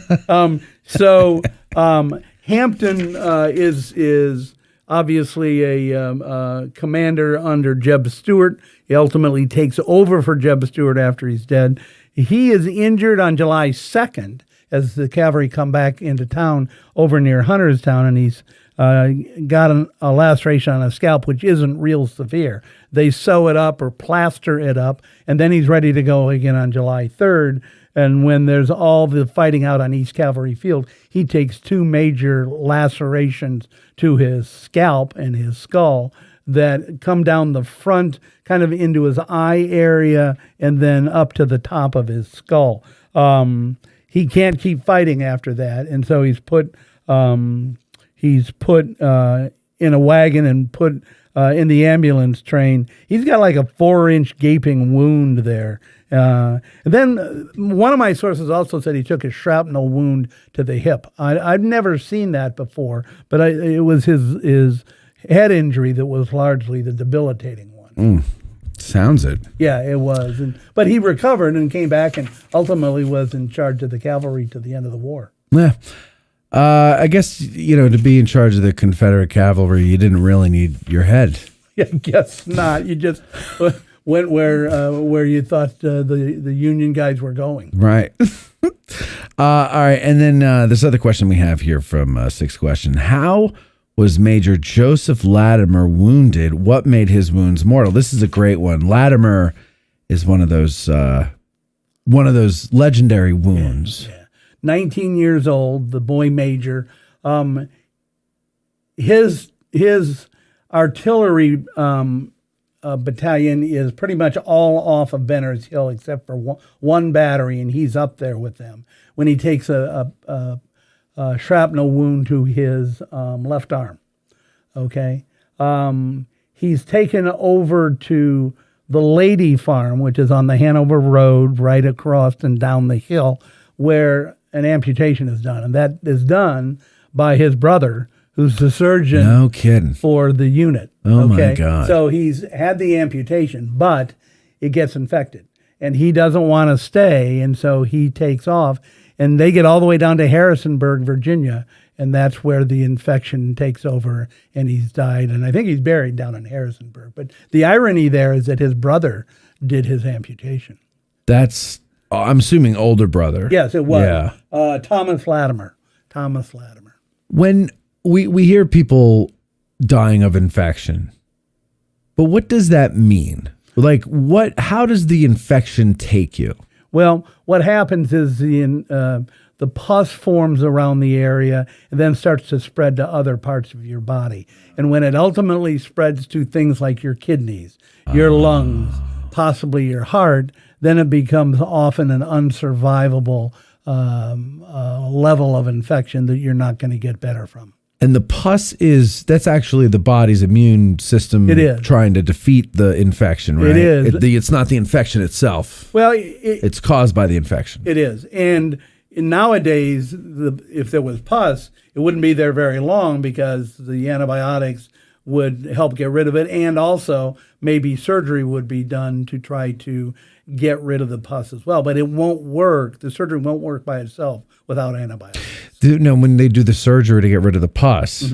Hampton is obviously a commander under Jeb Stuart. He ultimately takes over for Jeb Stuart after he's dead. He is injured on July 2nd as the cavalry come back into town over near Hunterstown, and he's got a laceration on his scalp, which isn't real severe. They sew it up or plaster it up, and then he's ready to go again on July 3rd. And when there's all the fighting out on East Cavalry Field, he takes 2 major lacerations to his scalp and his skull that come down the front, kind of into his eye area, and then up to the top of his skull. He can't keep fighting after that, and so he's put in a wagon and put in the ambulance train. He's got like a 4-inch gaping wound there. And then one of my sources also said he took a shrapnel wound to the hip. I've never seen that before, but it was his head injury that was largely the debilitating one. Sounds it. Yeah, it was. But he recovered and came back and ultimately was in charge of the cavalry to the end of the war. Yeah. I guess, to be in charge of the Confederate cavalry, you didn't really need your head. Yeah, I guess not. You just went where you thought the Union guys were going. Right. All right. And then this other question we have here from 6 question. How was Major Joseph Latimer wounded? What made his wounds mortal? This is a great one. Latimer is one of those legendary wounds. Yeah. 19 years old, the boy major. His artillery battalion is pretty much all off of Benner's Hill except for one battery, and he's up there with them when he takes a shrapnel wound to his left arm. Okay. He's taken over to the Lady Farm, which is on the Hanover Road, right across and down the hill, where an amputation is done. And that is done by his brother, who's the surgeon no kidding. For the unit. Oh, my God. So he's had the amputation, but it gets infected. And he doesn't want to stay, and so he takes off. And they get all the way down to Harrisonburg, Virginia, and that's where the infection takes over, and he's died. And I think he's buried down in Harrisonburg. But the irony there is that his brother did his amputation. That's, I'm assuming, older brother. Yes, it was. Yeah. Thomas Latimer. When we hear people dying of infection, but what does that mean? Like, how does the infection take you? Well, what happens is the pus forms around the area and then starts to spread to other parts of your body. And when it ultimately spreads to things like your kidneys, your lungs, possibly your heart, then it becomes often an unsurvivable level of infection that you're not going to get better from. And the pus that's actually the body's immune system trying to defeat the infection, right? It is. It's not the infection itself. Well, it's caused by the infection. It is. And nowadays, if there was pus, it wouldn't be there very long because the antibiotics would help get rid of it. And also, maybe surgery would be done to try to get rid of the pus as well. But it won't work. The surgery won't work by itself without antibiotics. No, when they do the surgery to get rid of the pus,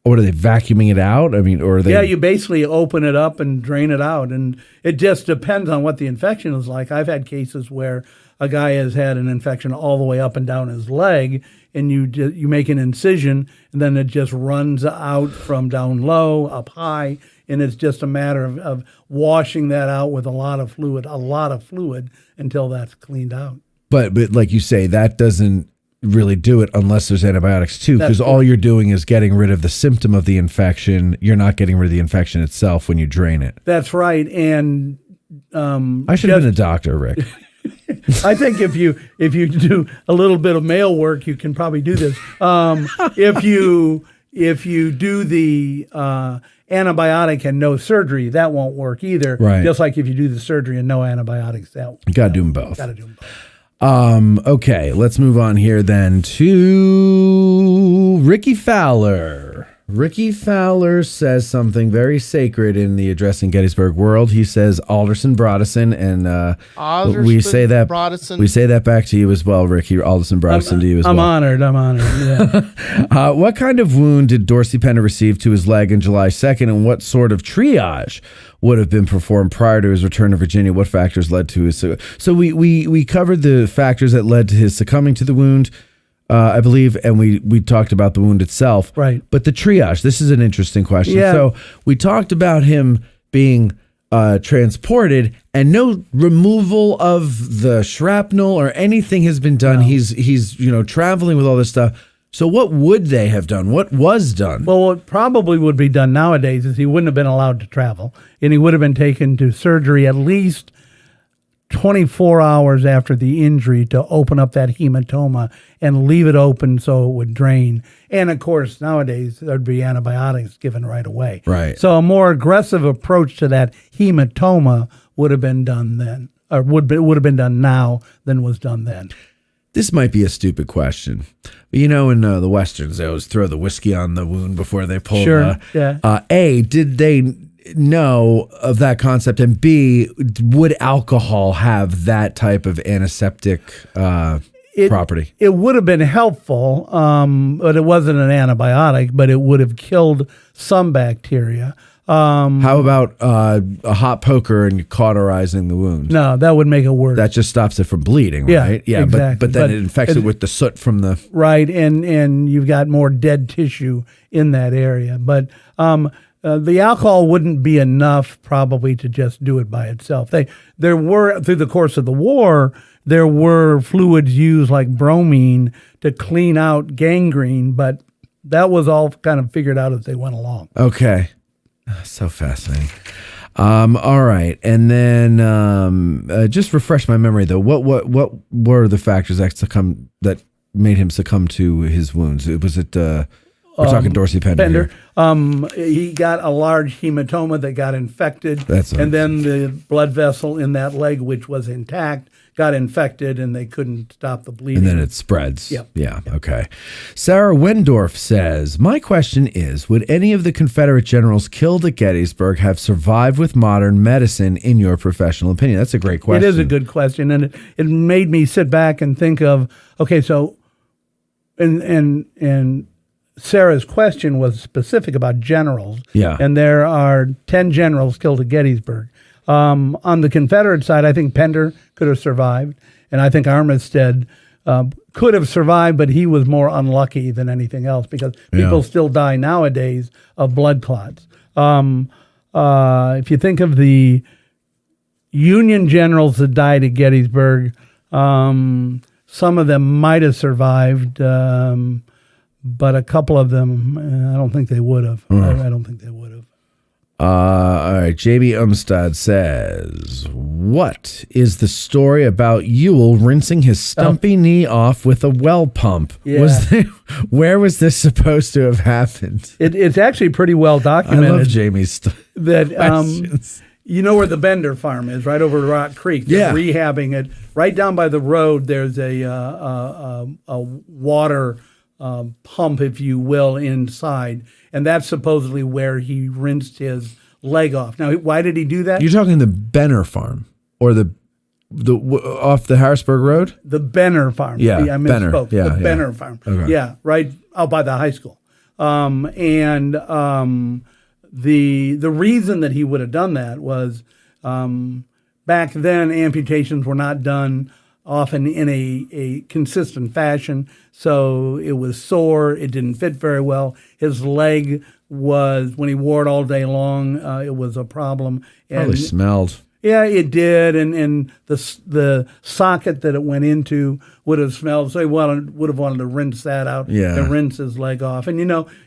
or are they vacuuming it out? I mean, or are they? Yeah, you basically open it up and drain it out, and it just depends on what the infection is like. I've had cases where a guy has had an infection all the way up and down his leg, and you make an incision, and then it just runs out from down low up high, and it's just a matter of washing that out with a lot of fluid until that's cleaned out. But like you say, that doesn't really do it unless there's antibiotics too, because all you're doing is getting rid of the symptom of the infection. You're not getting rid of the infection itself when you drain it. That's right. And I should have been a doctor, Rick. I think if you do a little bit of mail work, you can probably do this. If you do the antibiotic and no surgery, that won't work either. Right. Just like if you do the surgery and no antibiotics, you got to do them both. Got to do them both. Okay, let's move on here then to Ricky Fowler. Ricky Fowler says something very sacred in the Addressing Gettysburg world. He says Alderson Broderson, and we say that Broderson. We say that back to you as well, Ricky. Alderson Broderson to you as well. I'm honored. Yeah. What kind of wound did Dorsy Pender receive to his leg on July 2nd, and what sort of triage would have been performed prior to his return to Virginia? What factors led to his... So we covered the factors that led to his succumbing to the wound, I believe, and we talked about the wound itself. Right. But the triage, this is an interesting question. Yeah. So we talked about him being transported, and no removal of the shrapnel or anything has been done. No. He's traveling with all this stuff. So what would they have done? What was done? Well, what probably would be done nowadays is he wouldn't have been allowed to travel, and he would have been taken to surgery at least 24 hours after the injury to open up that hematoma and leave it open so it would drain. And of course, nowadays there'd be antibiotics given right away. Right. So a more aggressive approach to that hematoma would have been done then, or would have been done now than was done then. This might be a stupid question. But in the Westerns, they always throw the whiskey on the wound before they pull A, did they know of that concept? And B, would alcohol have that type of antiseptic property? It would have been helpful, but it wasn't an antibiotic, but it would have killed some bacteria. How about a hot poker and cauterizing the wound? No, that would make it worse. That just stops it from bleeding, right? Yeah, exactly. But then it infects it with the soot from the... Right, and you've got more dead tissue in that area. But the alcohol wouldn't be enough probably to just do it by itself. There were, through the course of the war, there were fluids used like bromine to clean out gangrene, but that was all kind of figured out as they went along. Okay. So fascinating. All right, and then just refresh my memory though. What were the factors that made him succumb to his wounds? Was it we're talking Dorsy Pender here. He got a large hematoma that got infected, and then the blood vessel in that leg, which was intact, got infected, and they couldn't stop the bleeding. And then it spreads. Yep. Yeah, okay. Sarah Wendorf says, my question is, would any of the Confederate generals killed at Gettysburg have survived with modern medicine, in your professional opinion? That's a great question. It is a good question, and it made me sit back and think of, okay, so, and Sarah's question was specific about generals. Yeah. And there are 10 generals killed at Gettysburg. On the Confederate side, I think Pender could have survived, and I think Armistead could have survived, but he was more unlucky than anything else because people still die nowadays of blood clots. If you think of the Union generals that died at Gettysburg, some of them might have survived, but a couple of them, I don't think they would have. I don't think they would have. All right, J.B. Umstad says, what is the story about Ewell rinsing his stumpy knee off with a well pump? Yeah. Where was this supposed to have happened? It's actually pretty well documented. I love Jamie's that you know where the Bender farm is, right over Rock Creek. They're rehabbing it. Right down by the road, there's a water pump, if you will, inside. And that's supposedly where he rinsed his leg off. Now, why did he do that? You're talking the Benner farm or the off the Harrisburg Road? The Benner farm. Yeah, I misspoke. Benner. The Benner farm. Okay. Yeah, right out by the high school. The reason that he would have done that was back then amputations were not done often in a consistent fashion, so it was sore, it didn't fit very well. His leg was, when he wore it all day long, it was a problem. Probably smelled. Yeah, it did, and the socket that it went into would have smelled, so he would have wanted to rinse that out and rinse his leg off. And,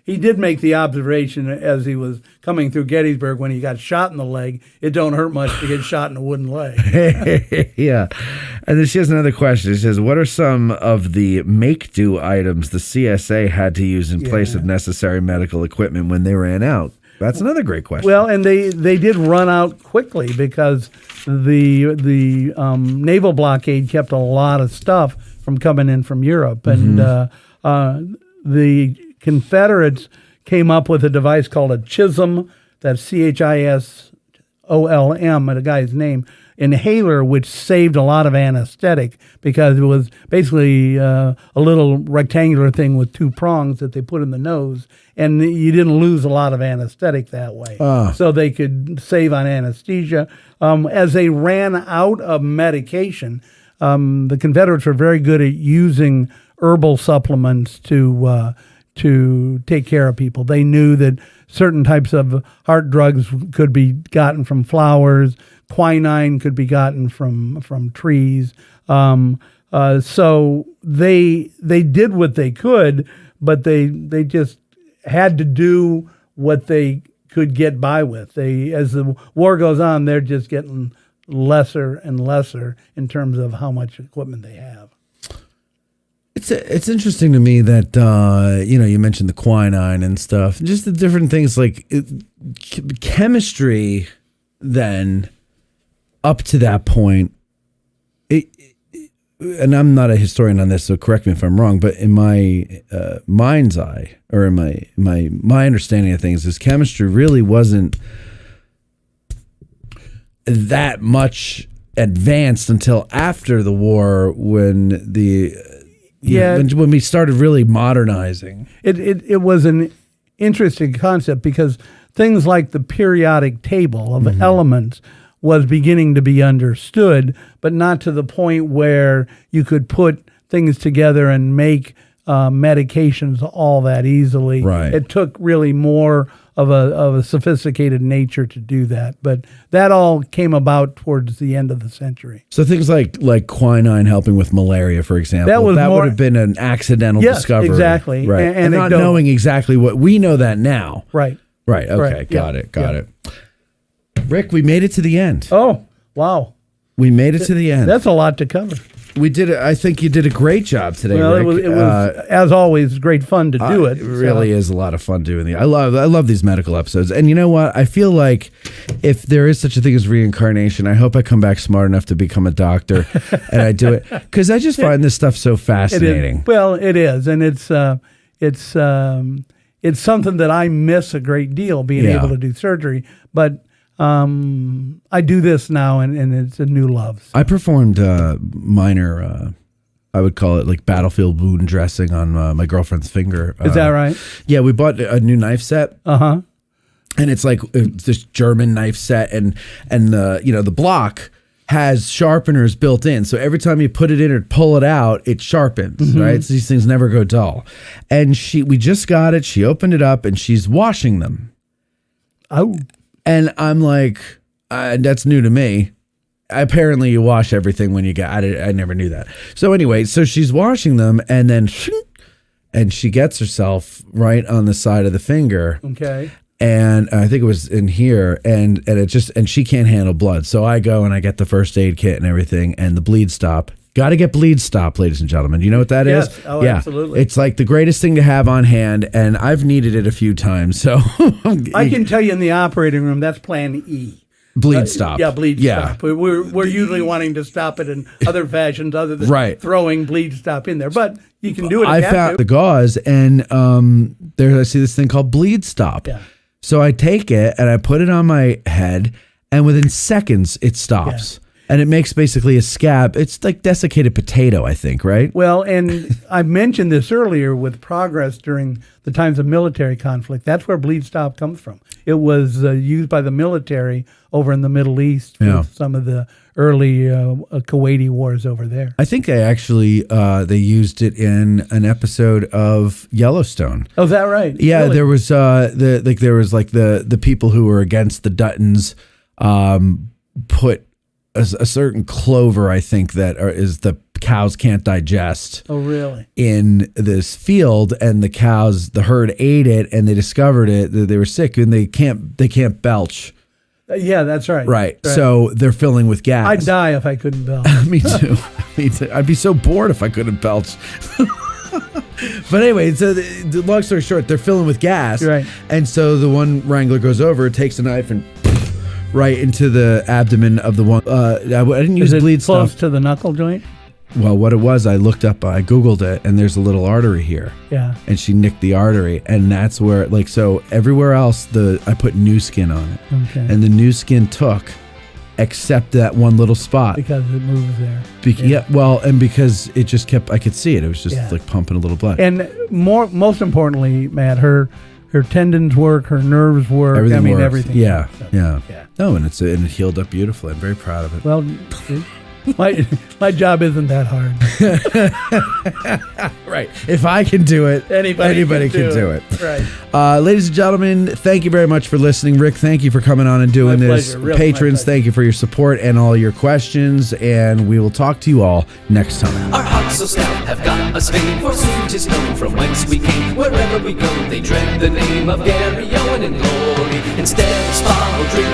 he did make the observation as he was coming through Gettysburg when he got shot in the leg, it don't hurt much to get shot in a wooden leg. Yeah. And then she has another question. She says, what are some of the make-do items the CSA had to use in place of necessary medical equipment when they ran out? That's another great question. Well, and they did run out quickly because the naval blockade kept a lot of stuff from coming in from Europe. And the Confederates came up with a device called a CHISM, that's CHISOLM, a guy's name, inhaler, which saved a lot of anesthetic because it was basically a little rectangular thing with two prongs that they put in the nose, and you didn't lose a lot of anesthetic that way. So they could save on anesthesia. As they ran out of medication, the Confederates were very good at using herbal supplements to take care of people. They knew that certain types of heart drugs could be gotten from flowers, quinine could be gotten from trees. So they did what they could, but they just had to do what they could get by with. As the war goes on, they're just getting lesser and lesser in terms of how much equipment they have. It's interesting to me that you mentioned the quinine and stuff, just the different things like chemistry. Then up to that point, and I'm not a historian on this, so correct me if I'm wrong, but in my mind's eye, or in my understanding of things, is chemistry really wasn't that much advanced until after the war, when when we started really modernizing. It was an interesting concept because things like the periodic table of elements was beginning to be understood, but not to the point where you could put things together and make medications all that easily. Right. It took really more of a sophisticated nature to do that, but that all came about towards the end of the century. So things like quinine helping with malaria, for example, that would have been an accidental discovery. Exactly. Right. And not knowing exactly what we know that now. Right. Right. Okay. Right. Got it. Rick, we made it to the end. Oh, wow. We made it to the end. That's a lot to cover. We did it. I think you did a great job today, well, Rick. It was as always, great fun to do it. It really is a lot of fun doing I love these medical episodes. And you know what? I feel like if there is such a thing as reincarnation, I hope I come back smart enough to become a doctor and I do it. Because I just find this stuff so fascinating. It is. And it's something that I miss a great deal, being able to do surgery. But I do this now, and it's a new love. So. I performed minor I would call it like battlefield wound dressing on my girlfriend's finger. Is that right? Yeah, we bought a new knife set. Uh-huh. And it's like this German knife set, and the block has sharpeners built in. So every time you put it in or pull it out, it sharpens, right? So these things never go dull. And we just got it. She opened it up and she's washing them. Oh. And I'm like, that's new to me. Apparently you wash everything when you get it. I never knew that. So anyway, so she's washing them and then and she gets herself right on the side of the finger. Okay. And I think it was in here, and she can't handle blood. So I go and I get the first aid kit and everything, and the bleed stop. Got to get bleed stop, ladies and gentlemen. You know what that is? Yes. Oh, yeah. Absolutely. It's like the greatest thing to have on hand, and I've needed it a few times. So I can tell you in the operating room, that's plan E. Bleed stop. Yeah, bleed stop. We're usually wanting to stop it in other fashions other than throwing bleed stop in there. But you can do it. I found the gauze, and there I see this thing called bleed stop. Yeah. So I take it and I put it on my head, and within seconds it stops. Yeah. And it makes basically a scab. It's like desiccated potato, I think, right? Well, and I mentioned this earlier with progress during the times of military conflict. That's where bleed stop comes from. It was used by the military over in the Middle East for some of the early Kuwaiti wars over there. I think they actually they used it in an episode of Yellowstone. Oh, is that right? Yeah, really? there was the people who were against the Duttons put a certain clover, I think, that is the cows can't digest. Oh, really? In this field, and the herd ate it, and they discovered it. They were sick, and they can't belch. Yeah, that's right. Right. So they're filling with gas. I'd die if I couldn't belch. Me too. I'd be so bored if I couldn't belch. But anyway, so the long story short, they're filling with gas. Right. And so the one wrangler goes over, takes a knife, and right into the abdomen of the one. I didn't use bleed stuff. Close to the knuckle joint? Well, what it was, I looked up, I Googled it, and there's a little artery here. Yeah. And she nicked the artery, and that's where, so everywhere else, I put new skin on it. Okay. And the new skin took, except that one little spot. Because it moves there. Yeah, well, and because it just kept, I could see it. It was just like pumping a little blood. And most importantly, Matt, her tendons work, her nerves work. Everything works. Everything. Yeah, works. yeah. No, and it healed up beautifully. I'm very proud of it. Well, my job isn't that hard. Right. If I can do it, anybody can do it. Right. Ladies and gentlemen, thank you very much for listening. Rick, thank you for coming on and doing this. Really, patrons, thank you for your support and all your questions. And we will talk to you all next time. Our hearts so stout have got us fame, for soon 'tis known from whence we came. Wherever we go, they dread the name of Gary Owen in glory. Instead of spa or drink